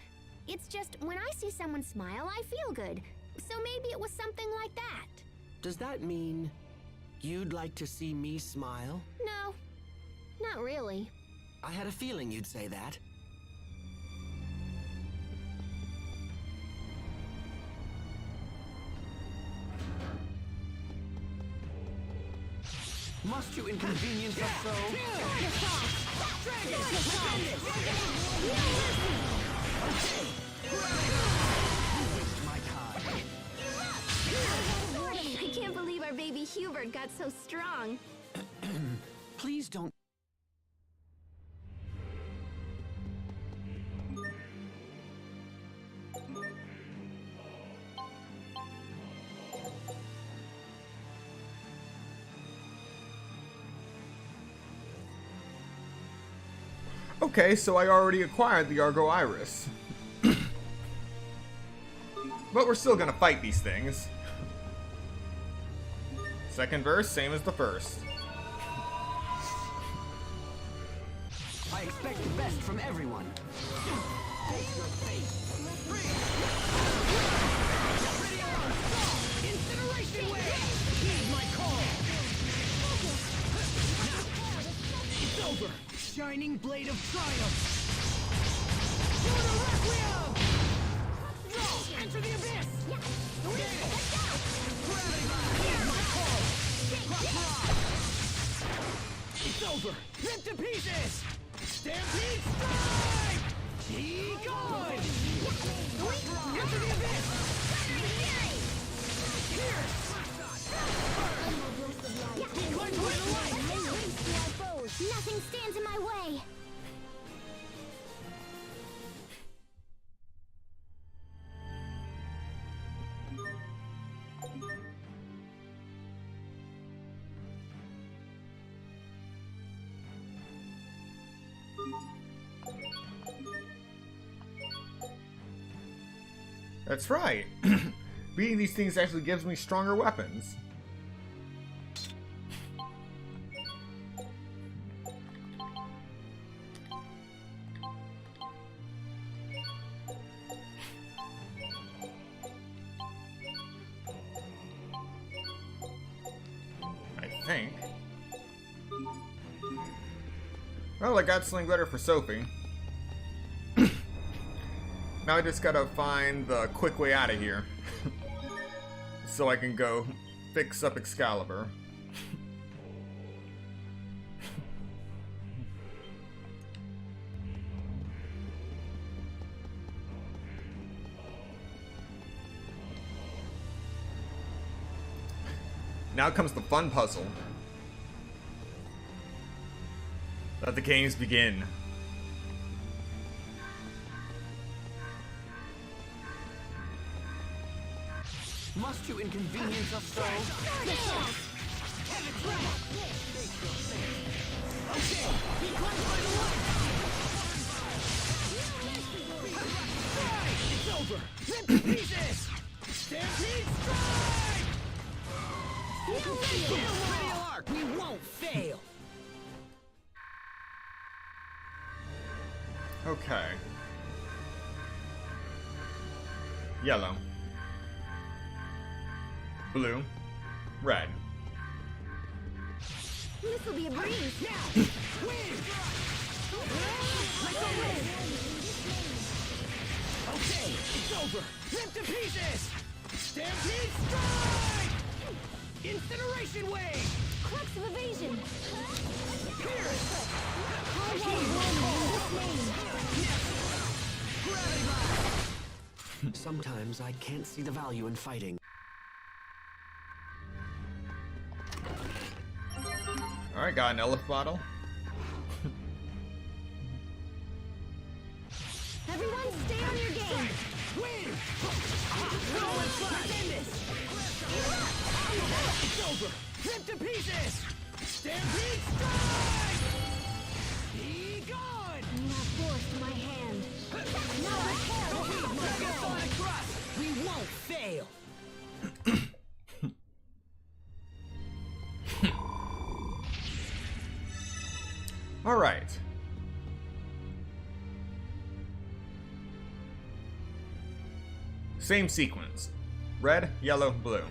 It's just when I see someone smile, I feel good. So maybe it was something like that. Does that mean you'd like to see me smile? No, not really. I had a feeling you'd say that. Must you inconvenience us so? I can't believe our baby Hubert got so strong. Please don't. Okay, so I already acquired the Argo Iris. But we're still gonna fight these things. Second verse, same as the first. I expect the best from everyone. Incineration Wave! Heed my call! It's over! Shining Blade of Triumph! Lunar Requiem! No! Enter the Abyss! Let's go! Gravity Blast! Heed my call! It's over! Rip to pieces! Stampede Strike! Be gone! Enter the Abyss! Pierce! Nothing stands in my way. That's right. Beating these things actually gives me stronger weapons. I think. Well, I got something better for Sophie. Now I just gotta find the quick way out of here. So I can go fix up Excalibur. Now comes the fun puzzle. Let the games begin. Must you inconvenience us so? Okay, be cleansed by the light! It's over! Rip to pieces! Stampede strike! Radial arc, we won't fail! Okay. Yellow. Blue. Red. This'll be a breeze. Now! Win! Okay, it's over! Rip to pieces! Stampede strike! Incineration wave! Crux of evasion. Pierce! Call one in this name. Gravity blast! Sometimes I can't see the value in fighting. Alright, got an elf bottle. Everyone stay on your game. Win! Pretend this! It's over! Rip to pieces! Stampede strike! Be gone! You have forced my hand. Sonic thrust! We won't fail! Alright. Same sequence. Red, yellow, blue.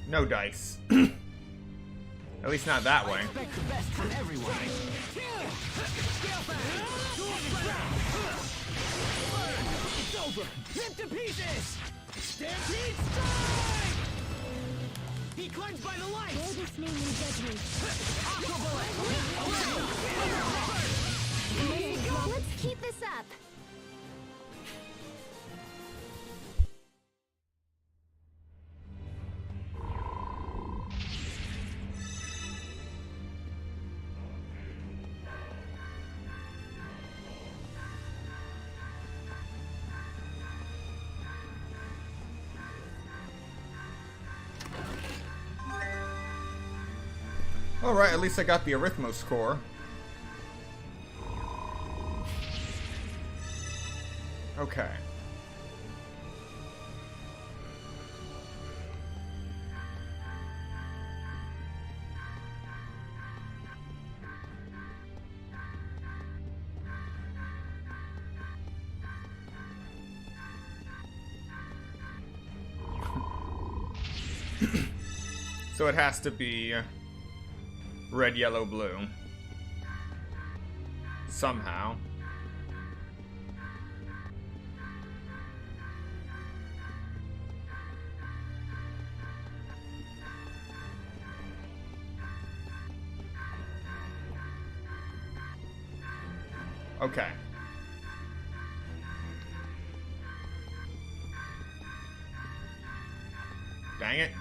No dice. At least not that way. Expect the best from everyone. It's over! Rip to pieces! Stampede strike! Be cleansed by the light! Bear this name in judgment. Aqua bullet! Let's keep this up. Alright, at least I got the Arithmo score. Okay. So it has to be red, yellow, blue. Somehow. Okay. Dang it.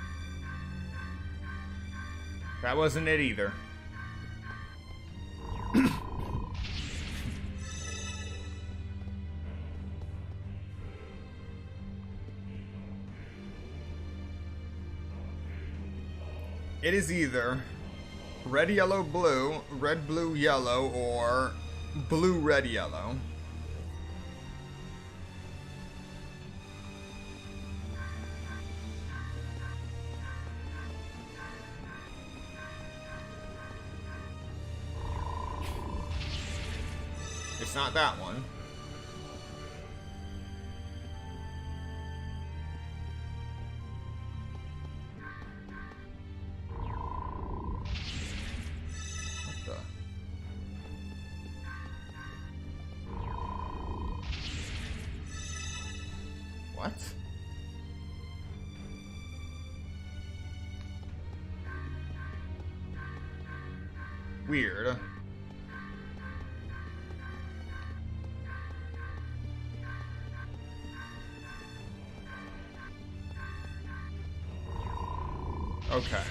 That wasn't it either. It is either red, yellow, blue, red, blue, yellow, or blue, red, yellow. It's not that one. What? Weird. Okay.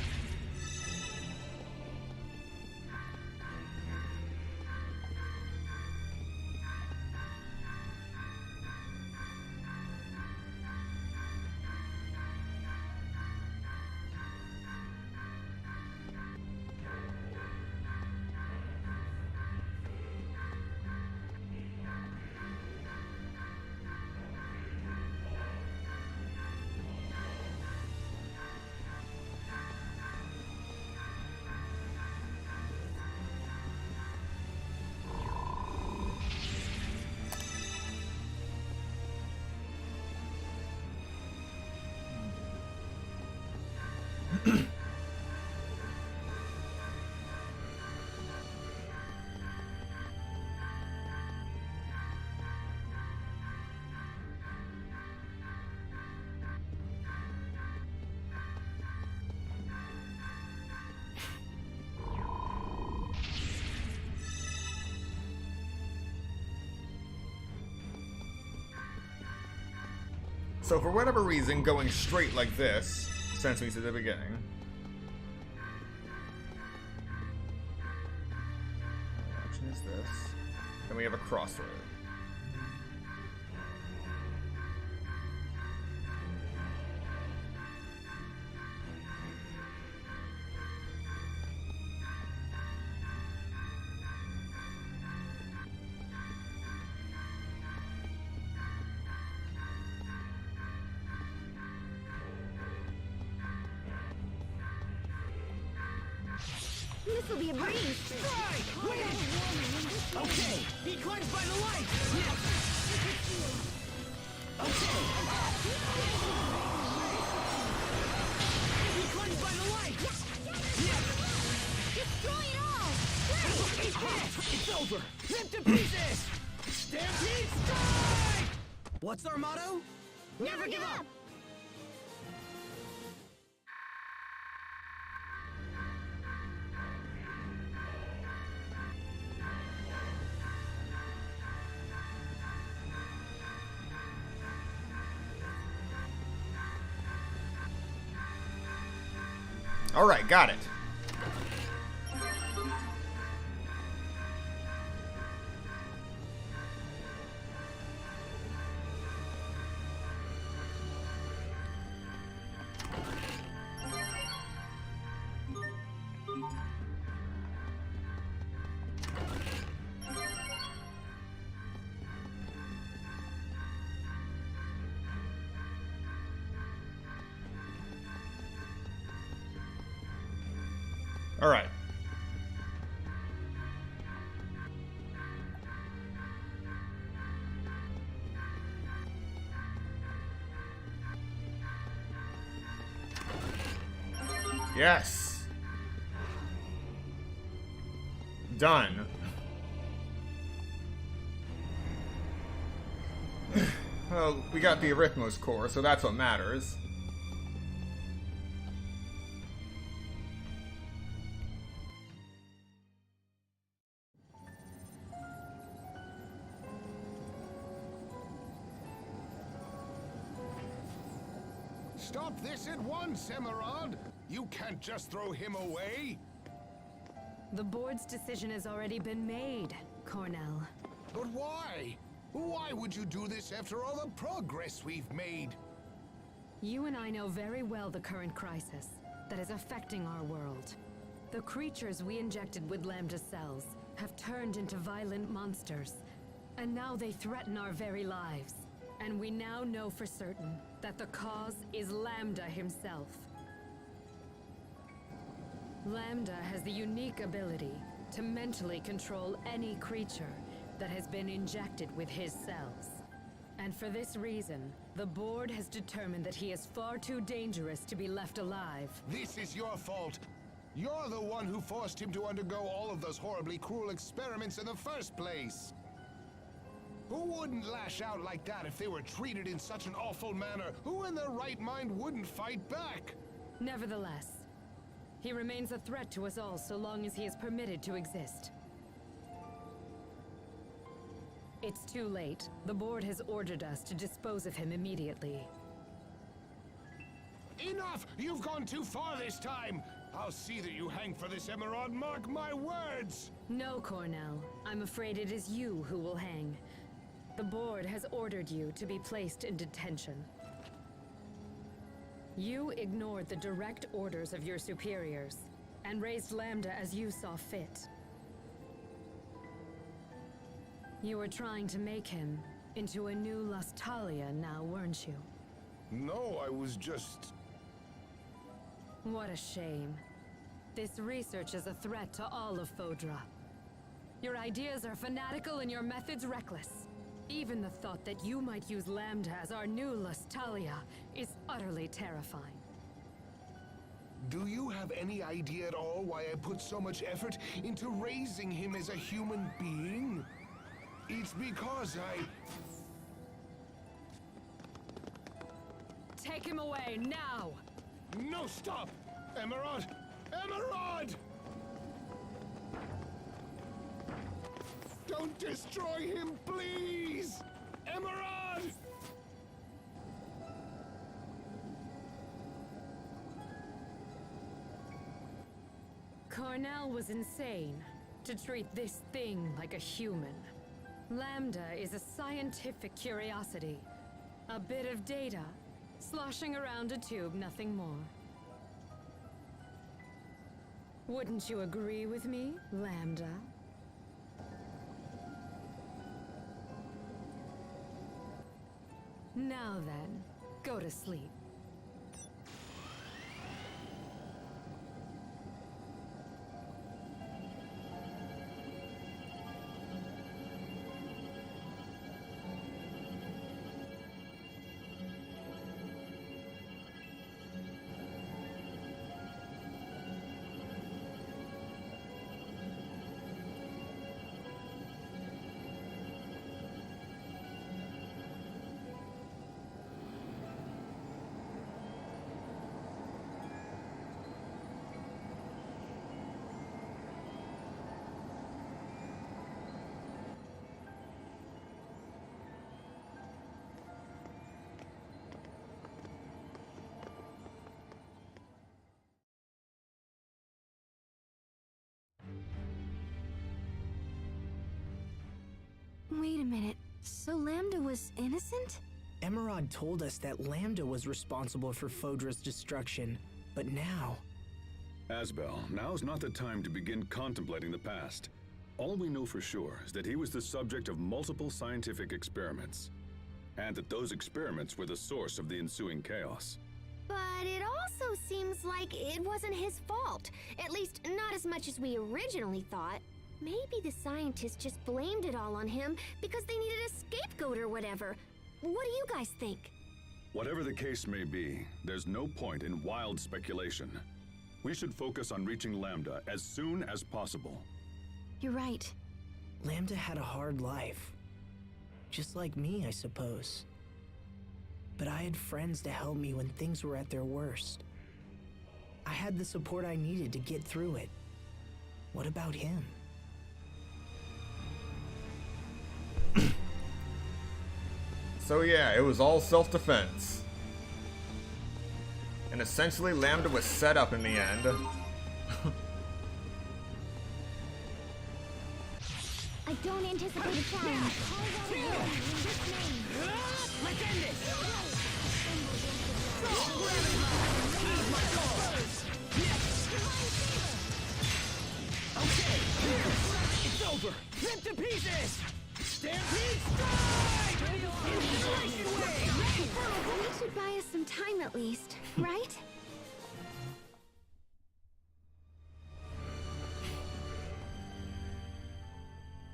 So for whatever reason, going straight like this sends me to the beginning. What option is this? Then we have a crossroad. This will be a breeze. Right! Win! Okay, be cleansed by the light! Okay! Be cleansed by the light! Destroy it all! It's over! Rip to pieces! Stampede strike! What's our motto? Never give up! All right, got it. All right. Yes. Done. Well, we got the Arithmos core, so that's what matters. Stop this at once, Emerald! You can't just throw him away! The board's decision has already been made, Cornell. But why? Why would you do this after all the progress we've made? You and I know very well the current crisis that is affecting our world. The creatures we injected with Lambda cells have turned into violent monsters, and now they threaten our very lives. And we now know for certain that the cause is Lambda himself. Lambda has the unique ability to mentally control any creature that has been injected with his cells. And for this reason, the board has determined that he is far too dangerous to be left alive. This is your fault. You're the one who forced him to undergo all of those horribly cruel experiments in the first place. Who wouldn't lash out like that if they were treated in such an awful manner? Who in their right mind wouldn't fight back? Nevertheless, he remains a threat to us all so long as he is permitted to exist. It's too late. The board has ordered us to dispose of him immediately. Enough! You've gone too far this time! I'll see that you hang for this, Emerald, mark my words! No, Cornell. I'm afraid it is you who will hang. The board has ordered you to be placed in detention. You ignored the direct orders of your superiors, and raised Lambda as you saw fit. You were trying to make him into a new Lustalia now, weren't you? No, I was just... What a shame. This research is a threat to all of Fodra. Your ideas are fanatical and your methods reckless. Even the thought that you might use Lambda as our new Lustalia is utterly terrifying. Do you have any idea at all why I put so much effort into raising him as a human being? It's because Take him away, now! No, stop! Emerald! Emerald! Don't destroy him, please! Emerald! Cornell was insane to treat this thing like a human. Lambda is a scientific curiosity. A bit of data, sloshing around a tube, nothing more. Wouldn't you agree with me, Lambda? Now then, go to sleep. Wait a minute. So Lambda was innocent? Emerald told us that Lambda was responsible for Fodra's destruction, but now... Asbel, now's not the time to begin contemplating the past. All we know for sure is that he was the subject of multiple scientific experiments, and that those experiments were the source of the ensuing chaos. But it also seems like it wasn't his fault. At least, not as much as we originally thought. Maybe the scientists just blamed it all on him because they needed a scapegoat or whatever. What do you guys think? Whatever the case may be, there's no point in wild speculation. We should focus on reaching Lambda as soon as possible. You're right. Lambda had a hard life. Just like me, I suppose. But I had friends to help me when things were at their worst. I had the support I needed to get through it. What about him? So yeah, it was all self-defense. And essentially, Lambda was set up in the end. I don't anticipate a challenge. Let's end this! Okay, it's over! Rip to pieces! Stampede strike! Inspiration wave! That should buy us some time at least, right?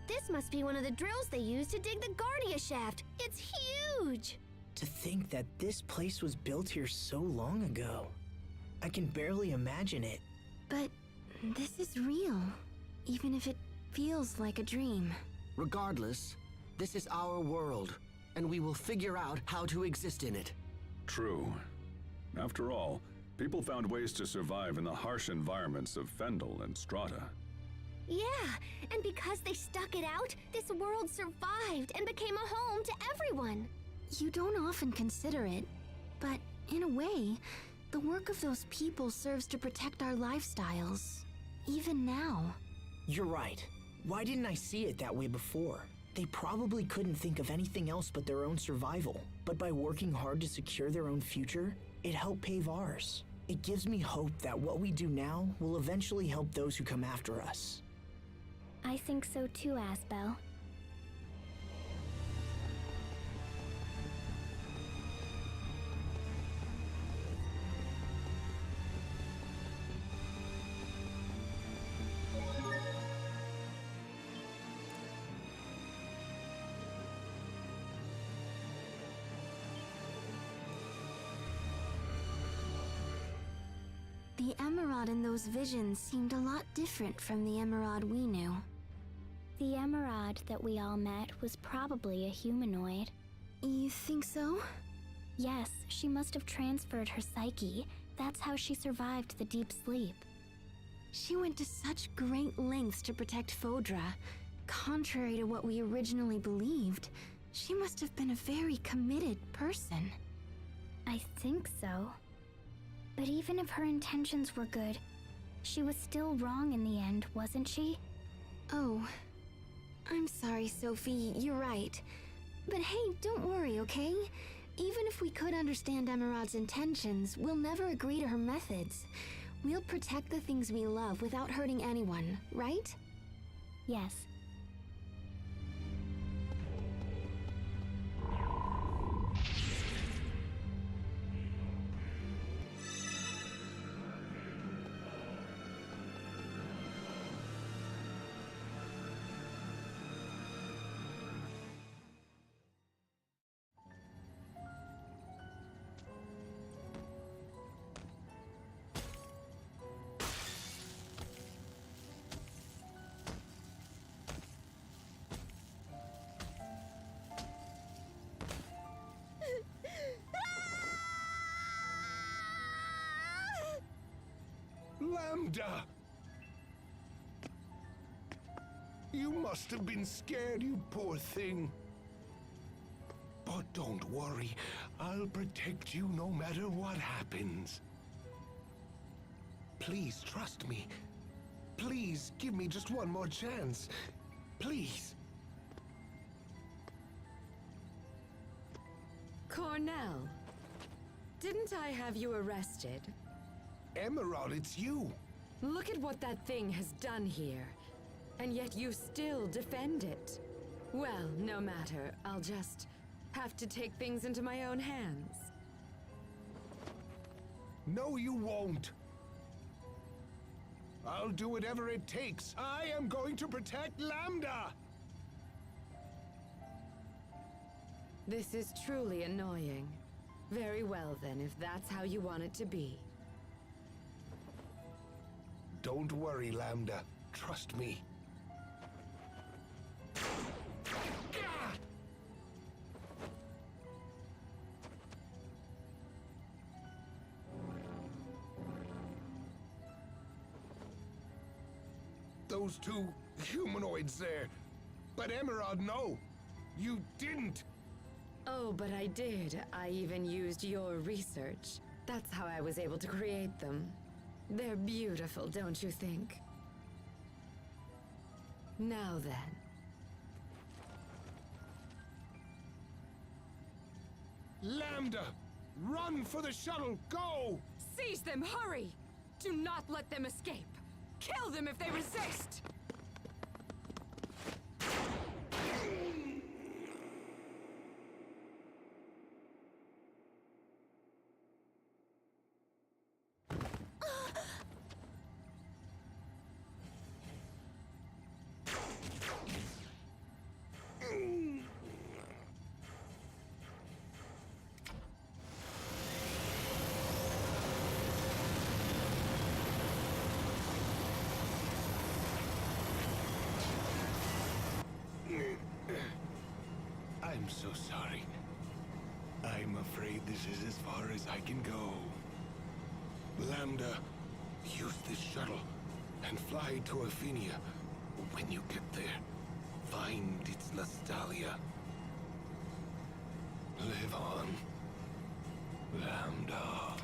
This must be one of the drills they use to dig the Guardia shaft. It's huge! To think that this place was built here so long ago. I can barely imagine it. But this is real, even if it feels like a dream. Regardless, this is our world, and we will figure out how to exist in it. True. After all, people found ways to survive in the harsh environments of Fendel and Strata. Yeah, and because they stuck it out, this world survived and became a home to everyone. You don't often consider it, but in a way, the work of those people serves to protect our lifestyles, even now. You're right. Why didn't I see it that way before? They probably couldn't think of anything else but their own survival. But by working hard to secure their own future, it helped pave ours. It gives me hope that what we do now will eventually help those who come after us. I think so too, Asbel. The Emerald in those visions seemed a lot different from the Emerald we knew. The Emerald that we all met was probably a humanoid. You think so? Yes, she must have transferred her psyche. That's how she survived the deep sleep. She went to such great lengths to protect Fodra. Contrary to what we originally believed, she must have been a very committed person. I think so. But even if her intentions were good, she was still wrong in the end, wasn't she? Oh, I'm sorry, Sophie, you're right. But hey, don't worry, okay? Even if we could understand Emerald's intentions, we'll never agree to her methods. We'll protect the things we love without hurting anyone, right? Yes. Lambda! You must have been scared, you poor thing. But don't worry, I'll protect you no matter what happens. Please trust me. Please give me just one more chance. Please. Cornell, didn't I have you arrested? Emerald, it's you. Look at what that thing has done here. And yet you still defend it. Well, no matter. I'll just have to take things into my own hands. No, you won't. I'll do whatever it takes. I am going to protect Lambda! This is truly annoying. Very well then, if that's how you want it to be. Don't worry, Lambda. Trust me. Those two humanoids there. But Emerald, no. You didn't. Oh, but I did. I even used your research. That's how I was able to create them. They're beautiful, don't you think? Now then. Lambda! Run for the shuttle! Go! Seize them, hurry! Do not let them escape! Kill them if they resist! I'm so sorry. I'm afraid this is as far as I can go. Lambda, use this shuttle and fly to Athenia. When you get there, find its Lastalia. Live on, Lambda.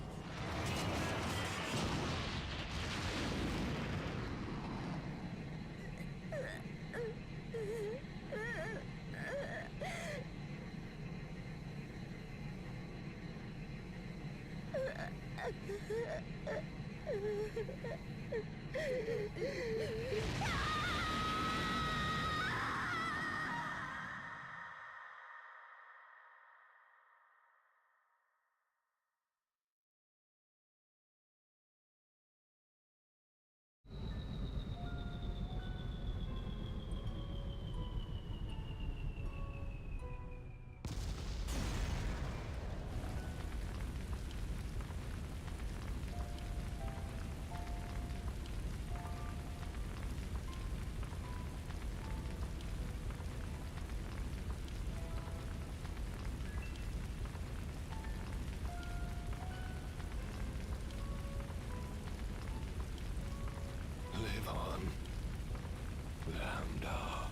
Live on, Lambda.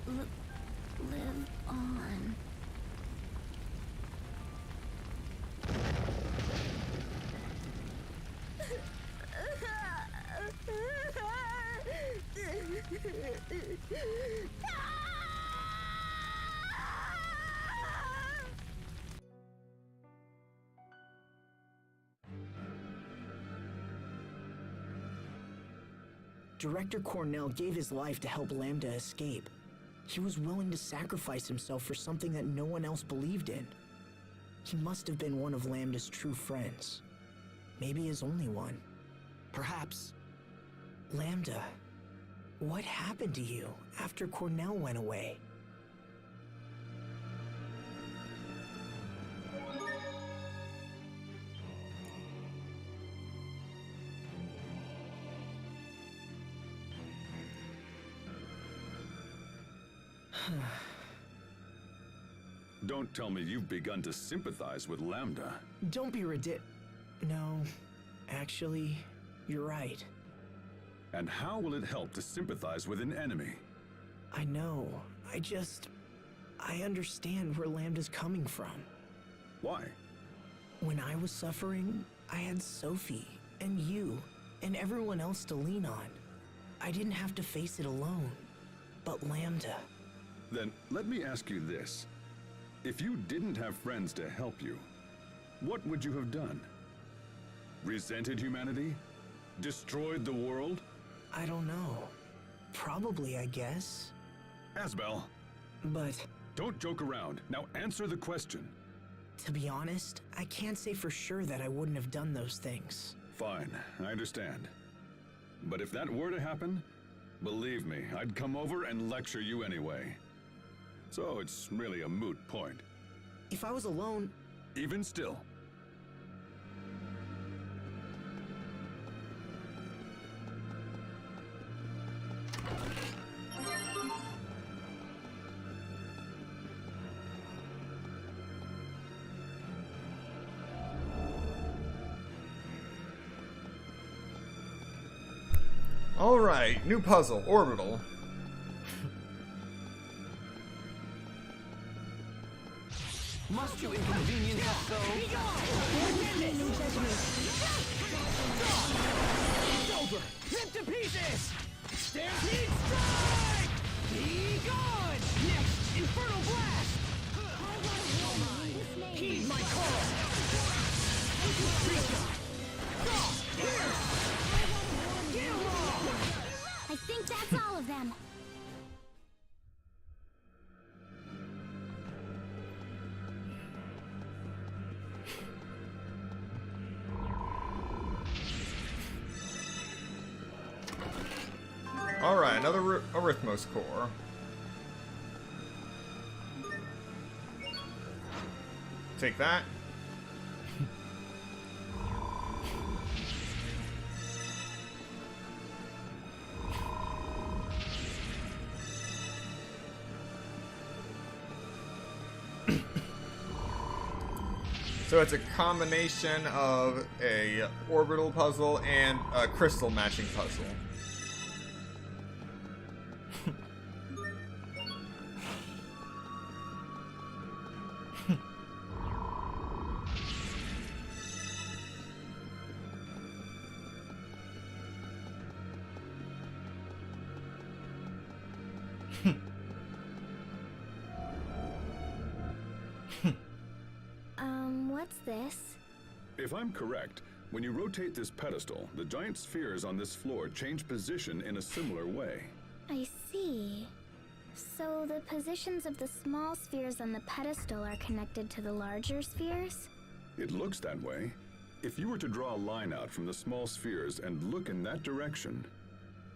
Live on. Director Cornell gave his life to help Lambda escape. He was willing to sacrifice himself for something that no one else believed in. He must have been one of Lambda's true friends. Maybe his only one. Perhaps. Lambda, what happened to you after Cornell went away? Don't tell me you've begun to sympathize with Lambda. Don't be No, actually, you're right. And how will it help to sympathize with an enemy? I know. I understand where Lambda's coming from. Why? When I was suffering, I had Sophie and you and everyone else to lean on. I didn't have to face it alone. But Lambda. Then let me ask you this. If you didn't have friends to help you, what would you have done? Resented humanity? Destroyed the world? I don't know. Probably, I guess. Asbel. But... Don't joke around. Now answer the question. To be honest, I can't say for sure that I wouldn't have done those things. Fine, I understand. But if that were to happen, believe me, I'd come over and lecture you anyway. So it's really a moot point. If I was alone... Even still. Alright, new puzzle, orbital. Must you inconvenience us so? It's over! Rip to pieces! Stampede strike! Be gone! Next, Infernal Blast! Heed my call! I think that's all of them. Alright, another Arithmos core. Take that. So it's a combination of a orbital puzzle and a crystal matching puzzle. What's this? If I'm correct, when you rotate this pedestal, the giant spheres on this floor change position in a similar way. I see. So the positions of the small spheres on the pedestal are connected to the larger spheres? It looks that way. If you were to draw a line out from the small spheres and look in that direction...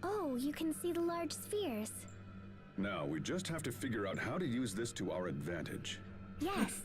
Oh, you can see the large spheres. Now, we just have to figure out how to use this to our advantage. Yes.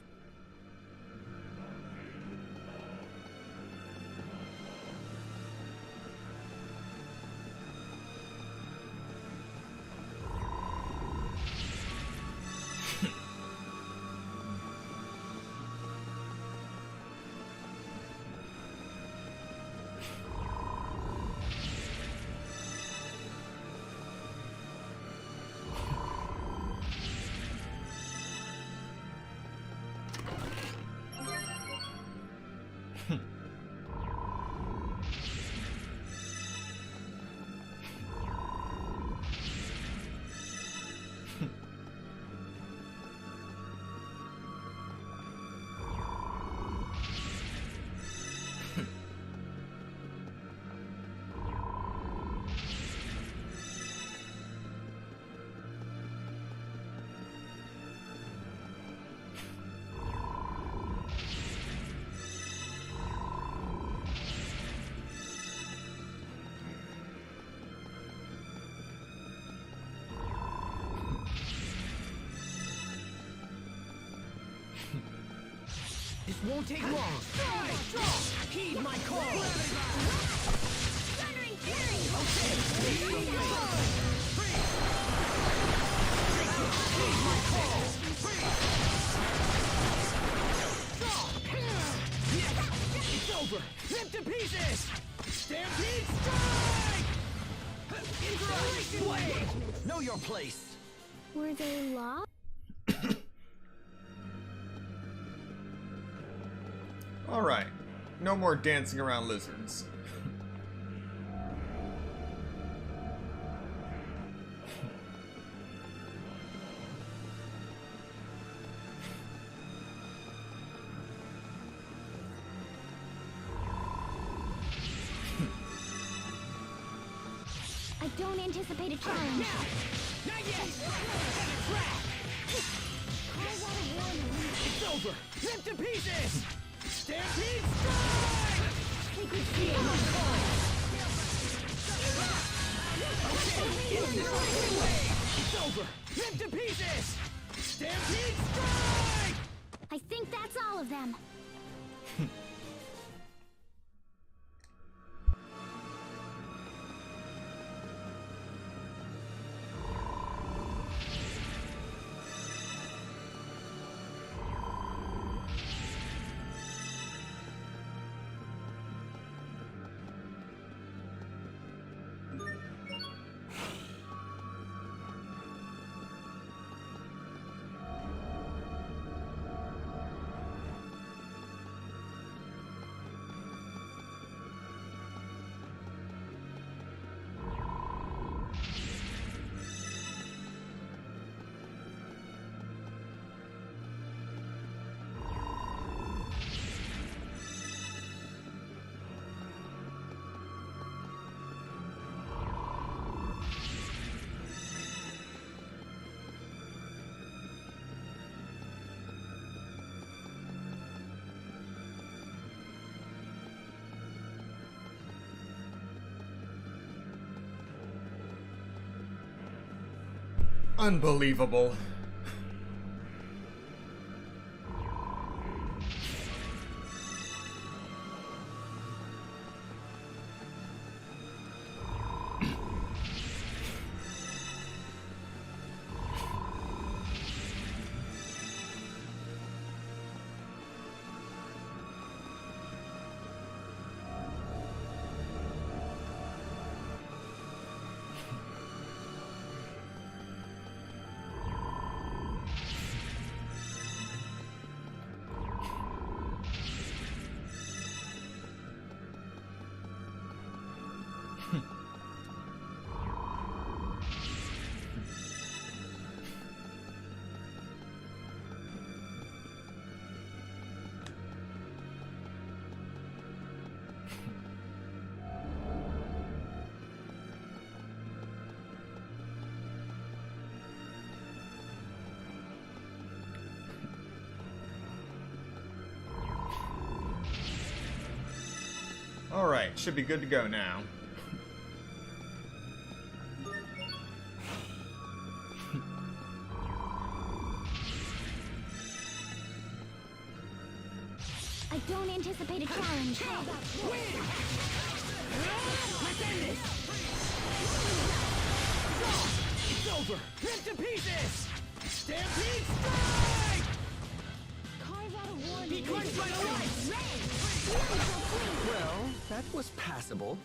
This won't take long. Heed my call. Thundering Fury! Okay. Heed my call. It's over. Rip to pieces. Stampede strike. Inspiration wave. Know your place. Were they lost? Alright, no more dancing around lizards. I don't anticipate a challenge. Not yet. It's over. Rip to pieces. Stampede strike! Sacred Seal! Okay, it's over! Rip to pieces! Stampede strike! I think that's all of them. Unbelievable. Alright, should be good to go now. I don't anticipate a challenge. Win! Let's end this! It's over! Rip to pieces! Stampede strike! Carve out a warning. Be crushed by the light! Well, that was passable.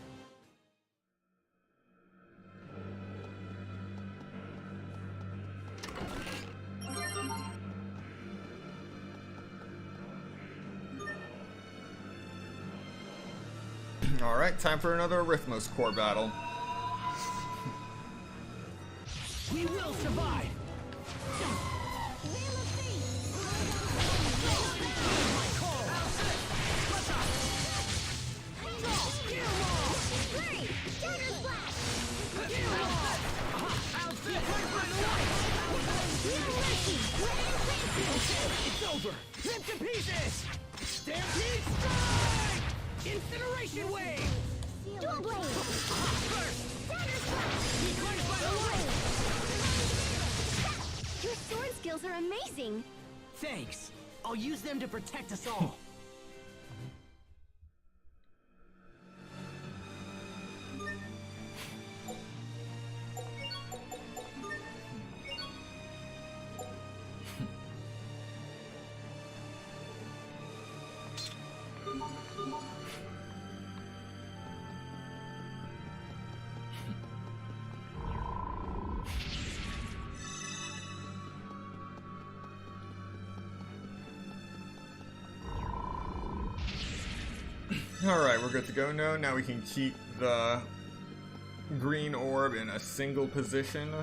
Alright, time for another Arithmos core battle. We will survive! It's over! Rip to pieces! Stampede strike! Incineration wave! Dual blade! First! Dagger slash! Be crushed by the light! Your sword skills are amazing. Thanks. I'll use them to protect us all. Alright, we're good to go now. Now we can keep the green orb in a single position.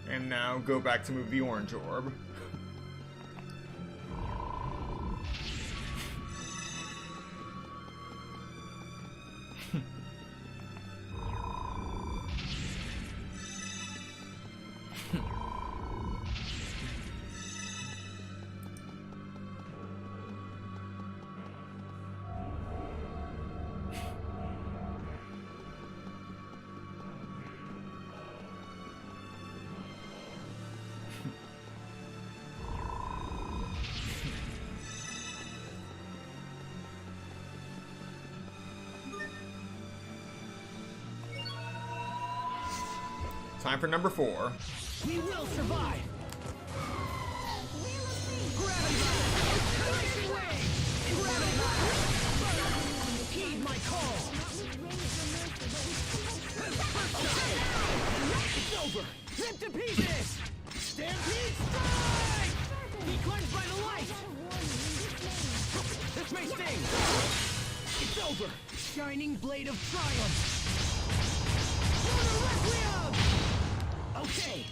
And now go back to move the orange orb. Time for number 4. We will survive! Heed my call! It's over! Rip to pieces! Stampede strike! Be cleansed by the light! This may sting! It's over! Shining blade of triumph! Lunar Requiem! Okay!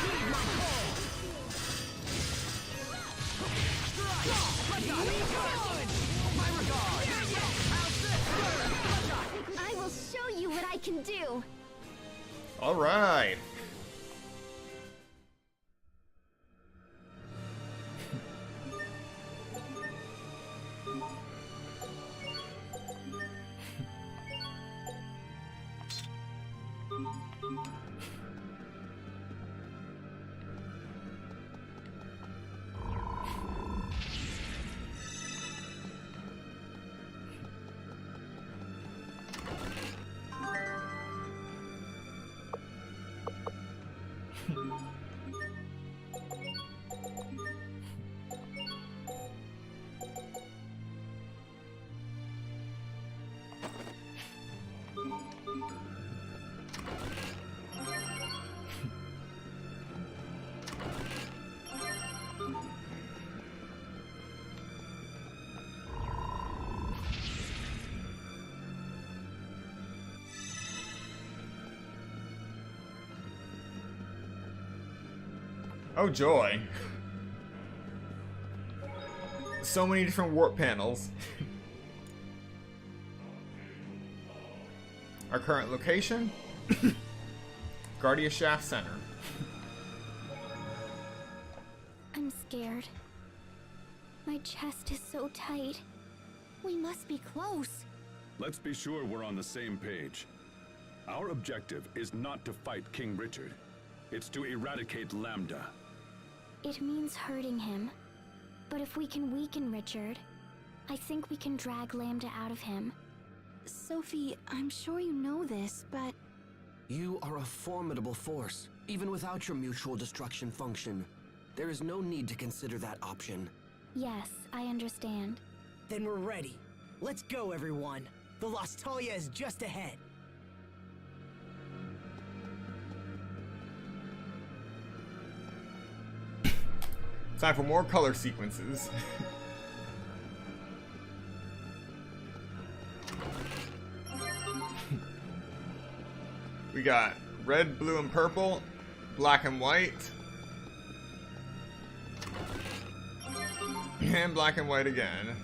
Heed my call! My regard! I will show you what I can do. Alright. Oh joy. So many different warp panels. Our current location? Guardia Shaft Center. I'm scared. My chest is so tight. We must be close. Let's be sure we're on the same page. Our objective is not to fight King Richard. It's to eradicate Lambda. It means hurting him. But if we can weaken Richard, I think we can drag Lambda out of him. Sophie, I'm sure you know this, but... You are a formidable force, even without your mutual destruction function. There is no need to consider that option. Yes, I understand. Then we're ready. Let's go, everyone. The Lostalia is just ahead. Time for more color sequences. We got red, blue, and purple, black and white, and black and white again.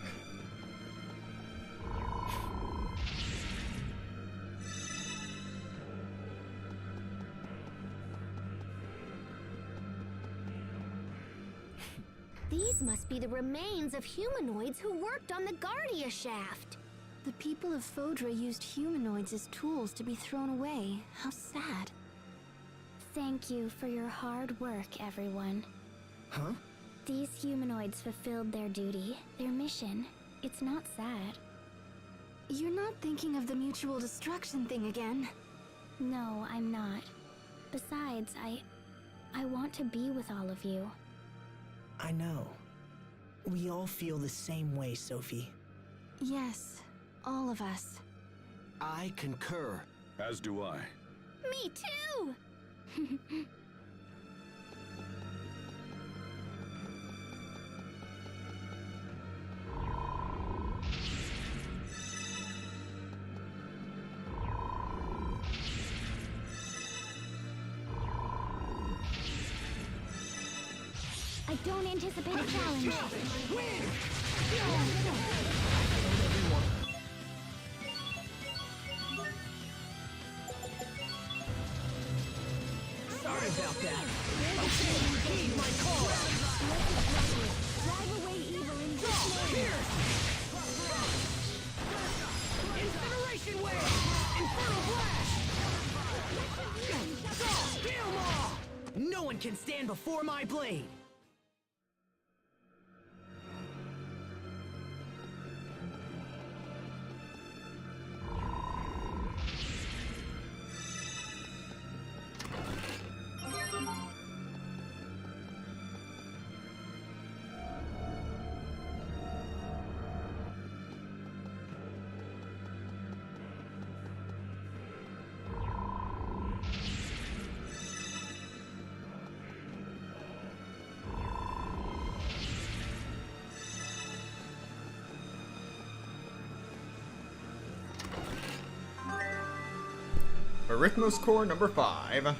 These must be the remains of humanoids who worked on the Guardia shaft. The people of Fodra used humanoids as tools to be thrown away. How sad. Thank you for your hard work, everyone. Huh? These humanoids fulfilled their duty, their mission. It's not sad. You're not thinking of the mutual destruction thing again? No, I'm not. Besides, I want to be with all of you. I know. We all feel the same way, Sophie. Yes, all of us. I concur. As do I. Me too! I don't anticipate a challenge. Sorry about that. Okay, you heed my call. Drive away evil in Go! Here! Incineration wave! Infernal blast! Go! Scale maw! No one can stand before my blade! Arithmos core number 5.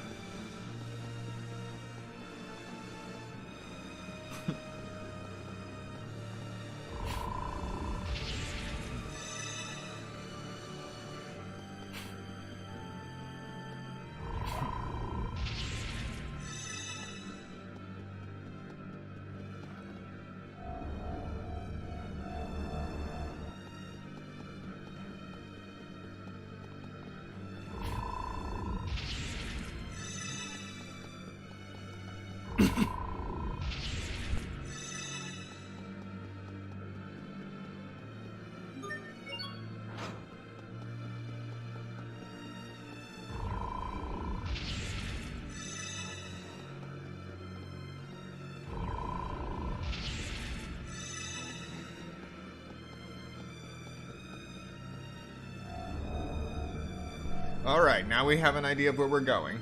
Alright, now we have an idea of where we're going.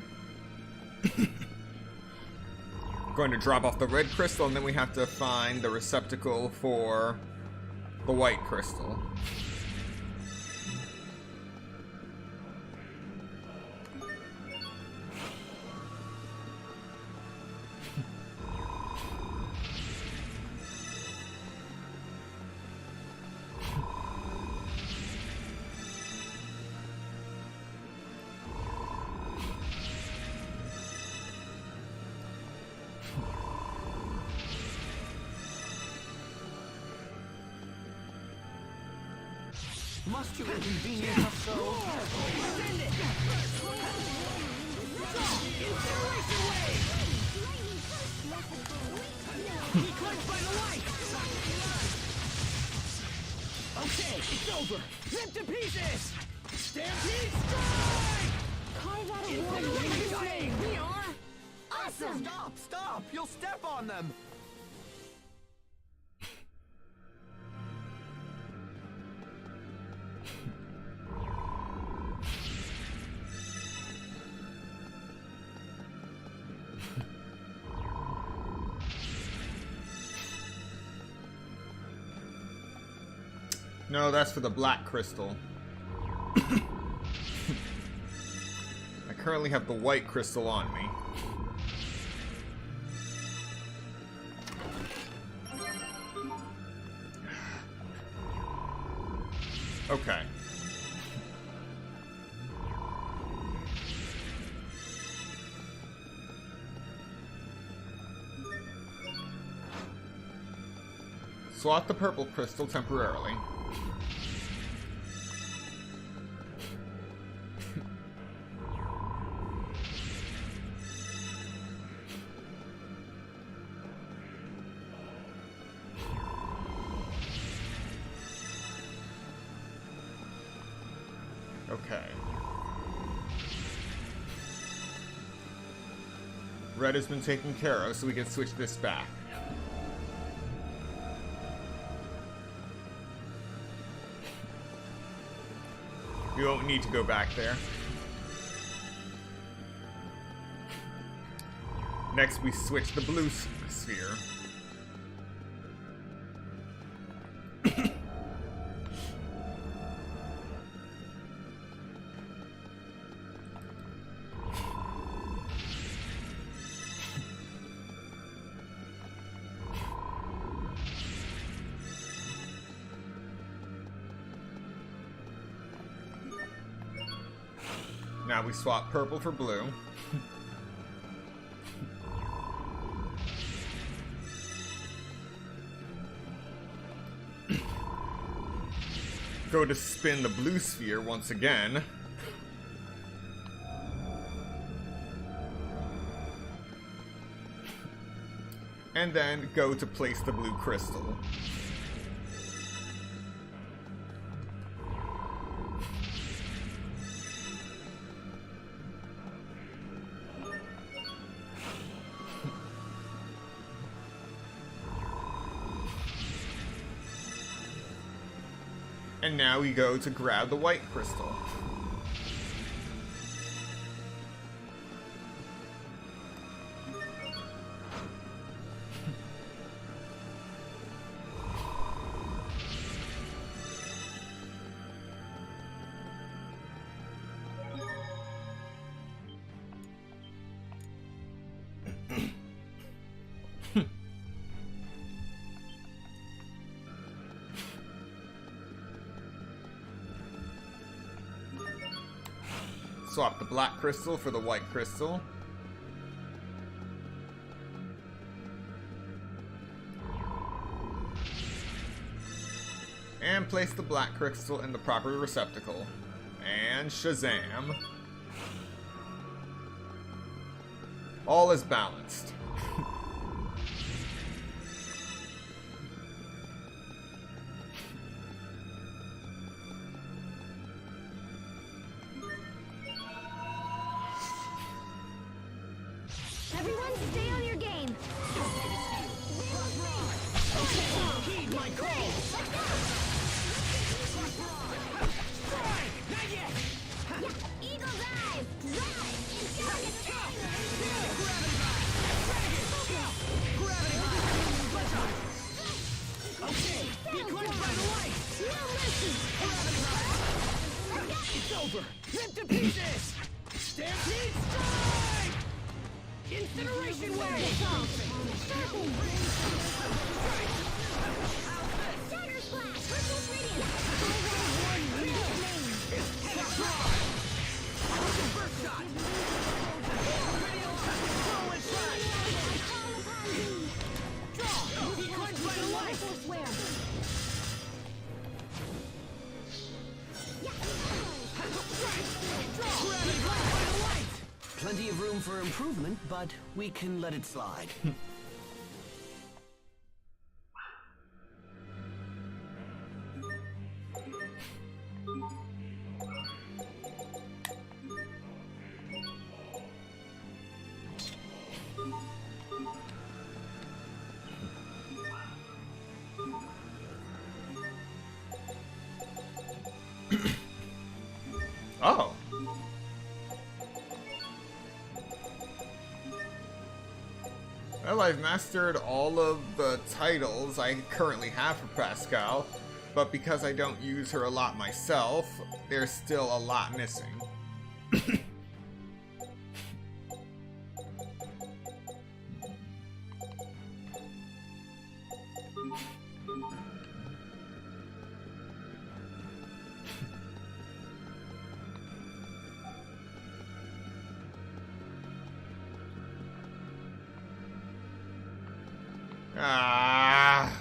Going to drop off the red crystal, and then we have to find the receptacle for the white crystal. Must you inconvenience us so? Send it! Incineration wave! Be crushed by the light! Okay, it's over! Rip to pieces! Stampede strike! Carve out a warrior. We are awesome! Stop! Stop! You'll step on them! No, that's for the black crystal. I currently have the white crystal on me. Okay. Swap the purple crystal temporarily. Okay. Red has been taken care of, so we can switch this back. We won't need to go back there. Next, we switch the blue sphere. Now we swap purple for blue. Go to spin the blue sphere once again. And then go to place the blue crystal. And now we go to grab the white crystal. Swap the black crystal for the white crystal. And place the black crystal in the proper receptacle. And Shazam. All is balanced. Everyone stay on your game. Heed my call! Not yet! Eagle dive! Drive! Okay, be quenched by the light! No mercy! It's over! Rip to pieces! Stampede strike! Incineration wave! Dagger splash! Crystal radiant! First shot! Throw and slash! room for improvement, but we can let it slide. Oh. Well, I've mastered all of the titles I currently have for Pascal, but because I don't use her a lot myself, there's still a lot missing. Ah.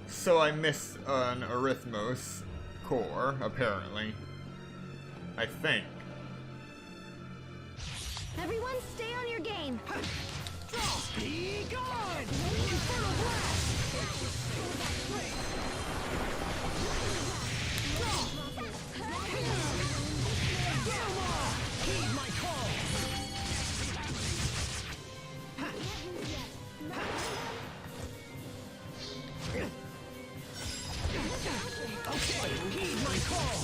So I missed an Arithmos core, apparently. I think. Everyone stay on your game. Be gone! Infernal blast! Heed my call! Okay, heed my call!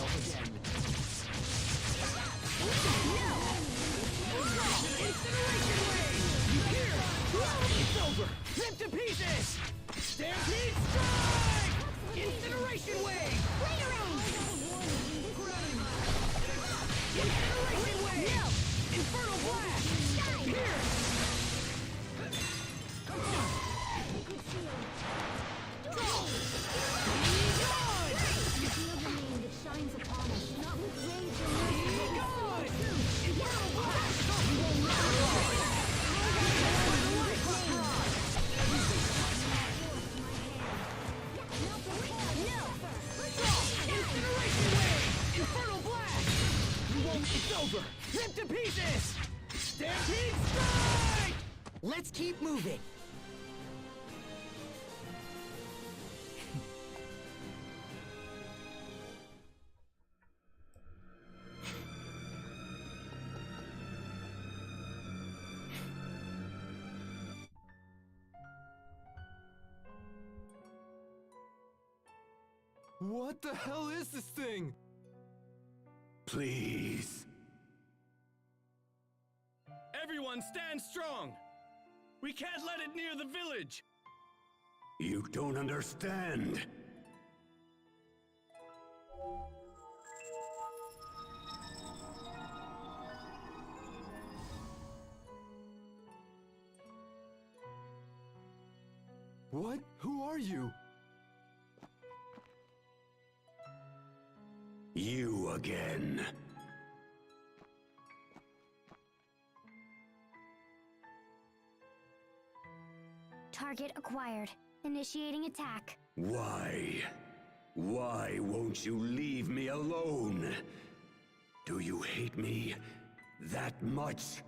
Incineration wave! Here! It's over! Rip to pieces! Stampede strike! Incineration wave! Incineration wave! Infernal blast! Here! It's over! Rip to pieces! Stampede strike! Let's keep moving. What the hell is this thing? Please. Everyone stand strong! We can't let it near the village! You don't understand. What? Who are you? You again. Target acquired. Initiating attack. Why? Why won't you leave me alone? Do you hate me that much?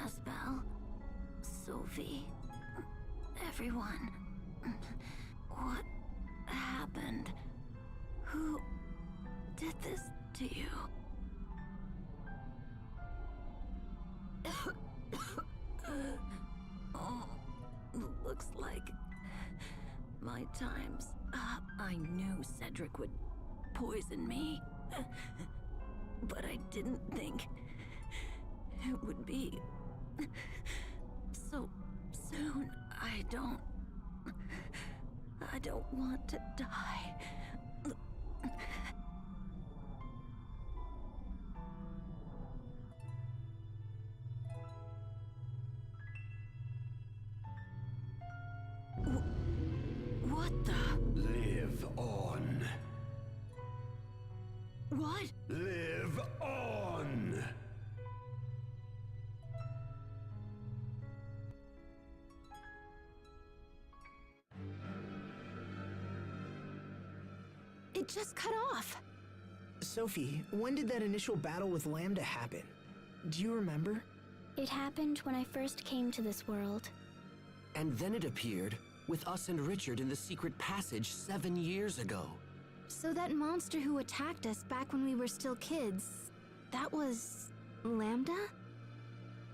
Asbel, Sophie, everyone. What happened? Who did this to you? Oh, looks like my time's up. I knew Cedric would poison me, but I didn't think it would be so soon. I don't want to die. What the? Live on. What? Live on! It just cut off. Sophie, when did that initial battle with Lambda happen? Do you remember? It happened when I first came to this world. And then it appeared with us and Richard in the secret passage 7 years ago. So that monster who attacked us back when we were still kids, that was Lambda?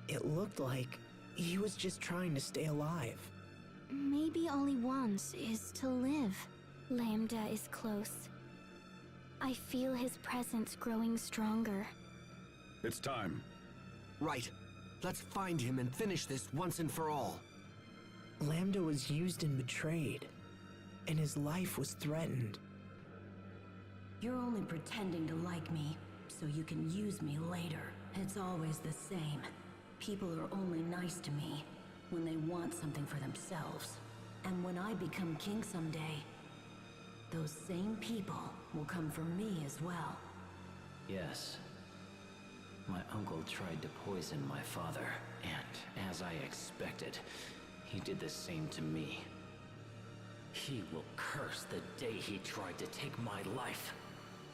It looked like he was just trying to stay alive. Maybe all he wants is to live. Lambda is close. I feel his presence growing stronger. It's time. Right. Let's find him and finish this once and for all. Lambda was used and betrayed, and his life was threatened. You're only pretending to like me, so you can use me later. It's always the same. People are only nice to me when they want something for themselves. And when I become king someday, those same people will come for me as well. Yes. My uncle tried to poison my father, and as I expected, he did the same to me. He will curse the day he tried to take my life.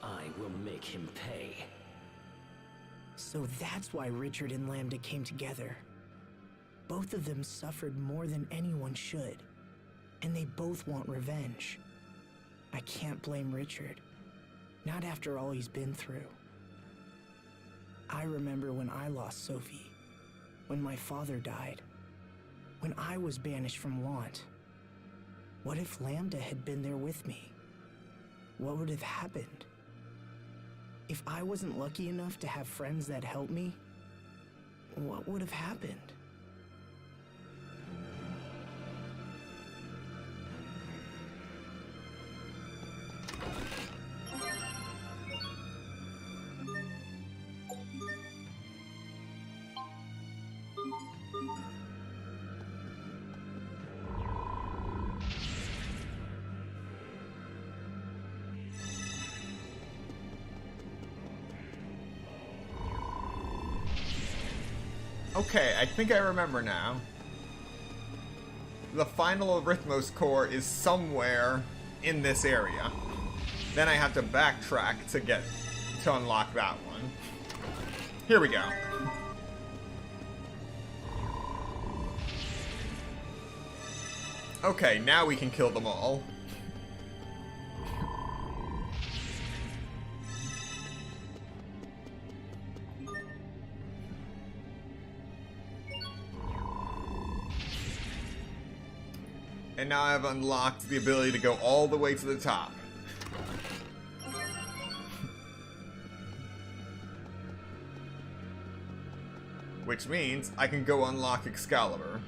I will make him pay. So that's why Richard and Lambda came together. Both of them suffered more than anyone should, and they both want revenge. I can't blame Richard, not after all he's been through. I remember when I lost Sophie, when my father died, when I was banished from Lant. What if Lambda had been there with me? What would have happened? If I wasn't lucky enough to have friends that helped me, what would have happened? Okay, I think I remember now. The final Arithmos core is somewhere in this area. Then I have to backtrack to unlock that one. Here we go. Okay, now we can kill them all. And now I've unlocked the ability to go all the way to the top. Which means I can go unlock Excalibur.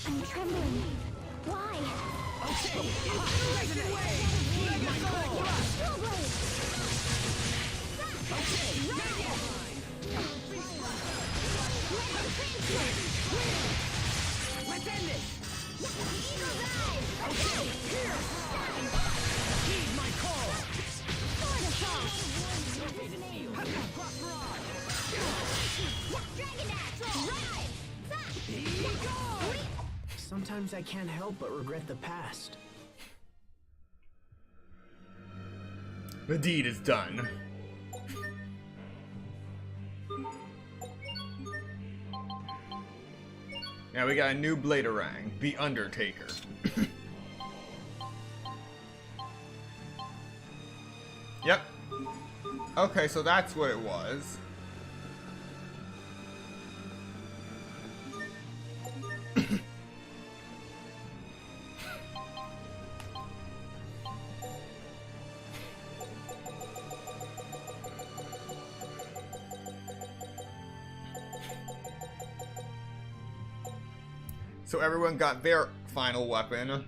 I'm trembling. Why? Okay, let's end this! Okay, here! Heed my call! Sometimes I can't help but regret the past. The deed is done. Now we got a new Bladerang, the Undertaker. Yep. Okay, so that's what it was. So everyone got their final weapon,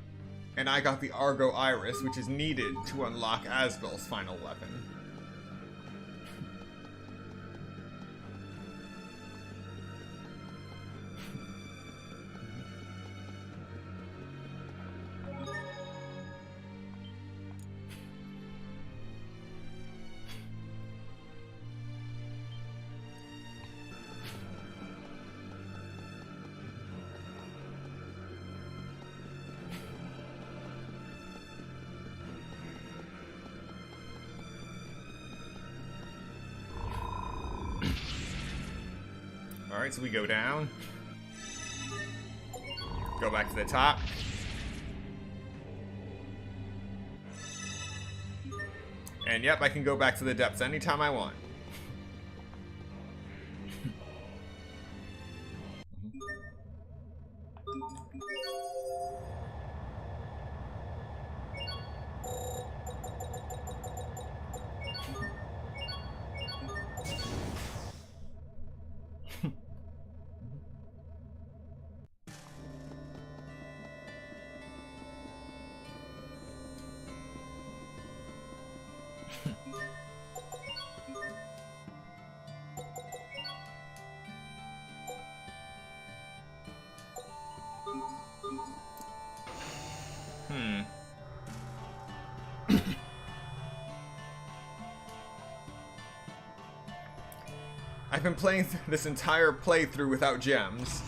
and I got the Argo Iris, which is needed to unlock Asbel's final weapon. Alright, so we go down. Go back to the top. And yep, I can go back to the depths anytime I want. I've been playing this entire playthrough without gems.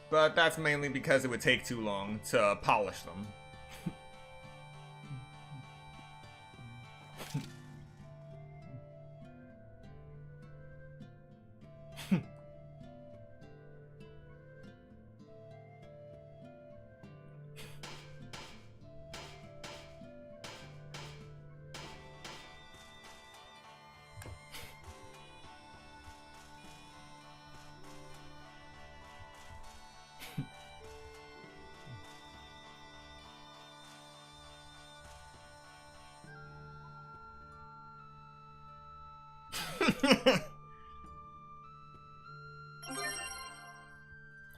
But that's mainly because it would take too long to polish them.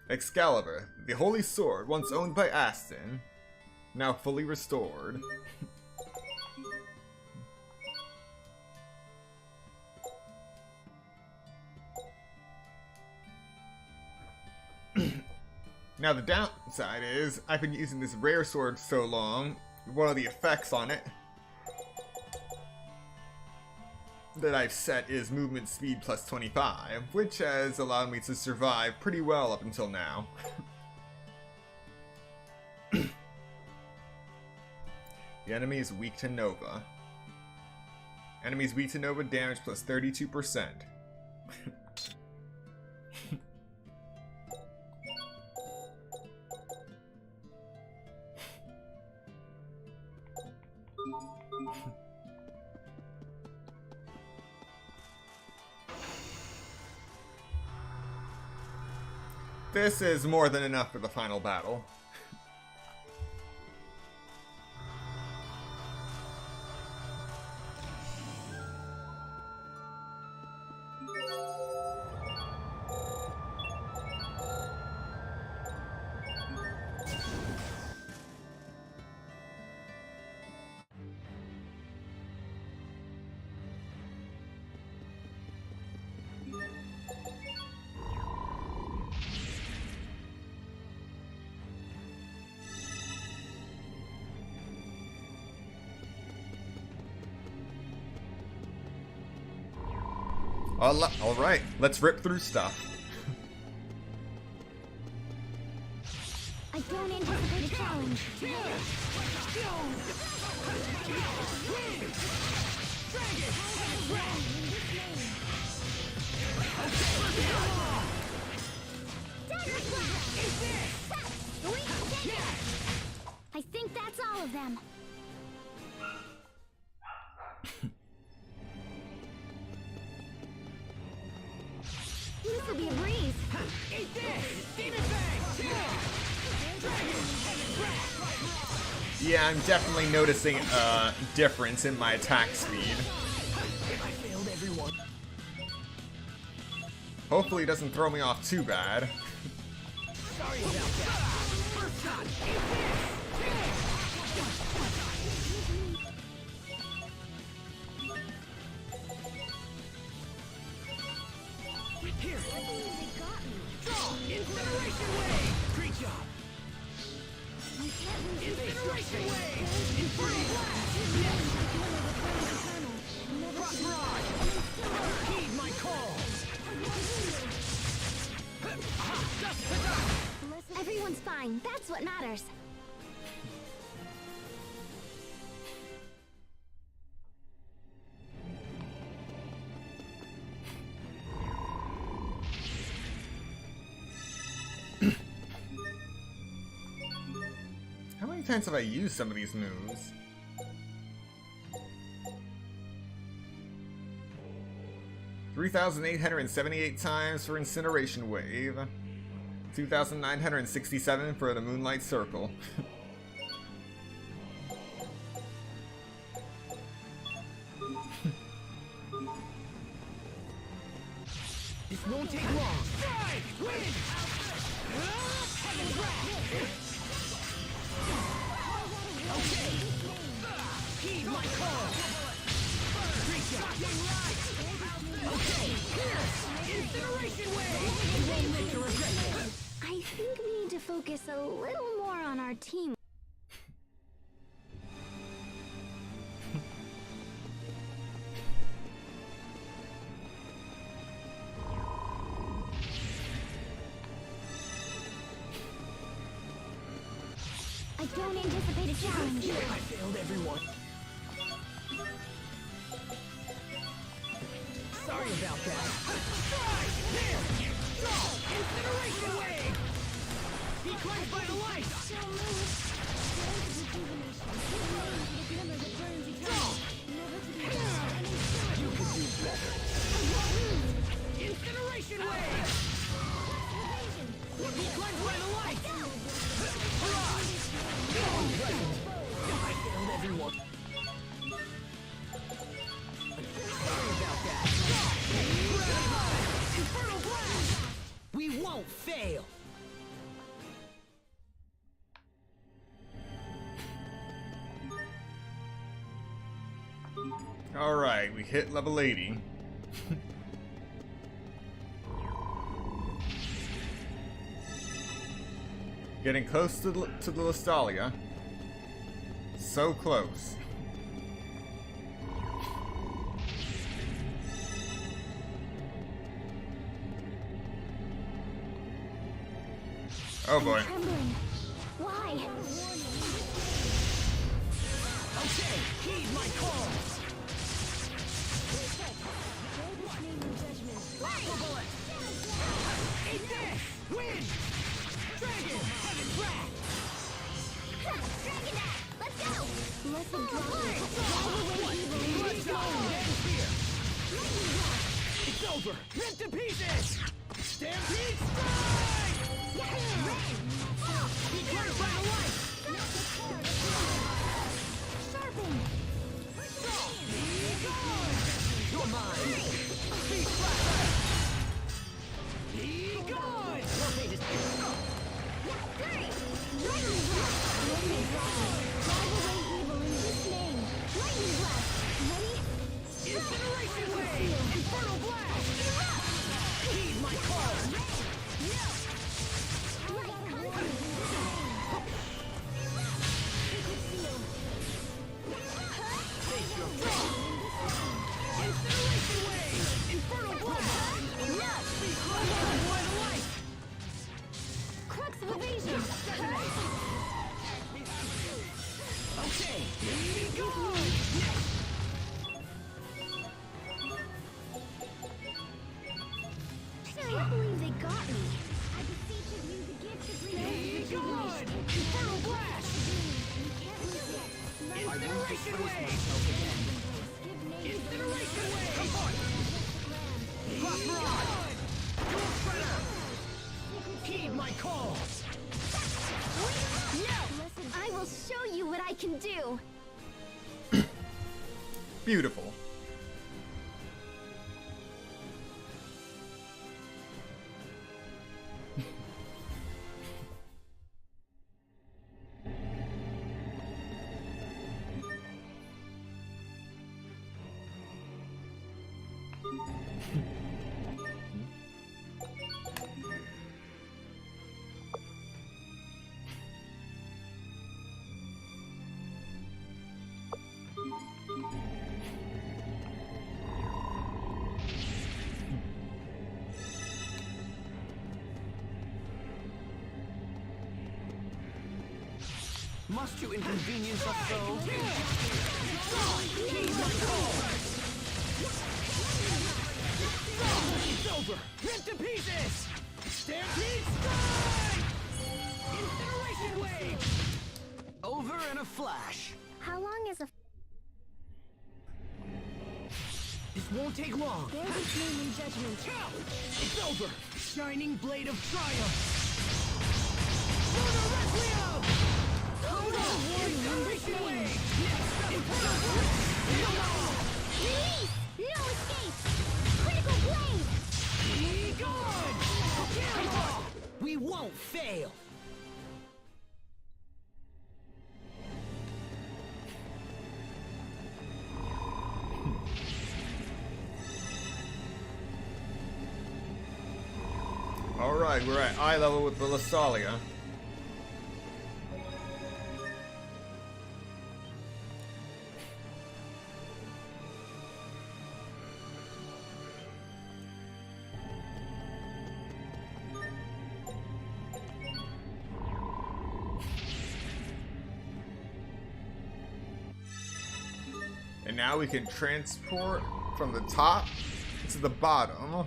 Excalibur, the holy sword once owned by Aston, now fully restored. Now the downside is, I've been using this rare sword so long, one of the effects on it that I've set is movement speed plus 25, which has allowed me to survive pretty well up until now. The enemy is weak to Nova. Enemies weak to Nova damage plus 32%. This is more than enough for the final battle. Alright, let's rip through stuff. I don't anticipate a challenge. I think that's all of them. This'll be a breeze. Eat this! Demon Fang! Yeah, I'm definitely noticing a difference in my attack speed. I failed everyone. Hopefully it doesn't throw me off too bad. Sorry about that. First shot! Here! Draw! Incineration Wave! Great job! Incineration Wave! Infernal Blast! Cross Rod! Heed my calls! Dust to dust! Everyone's fine. That's what matters. How many times have I used some of these moves? $3,878 times for Incineration Wave. 2,967 for the Moonlight Circle. This won't take long. Strike! Win! Heaven Grab! Okay! Heed my call! Great job! Okay! Here! Incineration Wave! You won't live to regret this! I think we need to focus a little more on our team. I don't anticipate a challenge. I failed everyone. Sorry about that. Strike! Here! Draw! Incineration Wave! Be cleansed by the light! Draw! You can do better. Incineration Wave! Be cleansed by the light! Barrage! I failed everyone. Sorry about that. Infernal Blast! We won't fail! Alright, we hit level 80. Getting close to the Listalia. So close. Oh boy. I'm trembling. Why? Okay, heed my calls. Bullet. Eat this! Win! Dragon! Heaven Grab! Dragon Dash! Let's go! Listen, It's over! Rip to pieces! Stampede Strike! Be cleared by the light! Sharpen! You're mine! Be flat! Be gone! Your fate is Incineration Wave! Infernal Blast! Heed my call! Face your fate! Incineration Wave! Infernal Blast! Be close by the light! Crux of evasion! Okay, be gone! I can't believe they got me. Beautiful. Must you inconvenience us so? It's over! Ripped to pieces! Stampede strike! Incineration wave! Over in a flash. How long is a... This won't take long. There's its name in judgment. It's over! Shining blade of triumph! Lunar Requiem! Release! No escape! Critical blade! Be gone! We won't fail! Alright, we're at eye level with the Lastalia. And now we can transport from the top to the bottom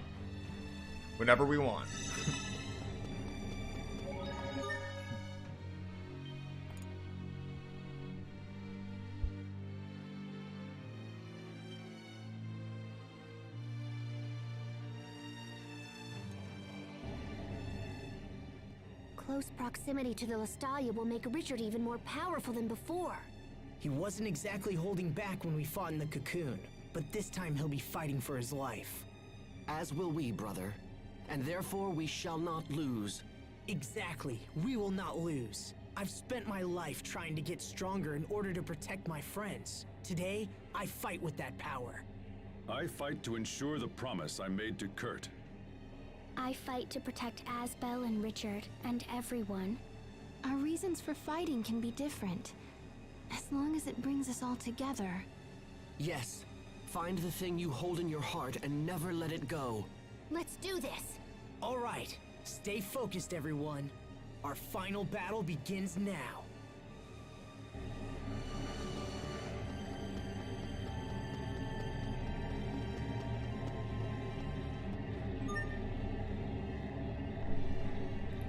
whenever we want. Close proximity to the Lastalia will make Richard even more powerful than before. He wasn't exactly holding back when we fought in the cocoon, but this time he'll be fighting for his life. As will we, brother. And therefore we shall not lose. Exactly. We will not lose. I've spent my life trying to get stronger in order to protect my friends. Today, I fight with that power. I fight to ensure the promise I made to Kurt. I fight to protect Asbel and Richard and everyone. Our reasons for fighting can be different, as long as it brings us all together. Yes. Find the thing you hold in your heart and never let it go. Let's do this! All right. Stay focused, everyone. Our final battle begins now.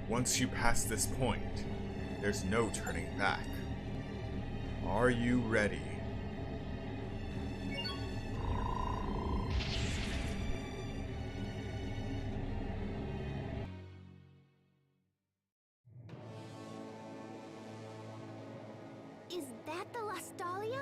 Once you pass this point, there's no turning back. Are you ready? Is that the Lastalia?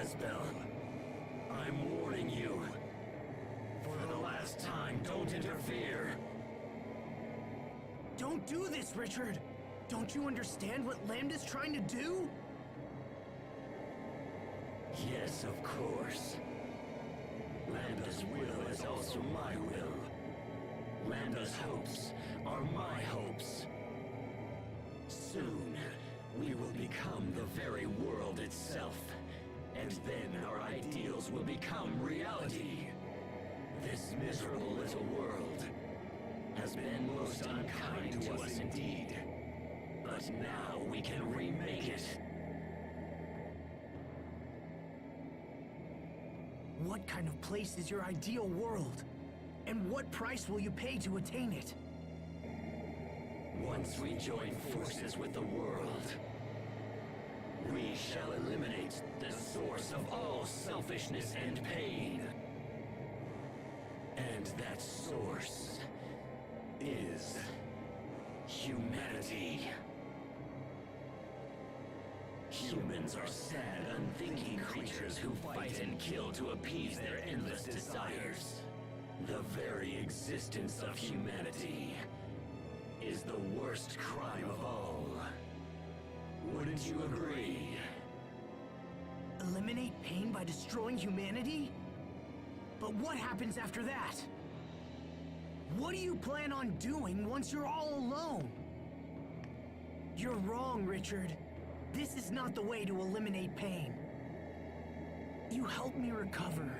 Asbel, I'm warning you. For the last time, don't interfere. Don't do this, Richard! Don't you understand what Lambda's trying to do? Yes, of course. Lambda's will is also my will. Lambda's hopes are my hopes. Soon, we will become the very world itself. And then our ideals will become reality. This miserable little world has been most unkind to us indeed. But now we can remake it. What kind of place is your ideal world? And what price will you pay to attain it? Once we join forces with the world, we shall eliminate the source of all selfishness and pain. And that source is humanity. Humans are sad, unthinking creatures who fight and kill to appease their endless desires. The very existence of humanity is the worst crime of all. Wouldn't you agree? Eliminate pain by destroying humanity? But what happens after that? What do you plan on doing once you're all alone? You're wrong, Richard. This is not the way to eliminate pain. You helped me recover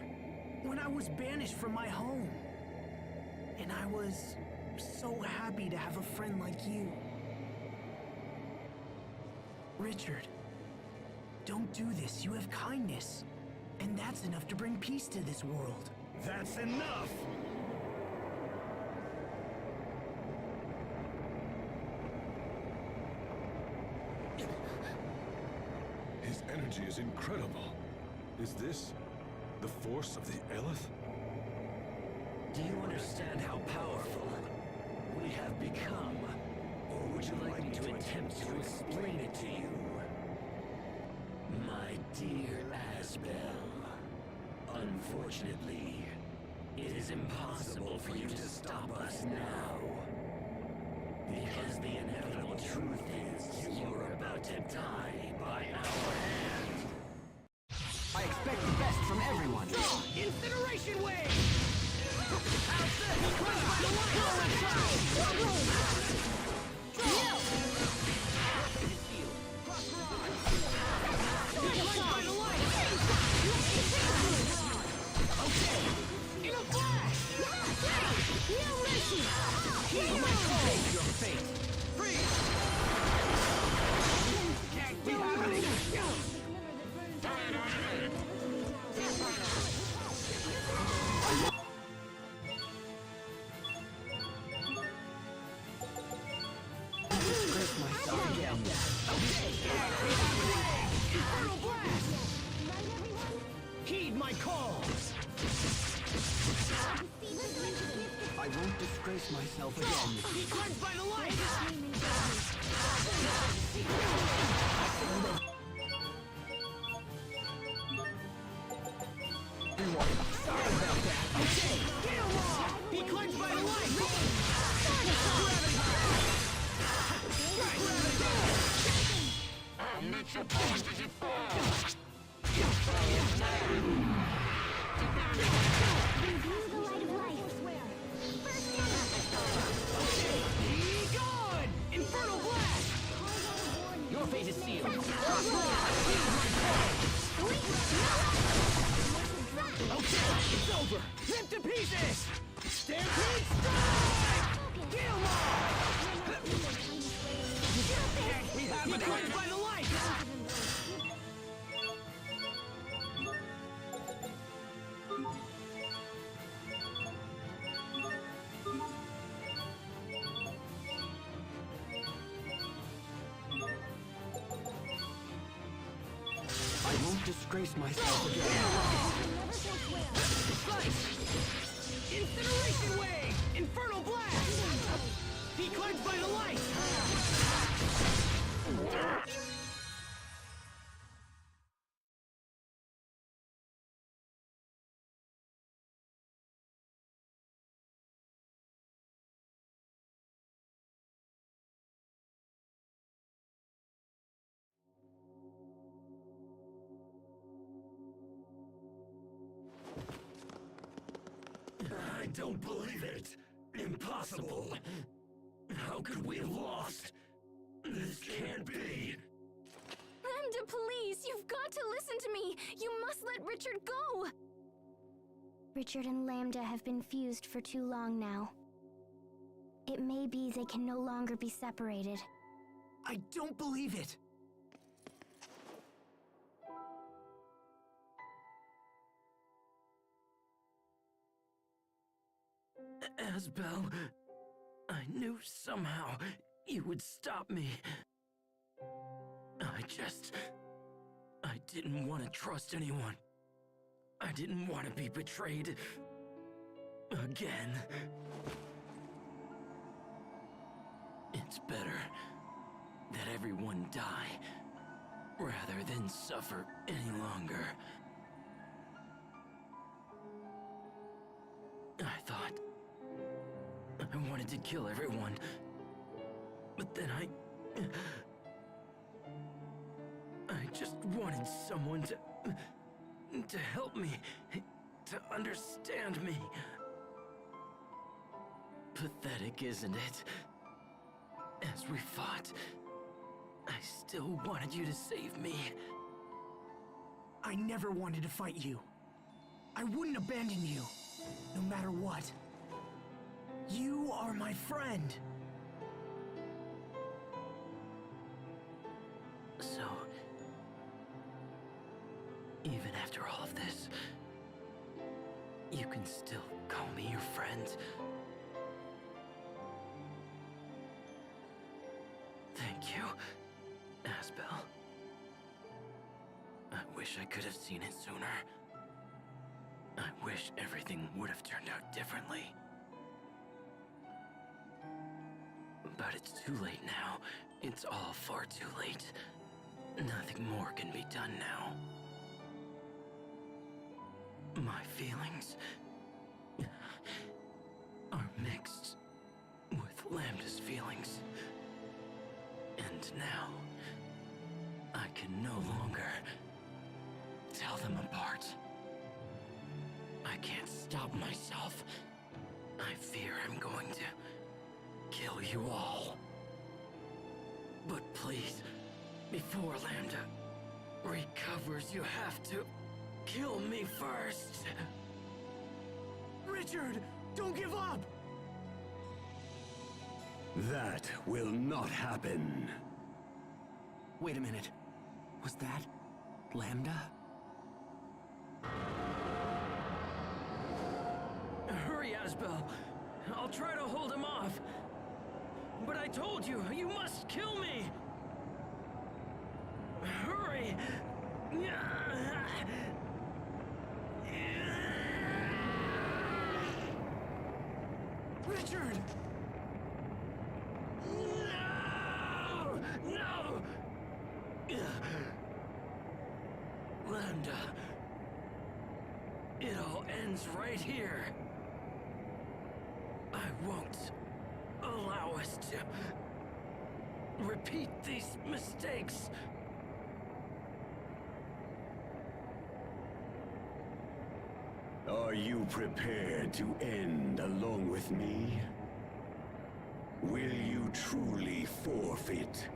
when I was banished from my home. And I was so happy to have a friend like you. Richard, don't do this. You have kindness. And that's enough to bring peace to this world. That's enough! His energy is incredible. Is this the force of the Eleth? Do you understand how powerful we have become? Or would you like me to attempt to explain it to you? My dear Asbel, unfortunately, it is impossible for you to stop us now. Because the inevitable truth is you are about to die by our hand. I expect the best from everyone. Incineration wave! Heed my call! I won't disgrace myself again. Be cleansed by the light! Sorry about that. Okay, get along! Be cleansed by the light! I'm not supposed to fall! Review the light of life. Be gone! Infernal blast! Your fate is sealed. Okay, it's over. Rip to pieces! Stampede strike! Gilmore! Be cleansed by the light! I won't disgrace myself again. Incineration wave! Infernal blast! Be cleansed by the light! I don't believe it. Impossible. How could we have lost? This can't be. Lambda, please! You've got to listen to me! You must let Richard go! Richard and Lambda have been fused for too long now. It may be they can no longer be separated. I don't believe it! Asbel, I knew somehow you would stop me. I didn't want to trust anyone. I didn't want to be betrayed again. It's better that everyone die rather than suffer any longer. I thought I wanted to kill everyone, but then I just wanted someone to help me, to understand me. Pathetic, isn't it? As we fought, I still wanted you to save me. I never wanted to fight you. I wouldn't abandon you, no matter what. You are my friend. So, even after all of this, you can still call me your friend? Thank you, Asbel. I wish I could have seen it sooner. I wish everything would have turned out differently. But it's too late now. It's all far too late. Nothing more can be done now. My feelings are mixed with Lambda's feelings. And now, I can no longer tell them apart. I can't stop myself. I fear I'm going to kill you all. But please, before Lambda recovers, you have to kill me first. Richard, don't give up! That will not happen. Wait a minute. Was that Lambda? Hurry, Asbel. I'll try to hold him off. But I told you, you must kill me! Hurry! Richard! No! No! Lambda. It all ends right here. I won't allow us to repeat these mistakes. Are you prepared to end along with me? Will you truly forfeit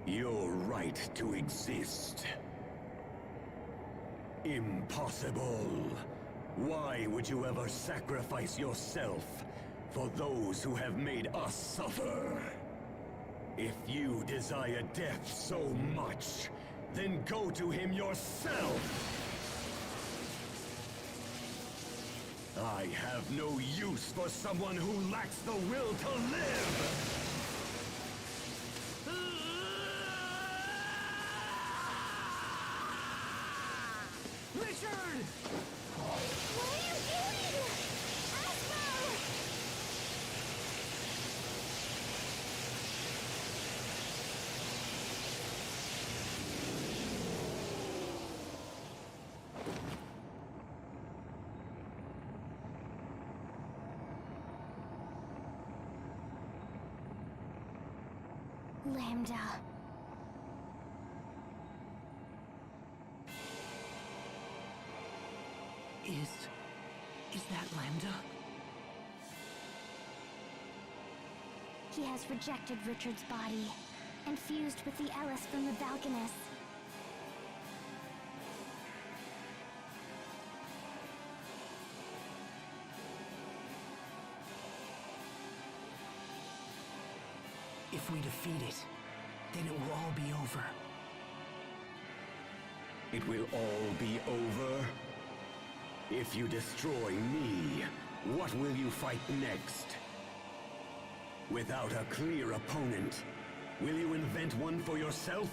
your right to exist? Impossible. Why would you ever sacrifice yourself for those who have made us suffer? If you desire death so much, then go to him yourself! I have no use for someone who lacks the will to live! Richard! What are you doing? Asbel! Lambda. Is that Lambda? He has rejected Richard's body and fused with the Ellis from the Balconus. If we defeat it, then it will all be over. It will all be over if you destroy me What will you fight next? Without a clear opponent, will you invent one for yourself?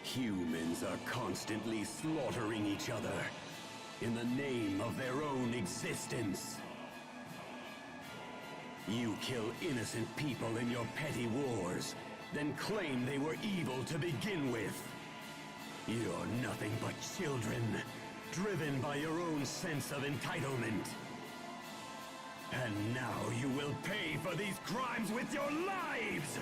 Humans are constantly slaughtering each other in the name of their own existence. You kill innocent people in your petty wars, then claim they were evil to begin with. You're nothing but children, driven by your own sense of entitlement. And now you will pay for these crimes with your lives!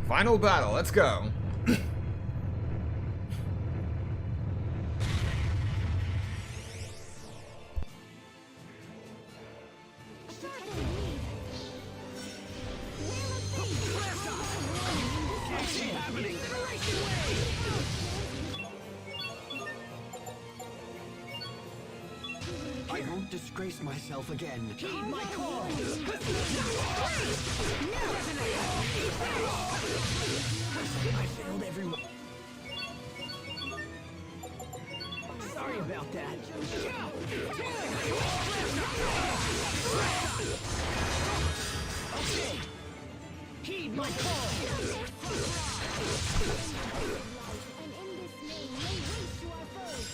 Final battle, let's go. I won't disgrace myself again. Heed my call! I failed everyone. Sorry about that. Okay. Heed my call! And in this name, lay waste to our foes.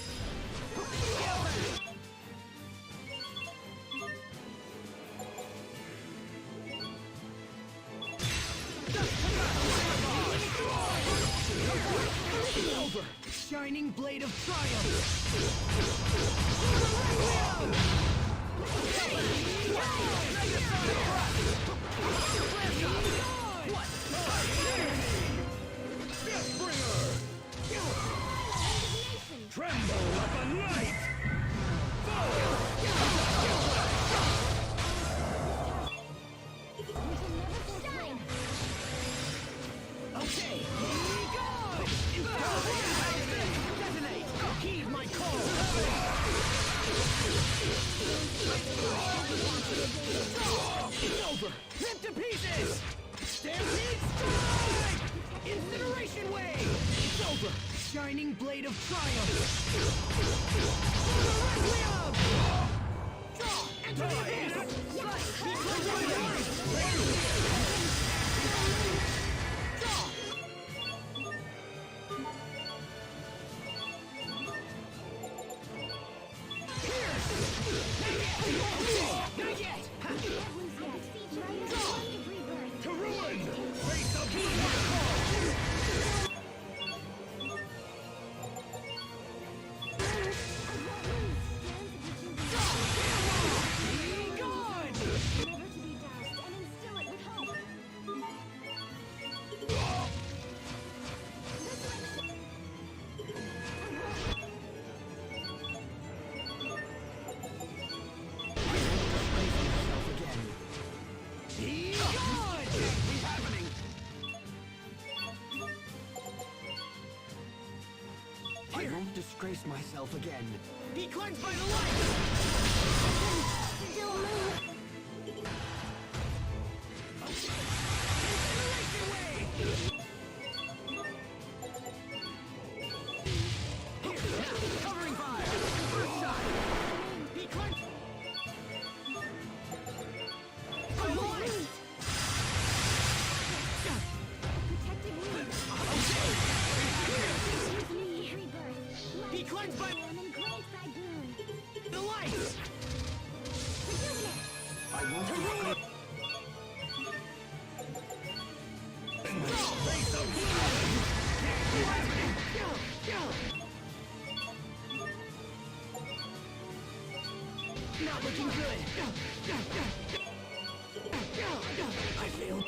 Over! Shining blade of triumph! Tremble like a knight! Okay! Detonate! Heed my call! It's over! Ripped to pieces! Stampede strike! Incineration wave! It's over! Shining blade of triumph! Requiem! Draw! Enter the abyss! Draw! Not yet! To ruin! Face of I won't disgrace myself again. Be cleansed by the light! Still move. Incineration wave! Here, now, covering fire! First shot! Be cleansed! By the light! Protective wound. Be cleansed by the light! I won't disgrace... Not looking good. I failed.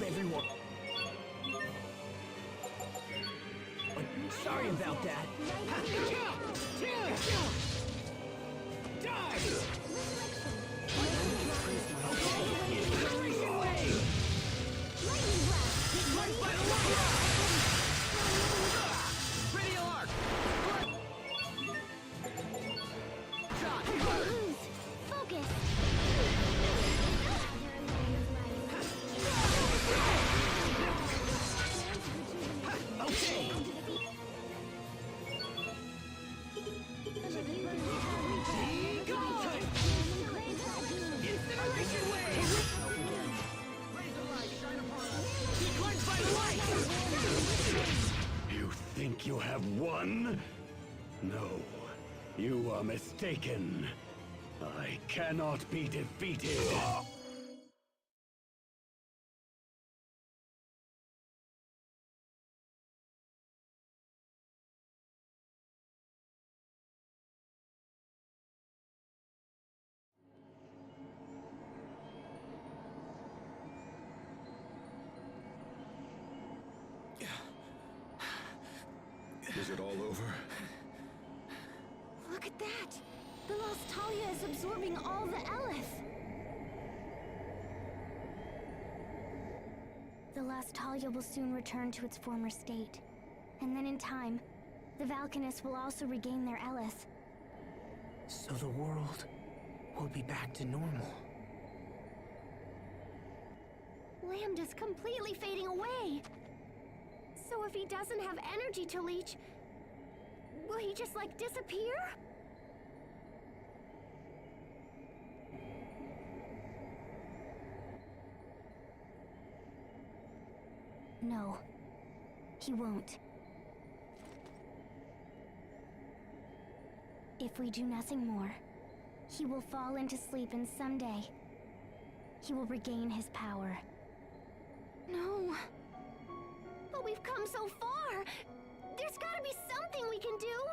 Everyone. Sorry about that. Die! Generation Wave! Lightning blast! Light by the light! Radial Arc! Shot! Focus! Okay! Incineration Wave! Razor light, shine upon us! Be cleansed by the light! You think you have won? No, you are mistaken. I cannot be defeated. Is it all over? Look at that! The Lost Talia is absorbing all the Eleth! The Lost Talia will soon return to its former state. And then in time, the Valkanists will also regain their Eleth. So the world will be back to normal. Lambda's completely fading away. So if he doesn't have energy to leech, will he just, like, disappear? No, he won't. If we do nothing more, he will fall into sleep and someday, he will regain his power. No. But we've come so far. There's gotta be something we can do.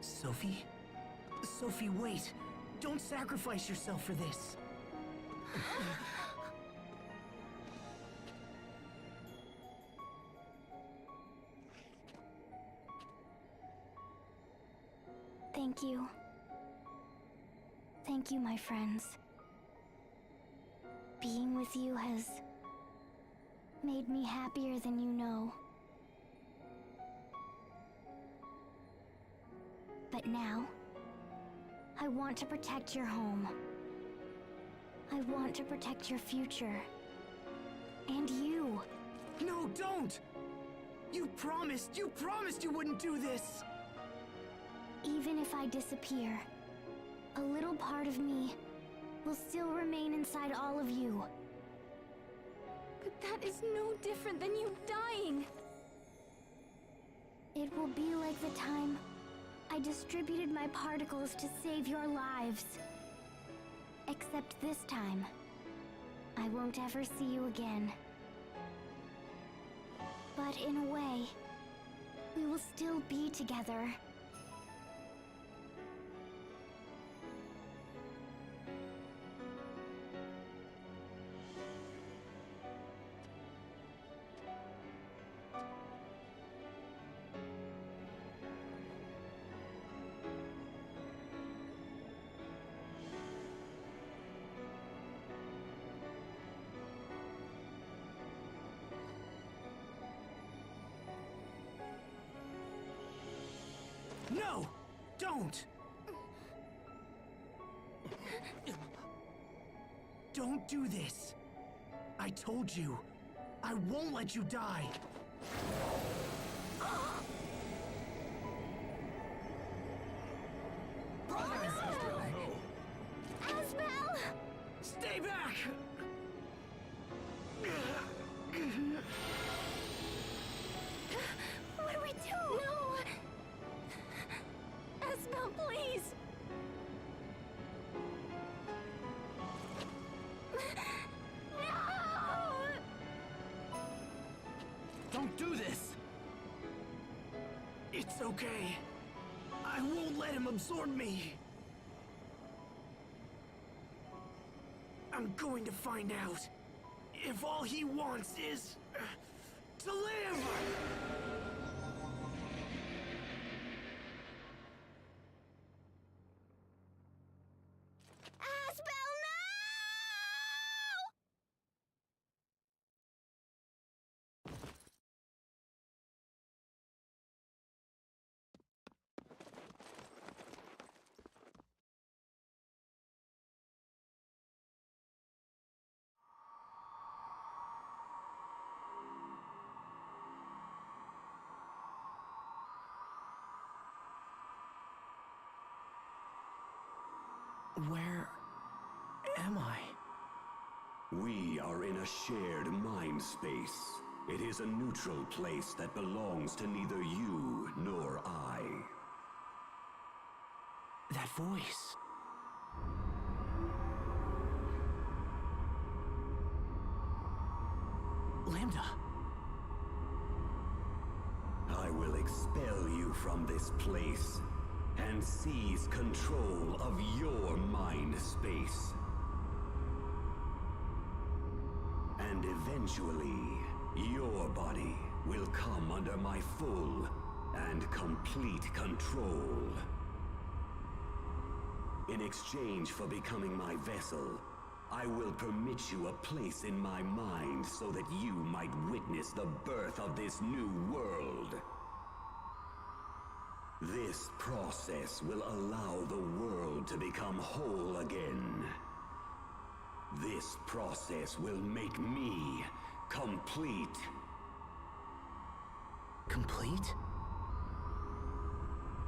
Sophie? Sophie, wait! Don't sacrifice yourself for this! Thank you. Thank you, my friends. Being with you has made me happier than you know. But now, I want to protect your home. I want to protect your future. And you. No, don't! You promised you wouldn't do this! Even if I disappear, a little part of me will still remain inside all of you. But that is no different than you dying. It will be like the time I distributed my particles to save your lives. Except this time, I won't ever see you again. But in a way, we will still be together. No! Don't! Don't do this! I told you, I won't let you die! Asbel! Stay back! What do we do? No! Asbel, please! can't do this! It's okay. I won't let him absorb me. I'm going to find out if all he wants is to live! Asbel, no! Where am I? We are in a shared mind space. It is a neutral place that belongs to neither you nor I. That voice. Lambda. I will expel you from this place and seize control of your mind space. And eventually, your body will come under my full and complete control. In exchange for becoming my vessel, I will permit you a place in my mind so that you might witness the birth of this new world. This process will allow the world to become whole again. This process will make me complete. Complete?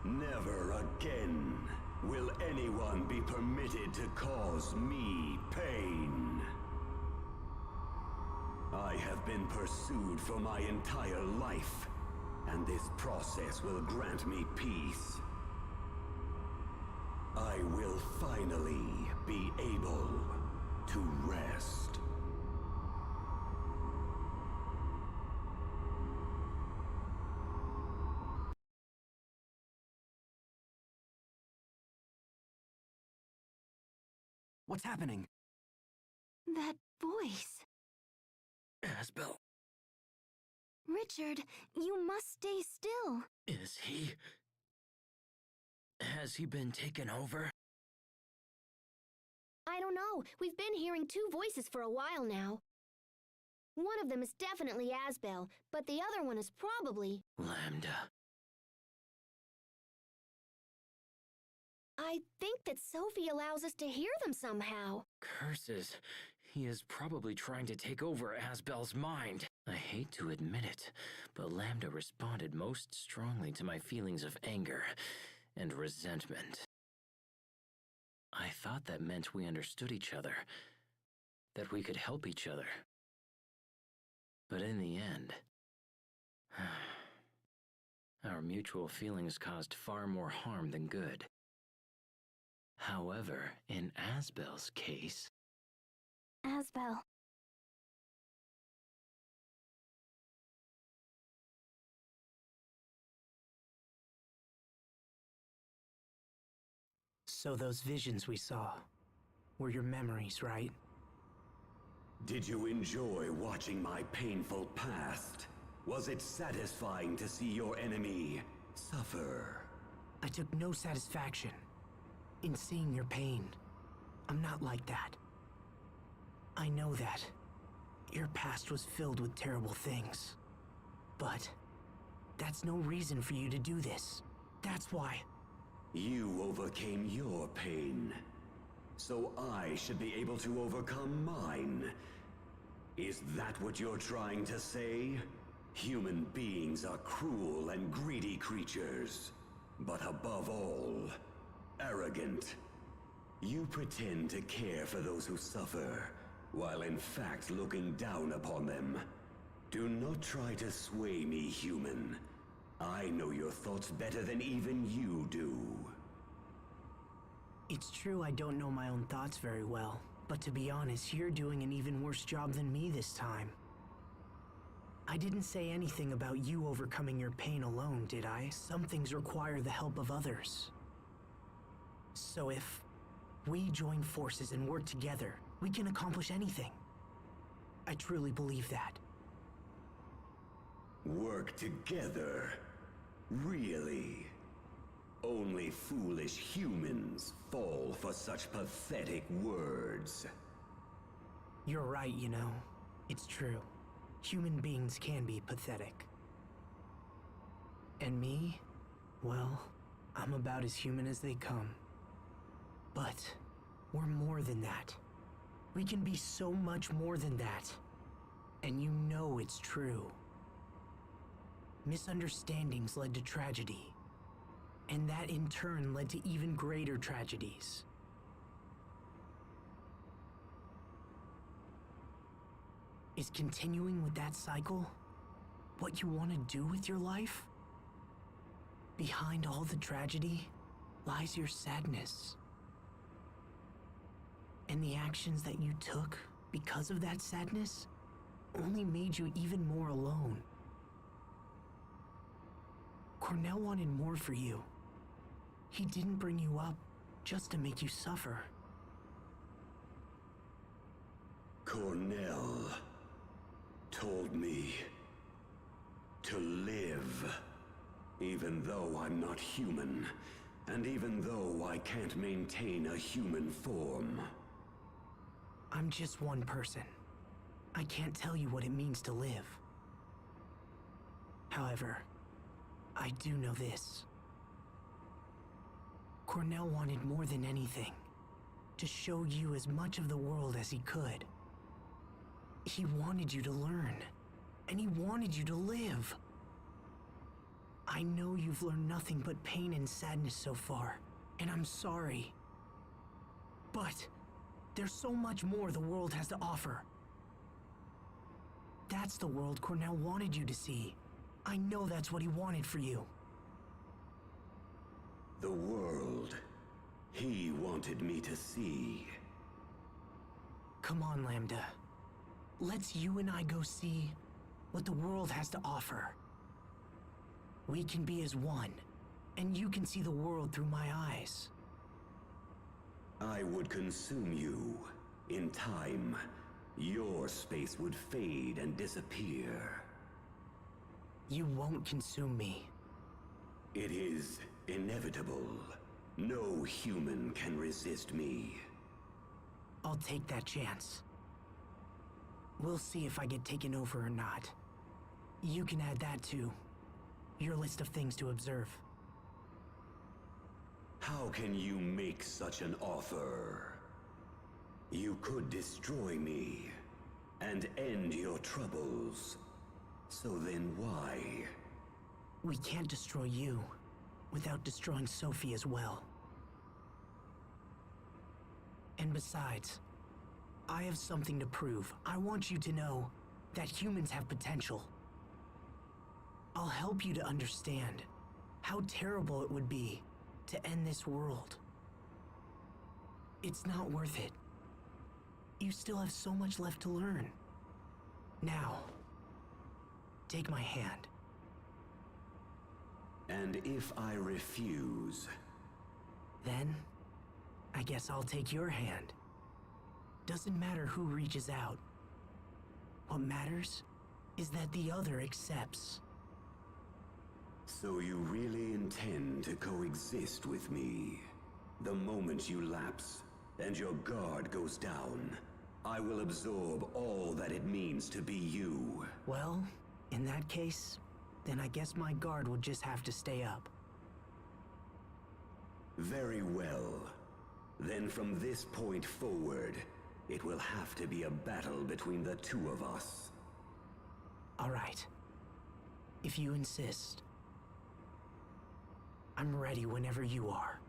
Never again will anyone be permitted to cause me pain. I have been pursued for my entire life, and this process will grant me peace. I will finally be able to rest. What's happening? That voice. Asbel, Richard, you must stay still. is he... Has he been taken over? I don't know. We've been hearing two voices for a while now. One of them is definitely Asbel, but the other one is probably... Lambda. I think that Sophie allows us to hear them somehow. Curses. He is probably trying to take over Asbel's mind. I hate to admit it, but Lambda responded most strongly to my feelings of anger and resentment. I thought that meant we understood each other, that we could help each other. But in the end, our mutual feelings caused far more harm than good. However, in Asbel's case... Asbel. So those visions we saw were your memories, right? Did you enjoy watching my painful past? Was it satisfying to see your enemy suffer? I took no satisfaction in seeing your pain. I'm not like that. I know that your past was filled with terrible things. But that's no reason for you to do this. That's why. You overcame your pain, so I should be able to overcome mine. Is that what you're trying to say? Human beings are cruel and greedy creatures, but above all, arrogant. You pretend to care for those who suffer, while in fact looking down upon them. Do not try to sway me, human. I know your thoughts better than even you do. It's true I don't know my own thoughts very well, but to be honest, you're doing an even worse job than me this time. I didn't say anything about you overcoming your pain alone, did I? Some things require the help of others. So if we join forces and work together, we can accomplish anything. I truly believe that. Work together? Really? Only foolish humans fall for such pathetic words. You're right, you know. It's true. Human beings can be pathetic. And me? Well, I'm about as human as they come. But we're more than that. We can be so much more than that. And you know it's true. Misunderstandings led to tragedy. And that in turn led to even greater tragedies. Is continuing with that cycle what you want to do with your life? Behind all the tragedy lies your sadness. And the actions that you took because of that sadness only made you even more alone. Cornell wanted more for you. He didn't bring you up just to make you suffer. Cornell told me to live, even though I'm not human, and even though I can't maintain a human form. I'm just one person. I can't tell you what it means to live. However, I do know this. Cornell wanted more than anything to show you as much of the world as he could. He wanted you to learn, and he wanted you to live. I know you've learned nothing but pain and sadness so far, and I'm sorry. But there's so much more the world has to offer. That's the world Cornell wanted you to see. I know that's what he wanted for you. The world he wanted me to see. Come on, Lambda. Let's you and I go see what the world has to offer. We can be as one, and you can see the world through my eyes. I would consume you. In time, your space would fade and disappear. You won't consume me. It is inevitable. No human can resist me. I'll take that chance. We'll see if I get taken over or not. You can add that to your list of things to observe. How can you make such an offer? You could destroy me and end your troubles. So then why? We can't destroy you without destroying Sophie as well. And besides, I have something to prove. I want you to know that humans have potential. I'll help you to understand how terrible it would be to end this world. It's not worth it. You still have so much left to learn. Now, take my hand. And if I refuse? Then, I guess I'll take your hand. Doesn't matter who reaches out. What matters is that the other accepts. So you really intend to coexist with me? The moment you lapse and your guard goes down, I will absorb all that it means to be you. Well, in that case, then I guess my guard will just have to stay up. Very well. Then from this point forward, it will have to be a battle between the two of us. All right. If you insist. I'm ready whenever you are.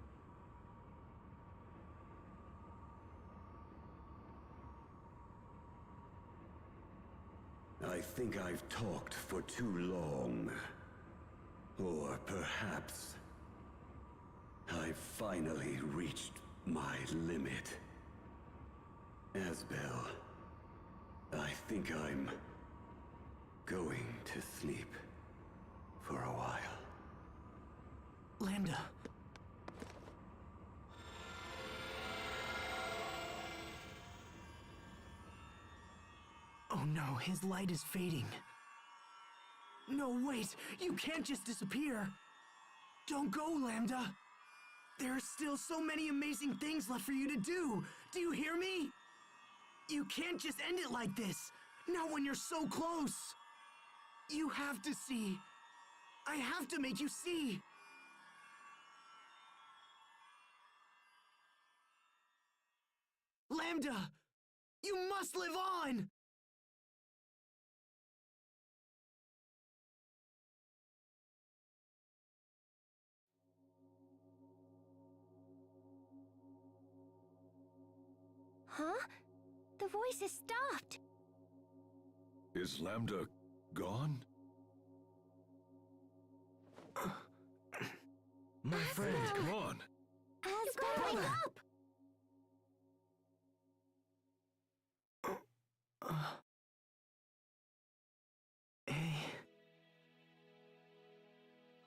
I think I've talked for too long. Or perhaps I've finally reached my limit. Asbel, I think I'm going to sleep for a while. Lambda. Oh no, his light is fading. No, wait! You can't just disappear! Don't go, Lambda! There are still so many amazing things left for you to do! Do you hear me? You can't just end it like this! Not when you're so close! You have to see! I have to make you see! Lambda! You must live on! Huh? The voice has stopped. Is Lambda gone? My friend, come on! You gotta wake up!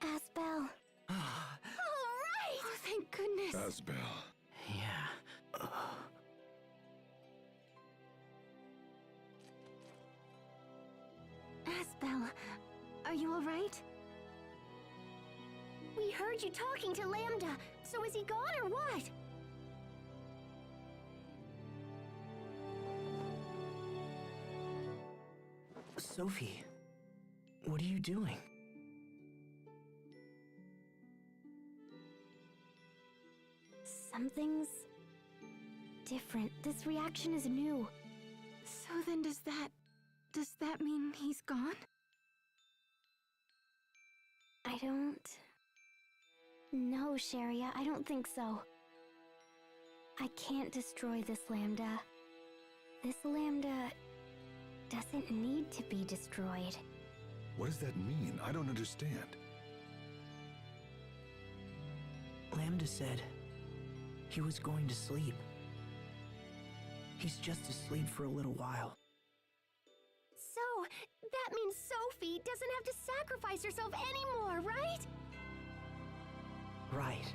Asbel. All right! Oh, thank goodness. Asbel. Yeah. Asbel, are you all right? We heard you talking to Lambda, so is he gone or what? Sophie, what are you doing? Something's different. This reaction is new. So then does that mean he's gone? I don't know, Sharia. I don't think so. I can't destroy this Lambda. This Lambda doesn't need to be destroyed. What does that mean? I don't understand. Lambda said he was going to sleep. He's just asleep for a little while. So, that means Sophie doesn't have to sacrifice herself anymore, right? Right.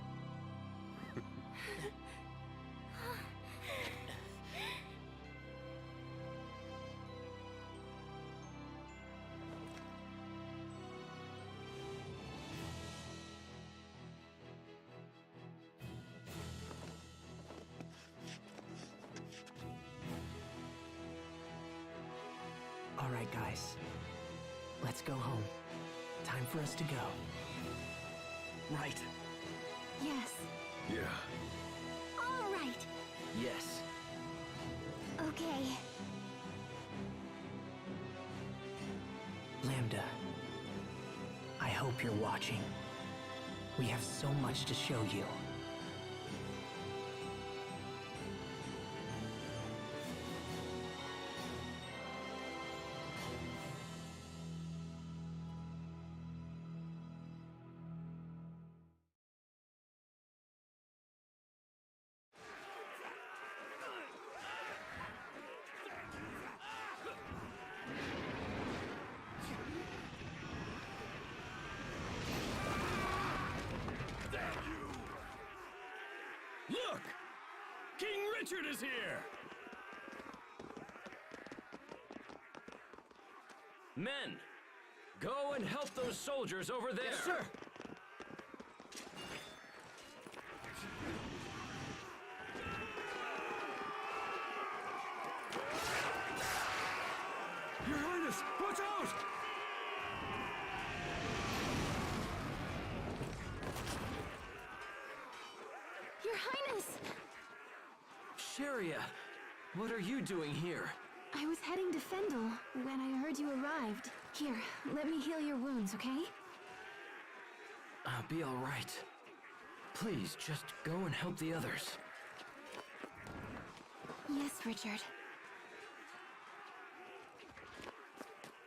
All right, guys. Let's go home. Time for us to go. Right. Yes. Yeah. All right. Yes. Okay. Lambda, I hope you're watching. We have so much to show you. Look! King Richard is here! Men, go and help those soldiers over there! Yes, sir! Your Highness, watch out! Your Highness! Sharia, what are you doing here? I was heading to Fendel when I heard you arrived. Here, let me heal your wounds, okay? I'll be all right. Please, just go and help the others. Yes, Richard.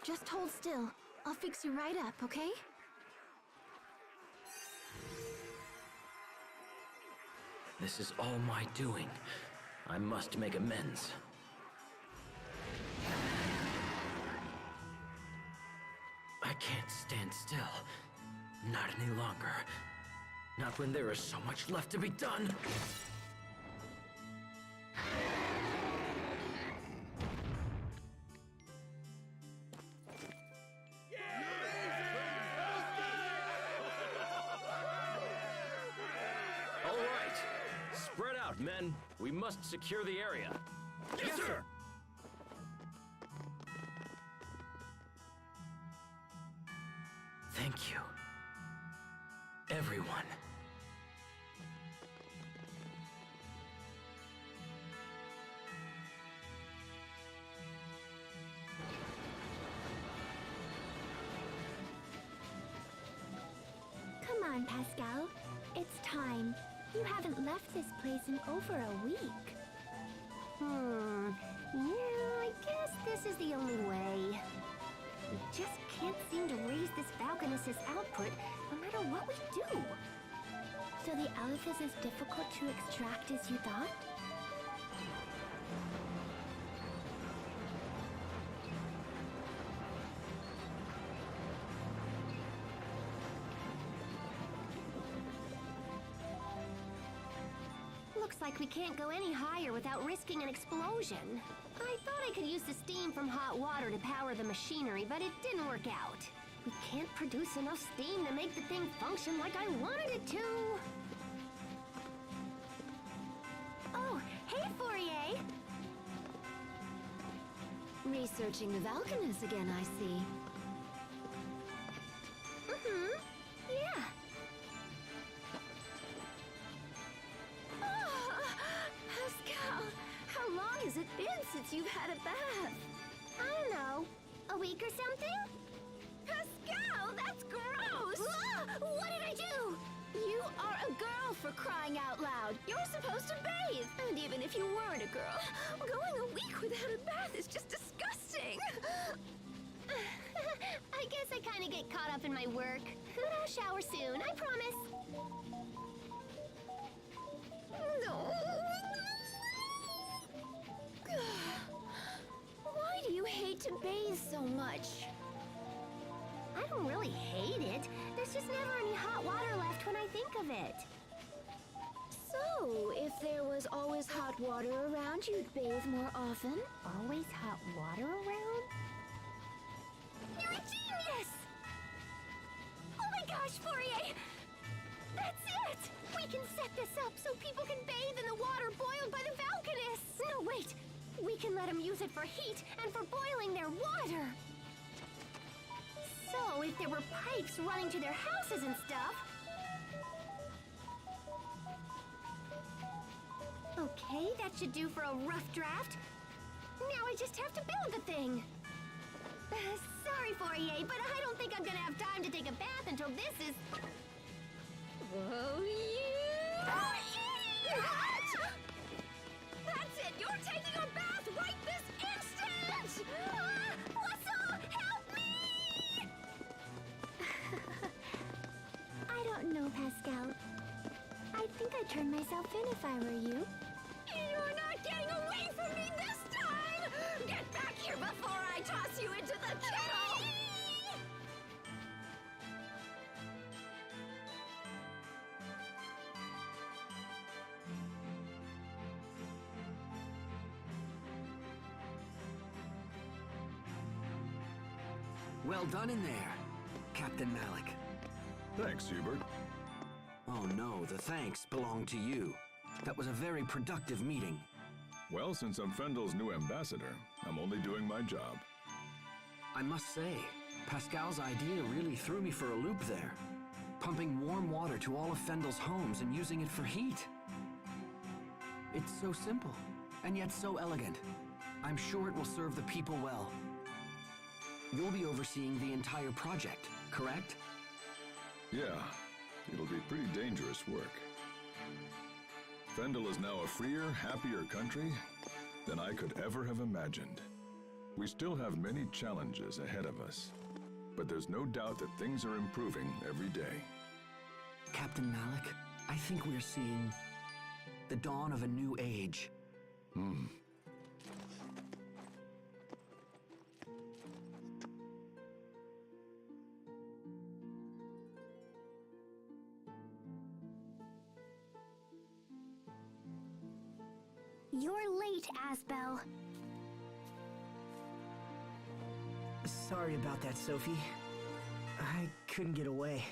Just hold still. I'll fix you right up, okay? This is all my doing. I must make amends. can't stand still. Not any longer. Not when there is so much left to be done. All right. Spread out, men. We must secure the area. Yes, sir! Thank you. Everyone. Come on, Pascal. It's time. You haven't left this place in over a week. Yeah, I guess this is the only way. We just can't seem to raise this Falconess's output no matter what we do. So the Aleph is as difficult to extract as you thought? Looks like we can't go any higher without risking an explosion. I thought I could use the steam from hot water to power the machinery, but it didn't work out. We can't produce enough steam to make the thing function like I wanted it to. Oh, hey, Fourier! Researching the Valkanus again, I see. Yeah. Pascal, how long has it been since you've had a bath? I don't know. A week or something? Pascal, that's gross! What did I do? You are a girl, for crying out loud. You're supposed to bathe. And even if you weren't a girl, going a week without a bath is just disgusting. I guess I kind of get caught up in my work. But I'll shower soon, I promise. No. Why do you hate to bathe so much? I don't really hate it. There's just never any hot water left when I think of it. So, if there was always hot water around, you'd bathe more often? Always hot water around? You're a genius! Oh my gosh, Fourier! That's it! We can set this up so people can bathe in the water boiled by the Valkanus! No, wait! We can let them use it for heat and for boiling their water! So, if there were pipes running to their houses and stuff... Okay, that should do for a rough draft. Now I just have to build the thing. Sorry, Fourier, but I don't think I'm gonna have time to take a bath until this is... Whoa, yeah! That's it! You're taking a bath right this instant! Whistle, help me! I don't know, Pascal. I think I'd turn myself in if I were you. You're not getting away from me this time! Get back here before I toss you into the kettle! Well done in there, Captain Malik. Thanks, Hubert. Oh no, the thanks belong to you. That was a very productive meeting. Well, since I'm Fendel's new ambassador, I'm only doing my job. I must say, Pascal's idea really threw me for a loop there. Pumping warm water to all of Fendel's homes and using it for heat. It's so simple, and yet so elegant. I'm sure it will serve the people well. You'll be overseeing the entire project, correct? Yeah, it'll be pretty dangerous work. Fendel is now a freer, happier country than I could ever have imagined. We still have many challenges ahead of us, but there's no doubt that things are improving every day. Captain Malik, I think we're seeing the dawn of a new age. You're late, Asbel. Sorry about that, Sophie. I couldn't get away.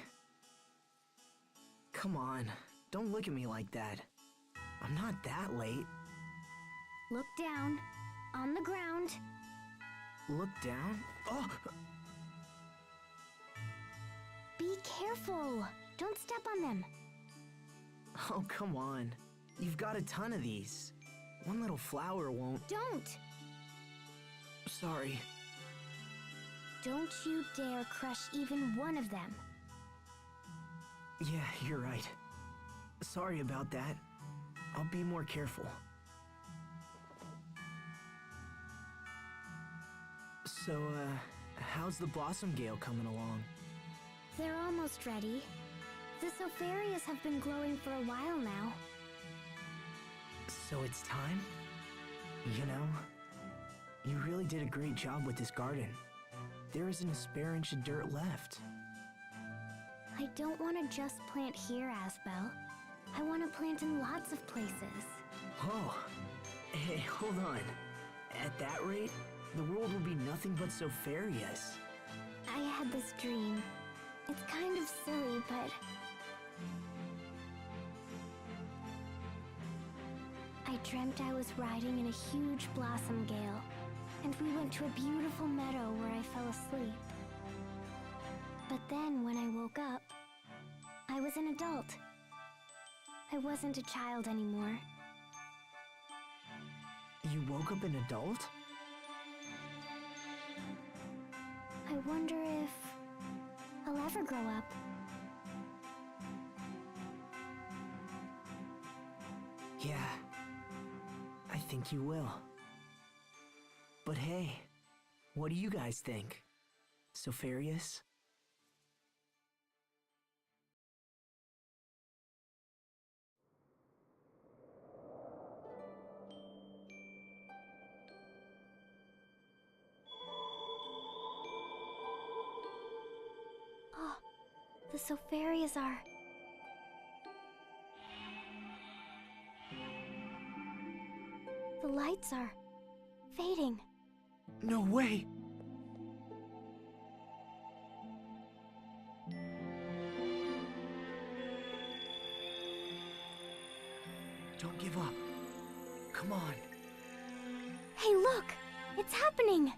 Come on, don't look at me like that. I'm not that late. Look down. On the ground. Look down? Oh! Be careful. Don't step on them. Oh, come on. You've got a ton of these. One little flower won't... Don't! Sorry. Don't you dare crush even one of them. Yeah, you're right. Sorry about that. I'll be more careful. So, how's the Blossom Gale coming along? They're almost ready. The Sopharias have been glowing for a while now. So it's time? You know, you really did a great job with this garden. There isn't a spare inch of dirt left. I don't want to just plant here, Asbel. I want to plant in lots of places. Oh, hey, hold on. At that rate, the world will be nothing but Sopharias. I had this dream. It's kind of silly, but... I dreamt I was riding in a huge blossom gale, and we went to a beautiful meadow where I fell asleep. But then, when I woke up, I was an adult. I wasn't a child anymore. You woke up an adult? I wonder if I'll ever grow up. Yeah, I think you will. But hey, what do you guys think? Sopharias? Oh, the Sopharias are... The lights are fading. No way! Don't give up. Come on. Hey, look! It's happening!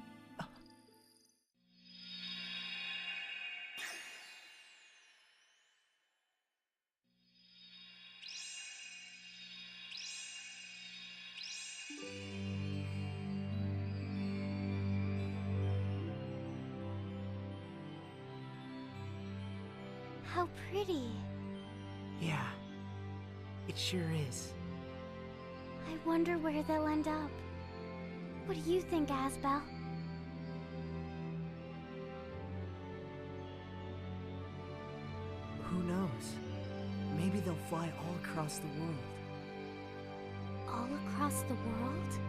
How pretty. Yeah, it sure is. I wonder where they'll end up. What do you think, Asbel? Who knows? Maybe they'll fly all across the world. All across the world?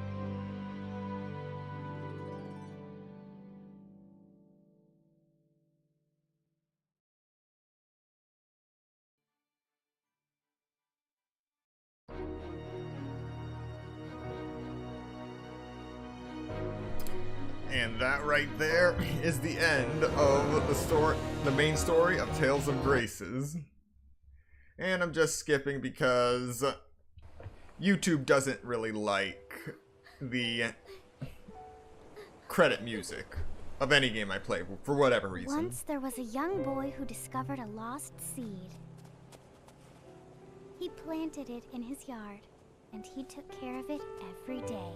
And that right there is the end of the main story of Tales of Graces. And I'm just skipping because YouTube doesn't really like the credit music of any game I play for whatever reason. Once there was a young boy who discovered a lost seed. He planted it in his yard, and he took care of it every day.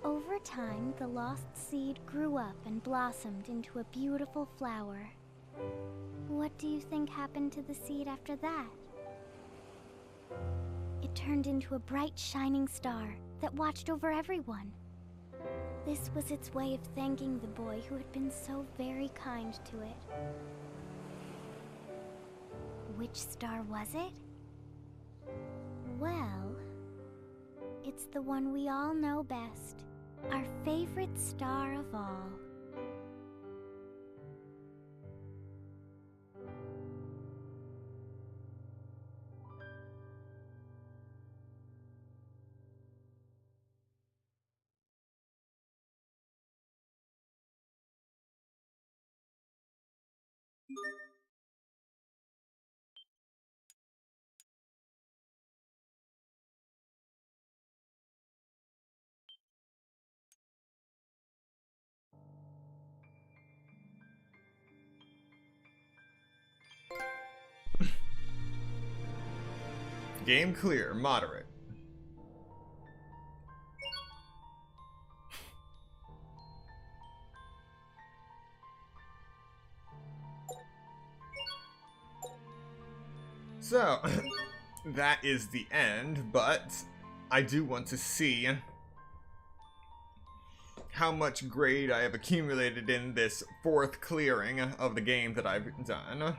Over time, the lost seed grew up and blossomed into a beautiful flower. What do you think happened to the seed after that? It turned into a bright, shining star that watched over everyone. This was its way of thanking the boy who had been so very kind to it. Which star was it? Well, it's the one we all know best. Our favorite star of all. Game clear, moderate. So, that is the end, but I do want to see how much grade I have accumulated in this 4th clearing of the game that I've done.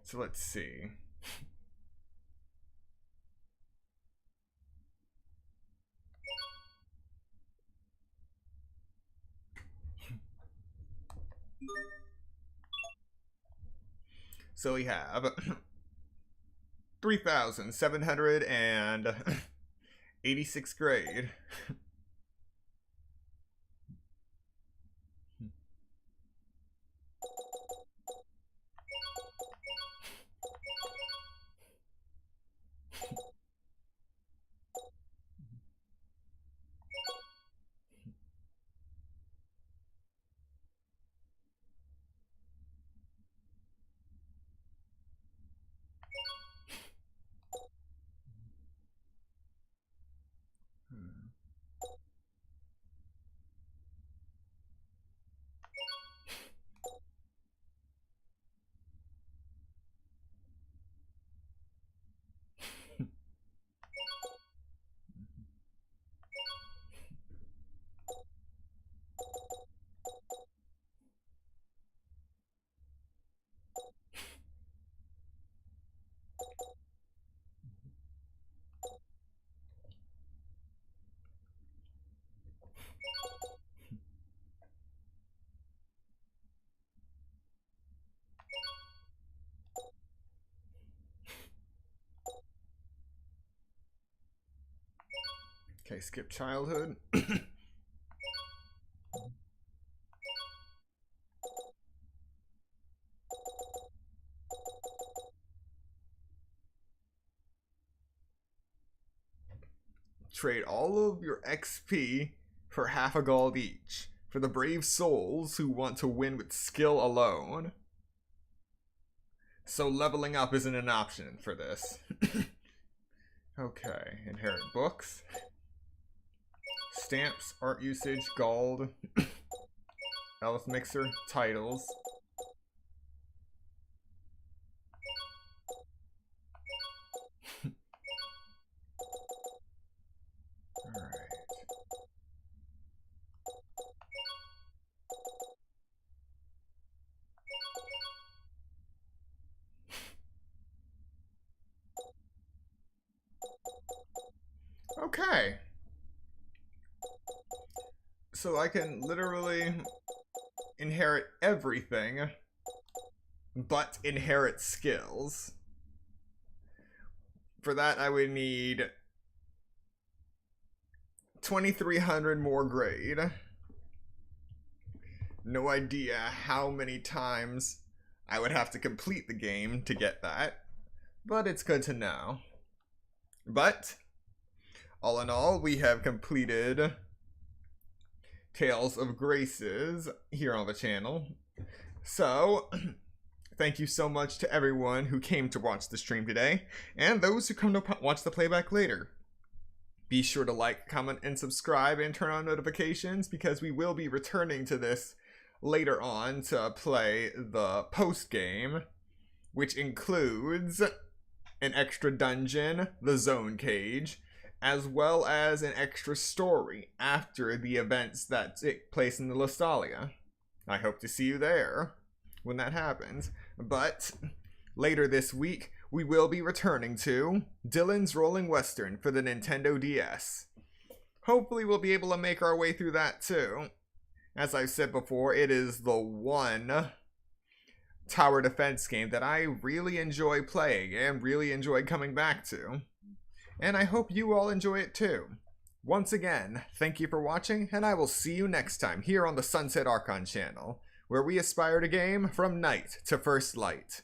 So let's see. So we have 3,786 grade. Okay, skip childhood. Trade all of your XP for half a gold each. For the brave souls who want to win with skill alone. So leveling up isn't an option for this. Okay, inherit books. Stamps, art usage, gold. Elf mixer, titles. Alright. Okay. So I can literally inherit everything, but inherit skills. For that I would need 2,300 more grade. No idea how many times I would have to complete the game to get that, but it's good to know. But all in all, we have completed Tales of Graces here on the channel. So, thank you so much to everyone who came to watch the stream today, and those who come to watch the playback later. Be sure to like, comment, and subscribe, and turn on notifications, because we will be returning to this later on to play the post-game, which includes an extra dungeon, the Zone Cage, as well as an extra story after the events that take place in the Lestalia. I hope to see you there when that happens. But later this week, we will be returning to Dylan's Rolling Western for the Nintendo DS. Hopefully we'll be able to make our way through that too. As I've said before, it is the one tower defense game that I really enjoy playing and really enjoy coming back to. and I hope you all enjoy it too. Once again, thank you for watching, and I will see you next time here on the Sunset Archon channel, where we aspire to game from night to first light.